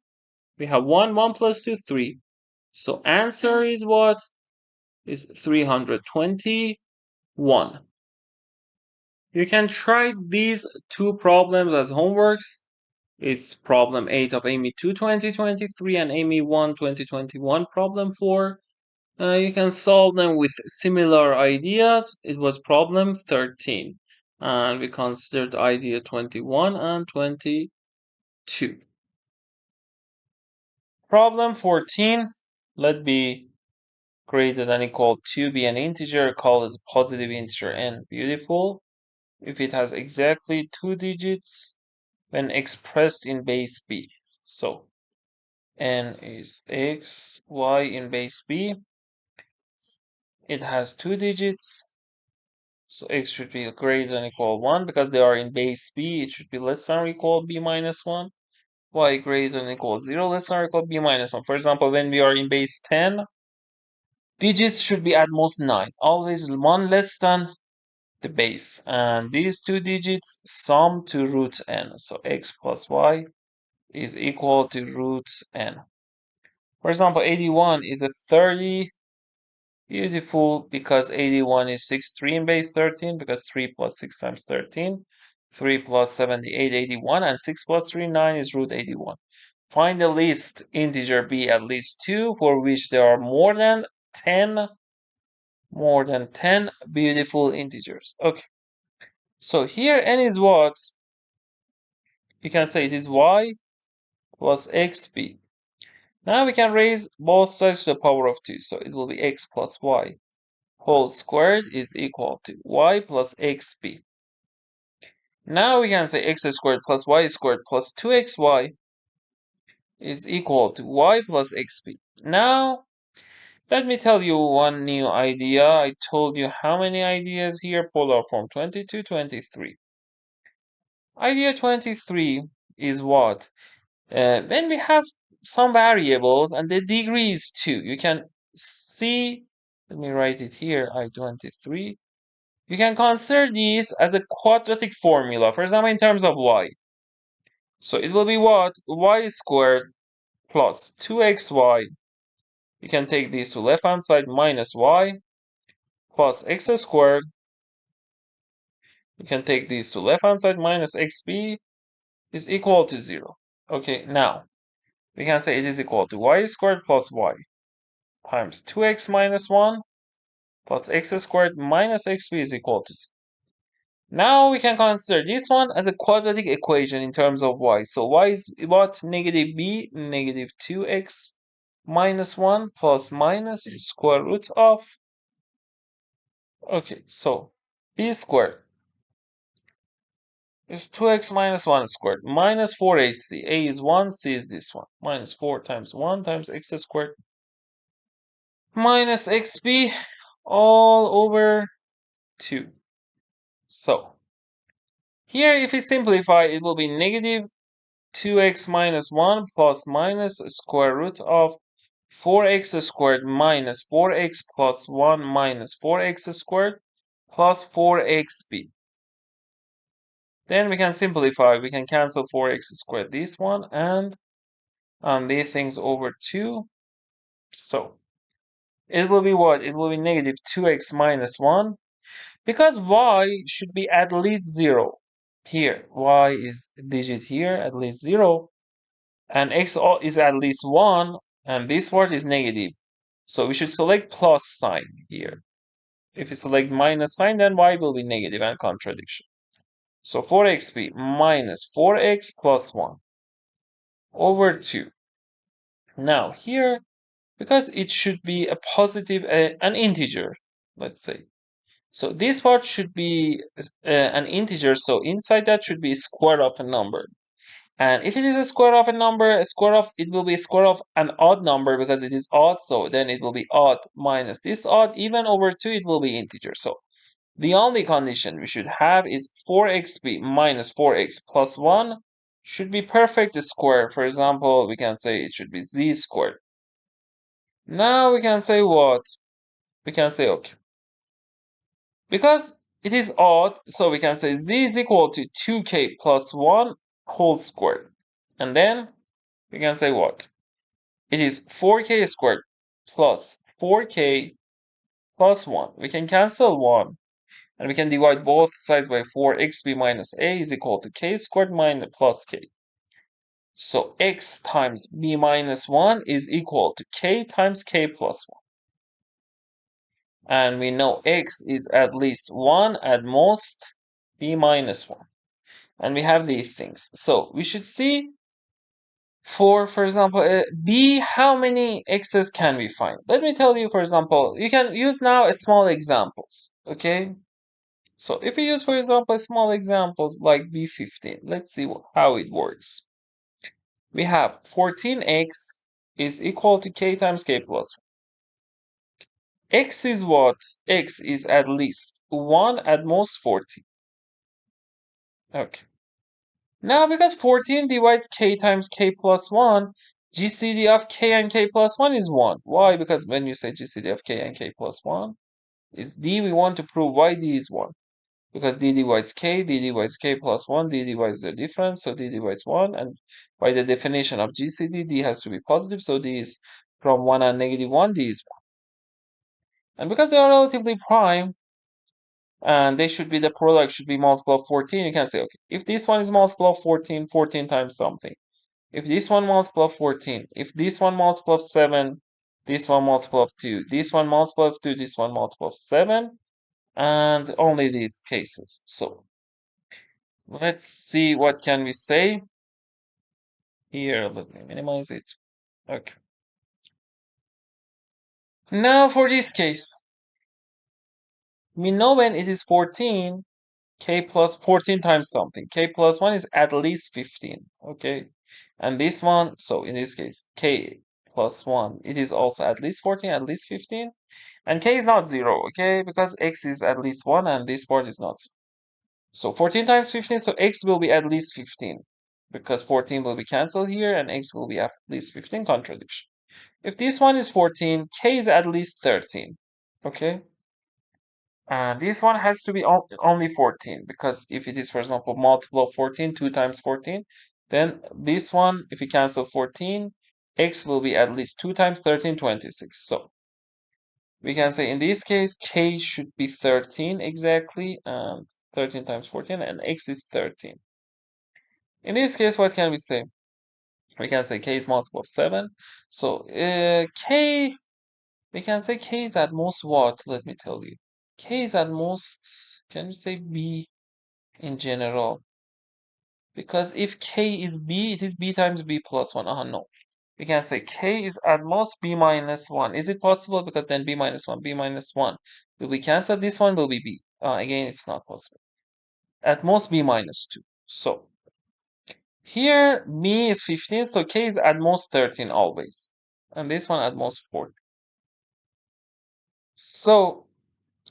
We have 1, 1 plus 2, 3. So answer is what? Is 321. You can try these two problems as homeworks. It's problem 8 of AIME 2 2023 and AIME 1 2021 problem 4. You can solve them with similar ideas. It was problem 13. And we considered idea 21 and 22. Problem 14. Let be greater than equal to be an integer, call as a positive integer n. Beautiful. If it has exactly 2 digits when expressed in base b. So n is x, y in base b. It has 2 digits. So x should be greater than equal 1 because they are in base b. It should be less than or equal b minus 1. Y greater than equal 0, less than or equal b minus 1. For example, when we are in base 10, digits should be at most 9. Always 1 less than the base. And these two digits sum to root n. So x plus y is equal to root n. For example, 81 is a 30. Beautiful, because 81 is 63 in base 13, because 3 plus 6 times 13. 3 plus 78, 81, and 6 plus 3, 9 is root 81. Find the least integer b at least 2 for which there are more than 10 beautiful integers. Okay. So here n is what? You can say it is y plus xb. Now we can raise both sides to the power of 2. So it will be x plus y whole squared is equal to y plus xb. Now we can say x squared plus y squared plus 2xy is equal to y plus xb. Now, let me tell you one new idea. I told you how many ideas here? Polar form 22, 23. Idea 23 is what? When we have some variables and the degree is 2, you can see, let me write it here, I23. You can consider these as a quadratic formula, for example, in terms of y. So it will be what? Y squared plus 2xy. You can take these to left hand side minus y plus x squared. You can take these to left hand side minus xb is equal to 0. Okay, now we can say it is equal to y squared plus y times 2x minus 1 plus x squared minus xb is equal to 0. Now we can consider this one as a quadratic equation in terms of y. So y is what? Negative b, negative 2x minus 1 plus minus square root of, okay, so b squared is 2x minus 1 squared minus 4ac. A is 1, c is this one. Minus 4 times 1 times x squared minus xb all over 2. So here, if we simplify, it will be negative 2x minus 1 plus minus square root of 4x squared minus 4x plus 1 minus 4x squared plus 4xb. Then we can simplify. We can cancel 4x squared, this one, and these things over 2. So it will be what? It will be negative 2x minus 1. Because y should be at least 0. Here, y is digit here, at least 0. And x is at least 1. And this part is negative. So we should select plus sign here. If we select minus sign, then y will be negative and contradiction. So 4x be minus 4x plus 1 over 2. Now here, because it should be a positive, an integer, let's say. So this part should be an integer, so inside that should be square of a number. And if it is a square of a number, it will be a square of an odd number because it is odd, so then it will be odd minus this odd, even over 2, it will be integer. So the only condition we should have is 4xb minus 4x plus 1 should be perfect square. For example, we can say it should be z squared. Now we can say what? We can say, okay, because it is odd, so we can say z is equal to 2k plus 1 whole squared. And then we can say what? It is 4k squared plus 4k plus 1. We can cancel 1. And we can divide both sides by 4. Xb minus a is equal to k squared minus plus k. So x times b minus 1 is equal to k times k plus 1. And we know x is at least 1, at most b minus 1. And we have these things. So we should see for example, b, how many x's can we find? Let me tell you, for example, you can use now a small examples, okay? So if we use, for example, small examples like b15, let's see how it works. We have 14x is equal to k times k plus 1. X is what? X is at least 1, at most 14. Okay. Now, because 14 divides k times k plus 1, GCD of k and k plus 1 is 1. Why? Because when you say GCD of k and k plus 1 is d, we want to prove why d is 1. Because d divides k plus 1, d divides the difference, so d divides 1. And by the definition of GCD, d has to be positive, so d is from 1 and negative 1, d is 1. And because they are relatively prime, and they should be, the product should be multiple of 14, you can say, okay, if this one is multiple of 14, 14 times something. If this one multiple of 14, if this one multiple of 7, this one multiple of 2, this one multiple of 2, this one multiple of 7, and only these cases. So let's see what can we say. Here, let me minimize it. Okay. Now for this case, we know when it is 14, k plus 14 times something. K plus 1 is at least 15, okay? And this one, so in this case, k plus 1, it is also at least 14, at least 15. And k is not 0, okay? Because x is at least 1 and this part is not 0. So 14 times 15, so x will be at least 15. Because 14 will be cancelled here and x will be at least 15, contradiction. If this one is 14, k is at least 13, okay? And this one has to be only 14, because if it is, for example, multiple of 14, 2 times 14, then this one, if we cancel 14, x will be at least 2 times 13, 26. So we can say in this case, k should be 13 exactly, and 13 times 14, and x is 13. In this case, what can we say? We can say k is multiple of 7. So k, we can say k is at most what? Let me tell you. K is at most, can you say b in general? Because if k is b, it is b times b plus 1. No. We can say k is at most b minus 1. Is it possible? Because then b minus 1 will be cancelled. This one will be b. Again, it's not possible. At most b minus 2. So here b is 15, so k is at most 13 always. And this one at most 40. So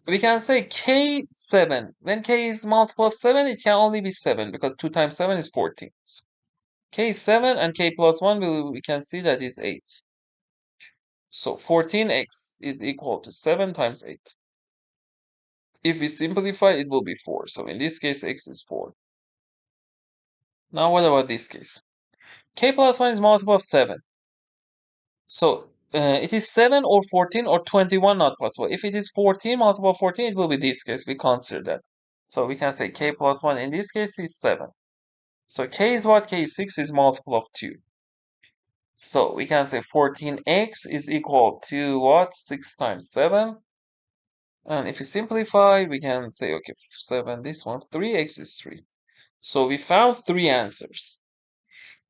we can say k7. When k is multiple of 7, it can only be 7, because 2 times 7 is 14. So k is 7 and k plus 1, we can see that is 8. So 14x is equal to 7 times 8. If we simplify, it will be 4. So in this case, x is 4. Now what about this case? K plus 1 is multiple of 7. So it is 7 or 14 or 21 not possible. If it is 14 multiple of 14, it will be this case. We consider that. So we can say k plus 1 in this case is 7. So k is what? K is 6 is multiple of 2. So we can say 14x is equal to what? 6 times 7. And if you simplify, we can say, okay, 7, this one, 3x is 3. So we found 3 answers.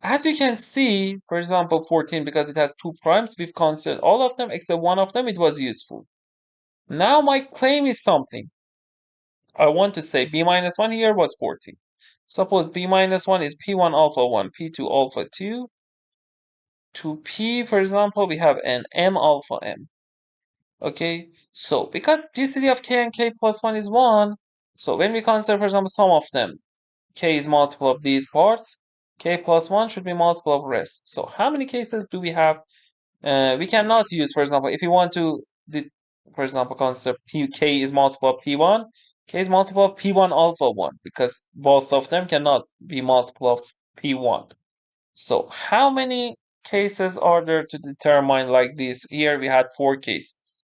As you can see, for example, 14, because it has 2 primes, we've considered all of them except one of them, it was useful. Now my claim is something. I want to say b minus 1 here was 14. Suppose b minus 1 is p1 alpha 1, p2 alpha 2. To p, for example, we have an m alpha m. Okay, so because GCD of k and k plus 1 is 1, so when we consider, for example, some of them, k is multiple of these parts, k plus 1 should be multiple of rest. So how many cases do we have? We cannot use, for example, if you want to, for example, consider k is multiple of p1, k is multiple of p1 alpha 1, because both of them cannot be multiple of p1. So how many cases are there to determine like this? Here we had 4 cases.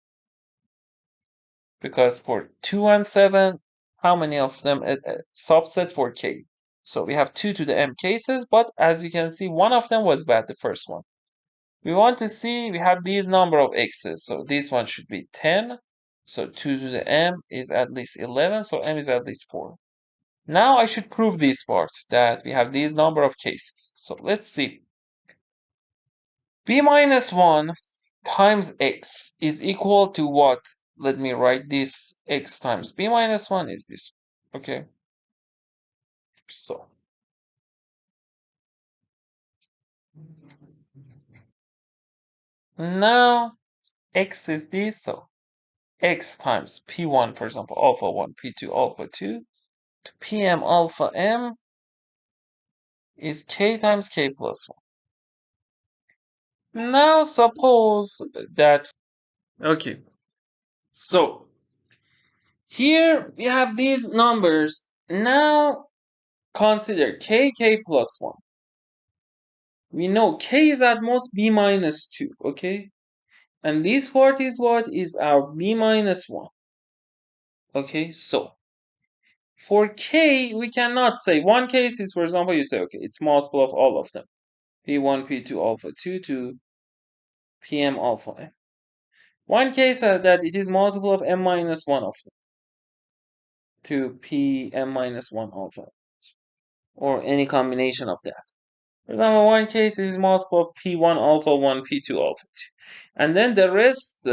Because for 2 and 7, how many of them a subset for k? So we have 2 to the m cases, but as you can see, one of them was bad, the first one. We want to see, we have these number of x's, so this one should be 10. So 2 to the m is at least 11, so m is at least 4. Now I should prove this part, that we have these number of cases. So let's see. b minus 1 times x is equal to what? Let me write this. X times b minus 1 is this. Okay. So now x is this. So x times p1, for example, alpha 1, p2, alpha 2, to pm alpha m is k times k plus 1. Now suppose that, okay, so here we have these numbers. Now consider k plus 1. We know k is at most b minus 2, okay? And this part is what? Is our b minus 1. Okay, so for k, we cannot say, one case is, for example, you say, okay, it's multiple of all of them. p1, p2, alpha 2 to pm alpha m. One case that it is multiple of m minus 1 of them to pm minus 1 alpha, or any combination of that. For example, one case is multiple of p1 alpha 1, p2 alpha 2. And then the rest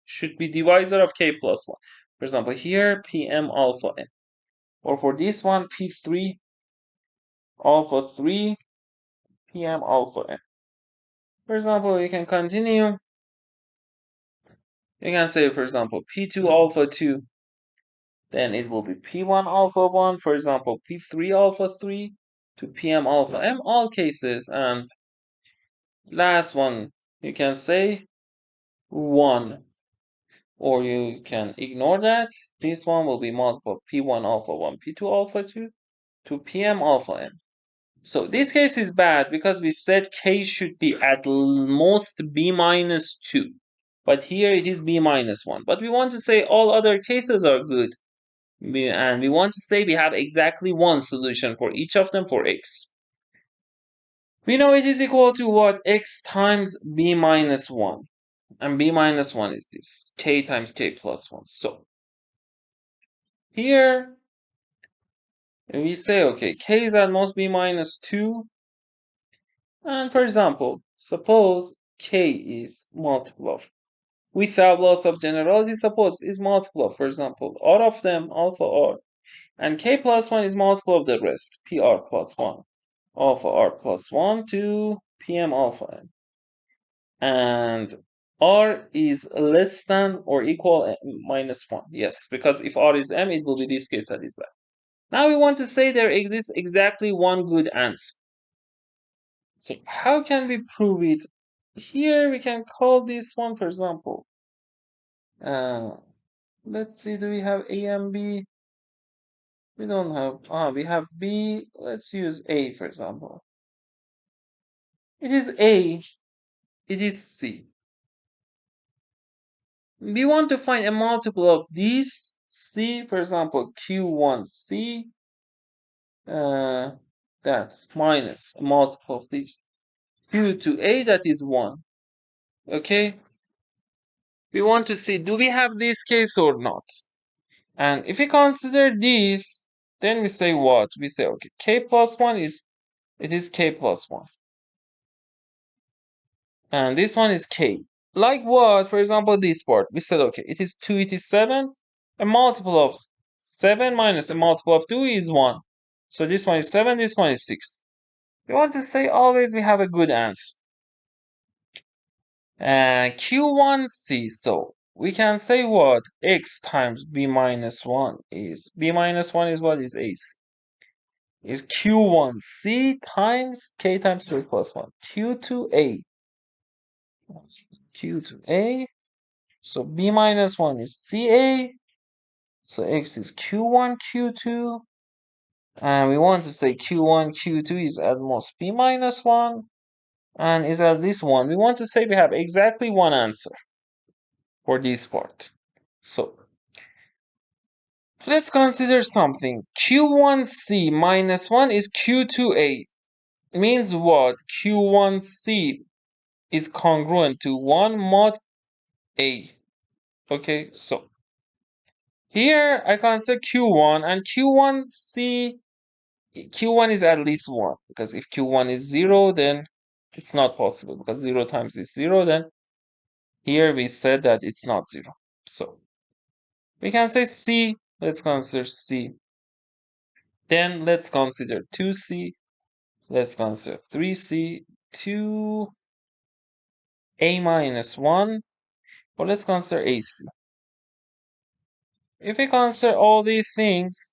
should be divisor of k plus 1. For example, here pm alpha n. Or for this one, p3 alpha 3 pm alpha n. For example, you can continue. You can say, for example, p2 alpha 2. Then it will be p1 alpha 1. For example, p3 alpha 3 to pm alpha m. All cases. And last one, you can say 1. Or you can ignore that. This one will be multiple p1 alpha 1, p2 alpha 2 to pm alpha n. So this case is bad because we said k should be at most b minus 2. But here it is b minus 1. But we want to say all other cases are good. And we want to say we have exactly one solution for each of them for x. We know it is equal to what? X times b minus 1. And b minus 1 is this. K times k plus 1. So here we say, okay, k is at most b minus 2. And for example, suppose k is multiple of, without loss of generality, suppose is multiple of, for example, r of them, alpha r. And k plus 1 is multiple of the rest, pr plus 1, alpha r plus 1 to pm alpha n. And r is less than or equal minus 1. Yes, because if r is m, it will be this case that is bad. Now we want to say there exists exactly one good answer. So how can we prove it? Here we can call this one, for example. Let's see, do we have a and b? We don't have, we have b. Let's use a, for example. It is a, it is c. We want to find a multiple of these c, for example, q1c, that minus a multiple of these. Q to A, that is 1. Okay? We want to see, do we have this case or not? And if we consider this, then we say what? We say, okay, K plus 1 is, it is K plus 1. And this one is K. Like what? For example, this part. We said, okay, it is 2, it is 7. A multiple of 7 minus a multiple of 2 is 1. So this one is 7, this one is 6. We want to say always we have a good answer. Q1C. So we can say what? X times B minus 1 is. B minus 1 is what? Is AC. Is Q1C times K times 3 plus 1. Q2A. Q2A. So B minus 1 is CA. So X is Q1, Q2. And we want to say Q1, Q2 is at most B minus 1. And is at least 1. We want to say we have exactly one answer for this part. So let's consider something. Q1C minus 1 is Q2A. Means what? Q1C is congruent to 1 mod A. Okay, so here I consider Q1 and Q1 is at least 1. Because if Q1 is 0, then it's not possible. Because 0 times is 0, then here we said that it's not 0. So we can say C. Let's consider C. Then let's consider 2C. Let's consider 3C, 2A minus 1. Or let's consider AC. If we consider all these things,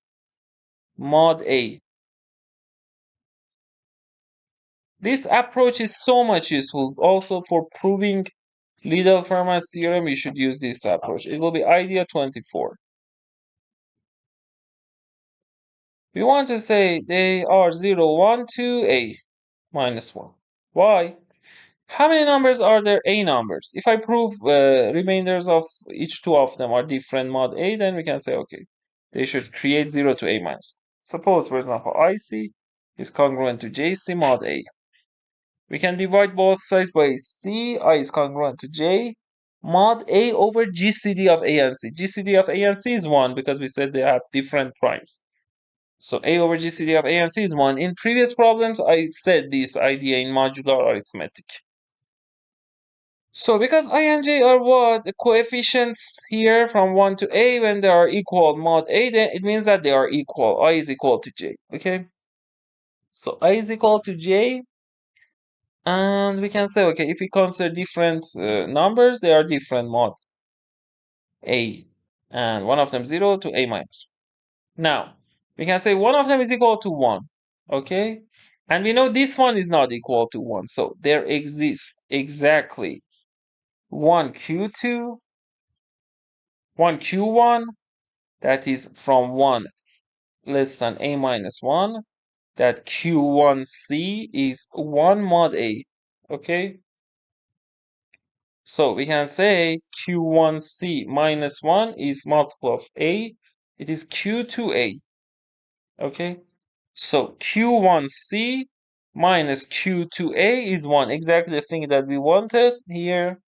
mod A. This approach is so much useful. Also for proving Liddell-Fermat's theorem, we should use this approach. It will be idea 24. We want to say they are 0, 1, 2, A minus 1. Why? How many numbers are there? A numbers. If I prove remainders of each two of them are different mod A, then we can say, okay, they should create 0 to A minus 1. Suppose, for example, IC is congruent to JC mod A. We can divide both sides by C. I is congruent to J mod A over GCD of A and C. GCD of A and C is 1 because we said they have different primes. So A over GCD of A and C is 1. In previous problems, I said this idea in modular arithmetic. So because I and J are what? The coefficients here from 1 to A, when they are equal mod A, then it means that they are equal. I is equal to J. Okay? So I is equal to J. And we can say, okay, if we consider different numbers, they are different mod A. And one of them 0 to A minus. Now, we can say one of them is equal to 1. Okay? And we know this one is not equal to 1. So there exists exactly one Q2, one Q1, that is from 1 less than A minus 1, that Q1C is 1 mod A. Okay? So we can say Q1C minus 1 is multiple of A. It is Q2A. Okay? So Q1C minus Q2A is 1. Exactly the thing that we wanted here.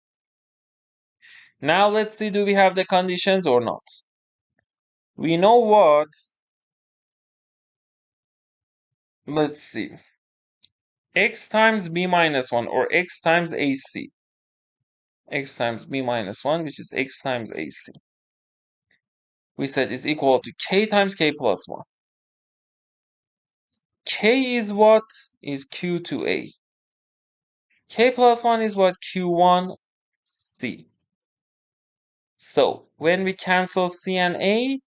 Now let's see, do we have the conditions or not? We know what? Let's see. X times B minus 1 or X times AC. X times B minus 1, which is X times AC. We said is equal to K times K plus 1. K is what? Is Q2A. K plus 1 is what? Q1C. So when we cancel C and A,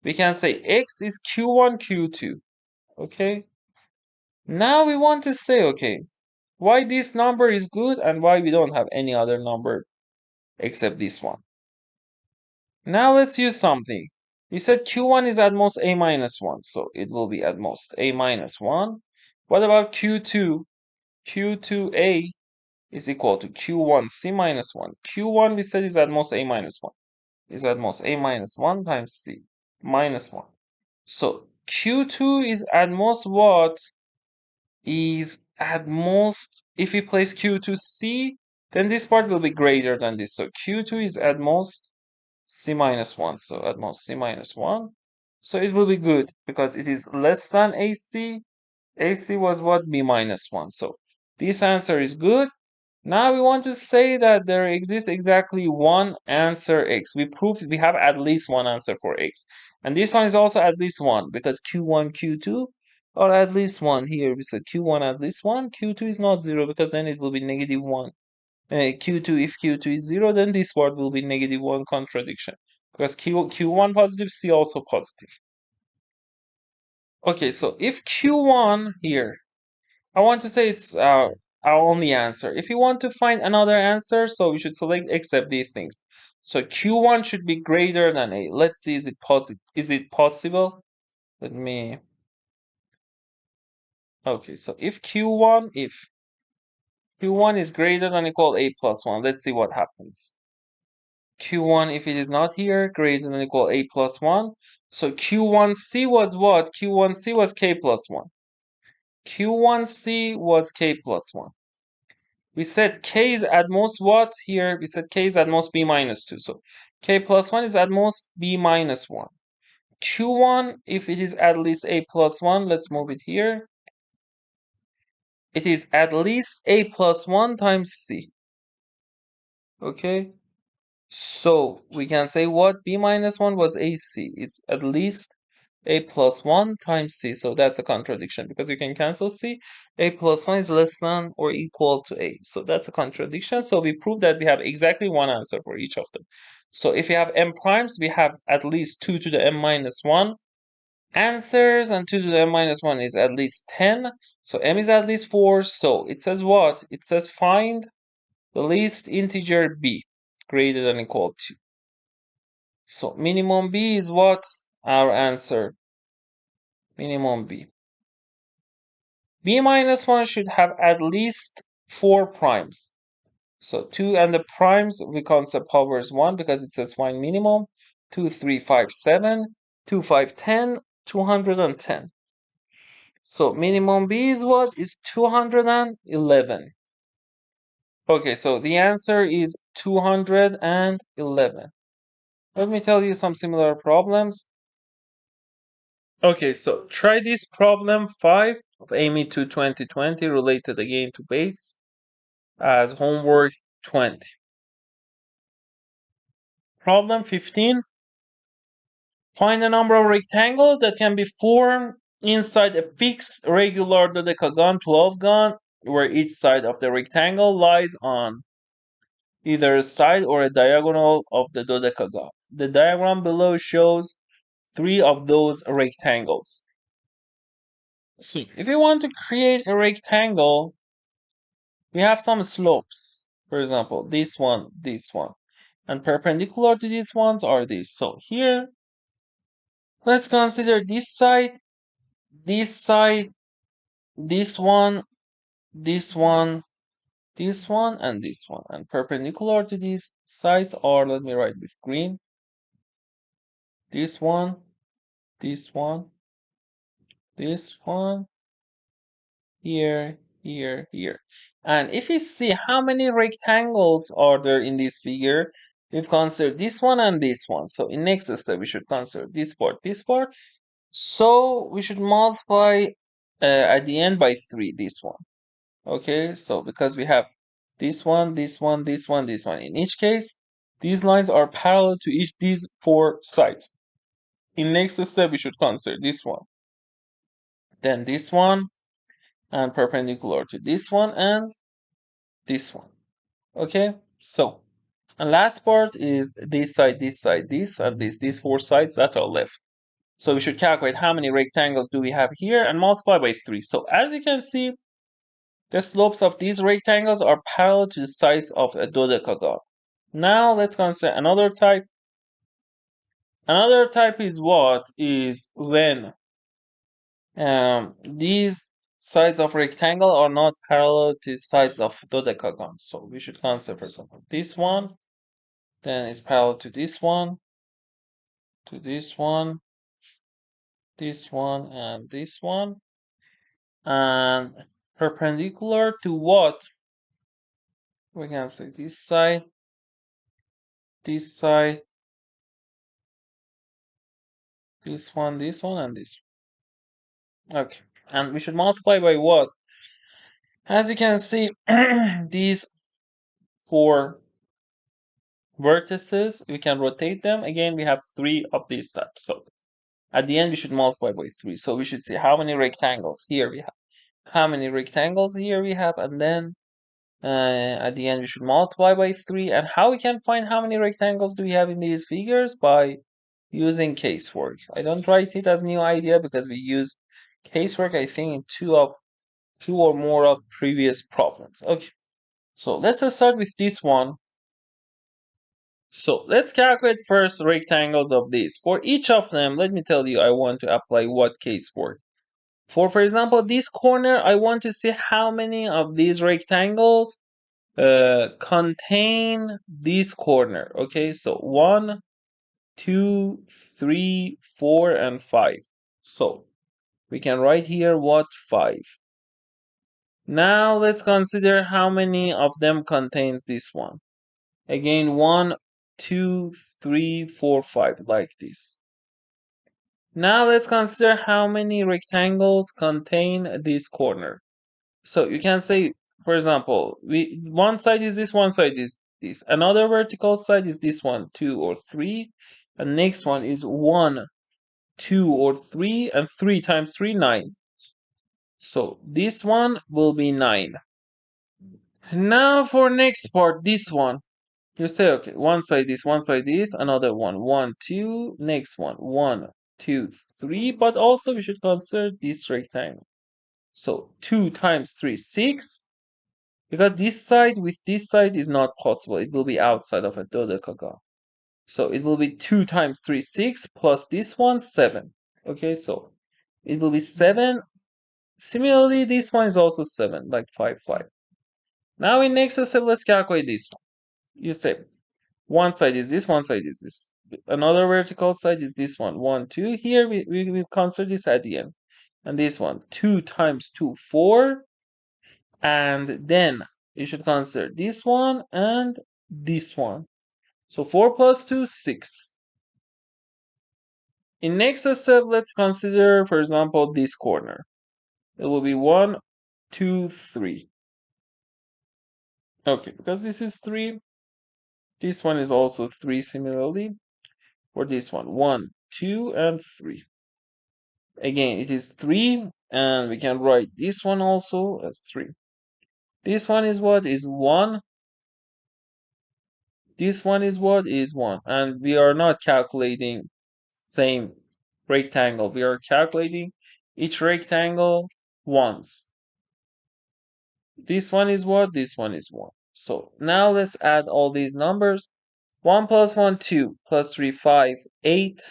we can say X is Q1, Q2. Okay? Now we want to say, okay, why this number is good and why we don't have any other number except this one. Now let's use something. We said Q1 is at most A minus 1, so it will be at most A minus 1. What about Q2? Q2A is equal to Q1C minus 1. Q1 we said is at most A minus 1. Is at most A minus 1 times C minus 1. So Q2 is at most what? Is at most, if we place Q2 C, then this part will be greater than this. So Q2 is at most C minus 1. So at most C minus 1. So it will be good because it is less than AC. AC was what? B minus 1. So this answer is good. Now we want to say that there exists exactly one answer X. We proved we have at least one answer for X. And this one is also at least one because Q1, Q2 are at least one. Here we said Q1 at least one, Q2 is not 0 because then it will be negative 1. Q2, if Q2 is 0, then this part will be negative 1 contradiction because Q1 positive, C also positive. Okay, so if Q1 here, I want to say it's our only answer. If you want to find another answer, so we should select except these things. So Q1 should be greater than A. Let's see, is it possible? Let me. Okay, so if Q1 is greater than or equal A plus 1, let's see what happens. Q1, if it is not here, greater than or equal A plus 1. So Q1C was what? Q1C was K plus 1. Q1C was K plus 1. We said K is at most what? Here we said K is at most B minus 2. So K plus 1 is at most B minus 1. Q1, if it is at least A plus 1, let's move it here. It is at least A plus 1 times C. Okay? So we can say what? B minus 1 was AC. It's at least A plus 1 times C. So that's a contradiction because you can cancel C. A plus 1 is less than or equal to A. So that's a contradiction. So we prove that we have exactly one answer for each of them. So if you have M primes, we have at least 2 to the M minus 1 answers, and 2 to the M minus 1 is at least 10. So M is at least 4. So it says what? It says find the least integer B greater than or equal to. So minimum B is what? Our answer. Minimum B. B minus 1 should have at least 4 primes. So 2 and the primes, we concept powers 1 because it says find minimum. 2, 3, 5, 7. 2, 5, 10. 210. So minimum B is what? Is 211. Okay, so the answer is 211. Let me tell you some similar problems. Okay, so try this problem 5 of AIME 2 2020 related again to base as homework 20. Problem 15. Find the number of rectangles that can be formed inside a fixed regular dodecagon 12gon where each side of the rectangle lies on either a side or a diagonal of the dodecagon. The diagram below shows 3 of those rectangles. So if you want to create a rectangle, we have some slopes. For example, this one, and perpendicular to these ones are these. So here, let's consider this side, this one, this one, this one, and this one. And perpendicular to these sides are, let me write with green, this one, this one, this one, here, here, here. And if you see how many rectangles are there in this figure, we've considered this one and this one. So in next step, we should consider this part, this part. So we should multiply at the end by 3, this one. Okay, so because we have this one, this one, this one, this one. In each case, these lines are parallel to each these 4 sides. In next step, we should consider this one. Then this one, and perpendicular to this one and this one. Okay, so and last part is this side, this and these 4 sides that are left. So we should calculate how many rectangles do we have here and multiply by 3. So as you can see, the slopes of these rectangles are parallel to the sides of a dodecagon. Now let's consider another type. Another type is what? Is when these sides of rectangle are not parallel to sides of dodecagon. So we should consider, for example, this one, then it's parallel to this one, and this one. And perpendicular to what? We can say this side, this side, this one, and this one. Okay. And we should multiply by what? As you can see, these four vertices, we can rotate them. Again, we have 3 of these steps. So at the end, we should multiply by 3. So we should see how many rectangles here we have. How many rectangles here we have, and then at the end we should multiply by 3. And how we can find how many rectangles do we have in these figures? By using casework. I don't write it as new idea because we use casework, I think, in two or more of previous problems. Okay, so let's start with this one. So let's calculate first rectangles of these. For each of them, let me tell you, I want to apply what casework. For example, this corner, I want to see how many of these rectangles contain this corner. Okay, so 1, 2, 3, 4, and 5. So we can write here what 5. Now let's consider how many of them contains this one. Again, 1, 2, 3, 4, 5, like this. Now let's consider how many rectangles contain this corner. So you can say, for example, one side is this, one side is this. Another vertical side is this one, 2 or 3. And next one is 1, 2 or 3, and 3 times 3, 9. So this one will be 9. Now for next part, this one. You say, okay, one side is, another one, 1, 2, next one, 1, 2, 3, but also we should consider this rectangle. So 2 times 3, 6, because this side with this side is not possible. It will be outside of a dodecagon. So it will be 2 times 3, 6, plus this one, 7. Okay, so it will be 7. Similarly, this one is also 7, like 5, 5. Now in next step, let's calculate this one. You say, one side is this, one side is this. Another vertical side is this one, 1, 2. Here we will consider this at the end. And this one, 2 times 2, 4. And then you should consider this one and this one. So 4 plus 2, 6. In next step, let's consider, for example, this corner. It will be 1, 2, 3. Okay, because this is 3. This one is also 3 similarly. For this one, 1, 2, and 3. Again, it is 3, and we can write this one also as 3. This one is what? Is 1. This one is what? Is 1. And we are not calculating same rectangle. We are calculating each rectangle once. This one is what? This one is 1. So now let's add all these numbers. 1 plus 1, 2, plus 3, 5, 8,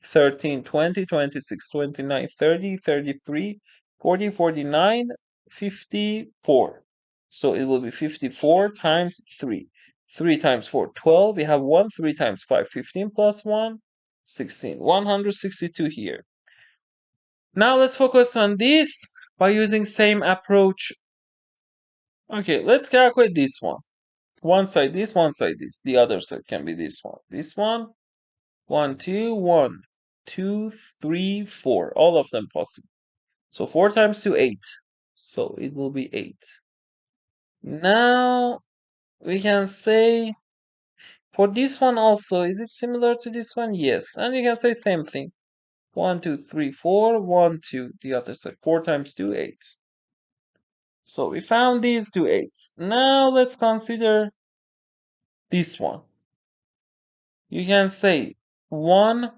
13, 20, 26, 29, 30, 33, 40, 49, 54. So it will be 54 times 3. 3 times 4, 12. We have 1. 3 times 5, 15 plus 1, 16. 162 here. Now let's focus on this by using same approach. Okay, let's calculate this one. One side this, one side this. The other side can be this one. This one, 1, 2, 1, 2, 3, 4. All of them possible. So 4 times 2, 8. So it will be 8. Now we can say for this one also, is it similar to this one? Yes. And you can say same thing. 1, 2, 3, 4, 1, 2. The other side. 4 times 2, 8. So we found these two 8s. Now let's consider this one. You can say 1.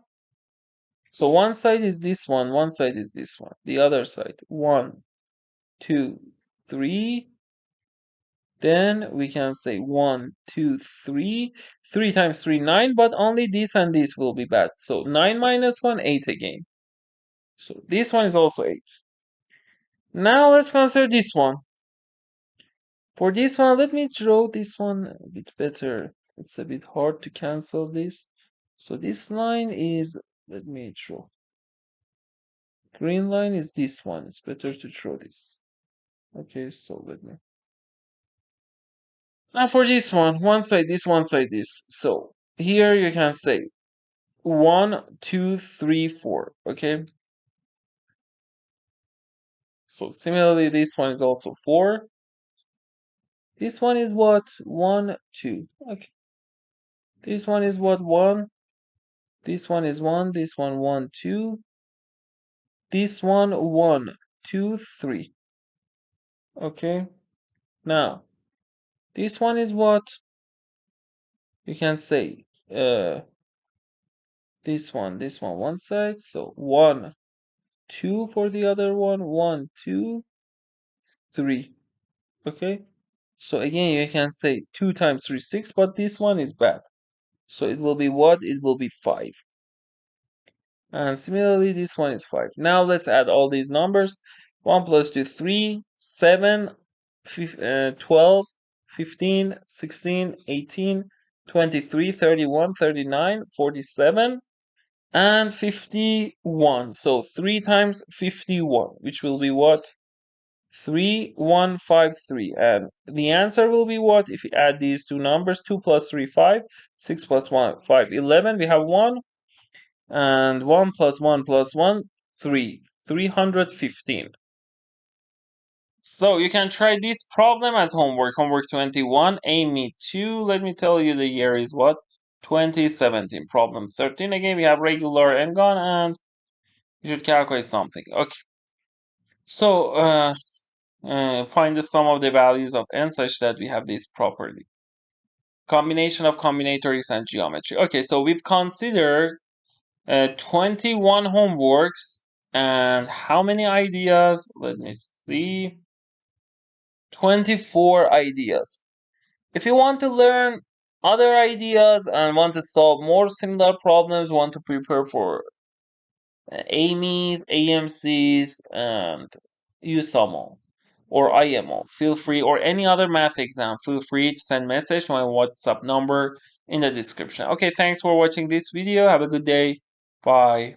So one side is this one side is this one. The other side, 1, 2, 3. Then we can say 1, 2, 3. 3 times 3, 9, but only this and this will be bad. So 9 minus 1, 8 again. So this one is also 8. Now let's consider this one. For this one, let me draw this one a bit better. It's a bit hard to cancel this. So this line is, let me draw. Green line is this one. It's better to draw this. Okay, so let me. Now for this one side this, one side this. So here you can say 1, 2, 3, 4. Okay. So similarly, this one is also 4. This one is what? 1, 2. Okay. This one is what? 1. This one is 1. This one 1, 2. This one 1, 2, 3. Okay. Now this one is what? You can say this one side. So 1, 2 for the other one. 1, 2, 3. Okay. So again, you can say 2 times 3, 6, but this one is bad. So it will be what? It will be 5. And similarly, this one is 5. Now let's add all these numbers. 1 plus 2, 3, 7, 12, 15, 16, 18, 23, 31, 39, 47, and 51. So 3 times 51, which will be what? 3153. And the answer will be what? If you add these two numbers, 2 plus 3, 5, 6 plus 1, 5, 11. We have 1, and 1 plus 1 plus 1, 3. 315. So you can try this problem as homework. Homework 21, AIME 2. Let me tell you the year is what? 2017. Problem 13. Again, we have regular and gone, and you should calculate something. Okay. So, find the sum of the values of n such that we have this property. Combination of combinatorics and geometry. Okay, so we've considered 21 homeworks and how many ideas? Let me see. 24 ideas. If you want to learn other ideas and want to solve more similar problems, want to prepare for AIMEs, AMCs, and USAMO or IMO, feel free, or any other math exam, feel free to send message to my WhatsApp number in the description. Okay, thanks for watching this video. Have a good day. Bye.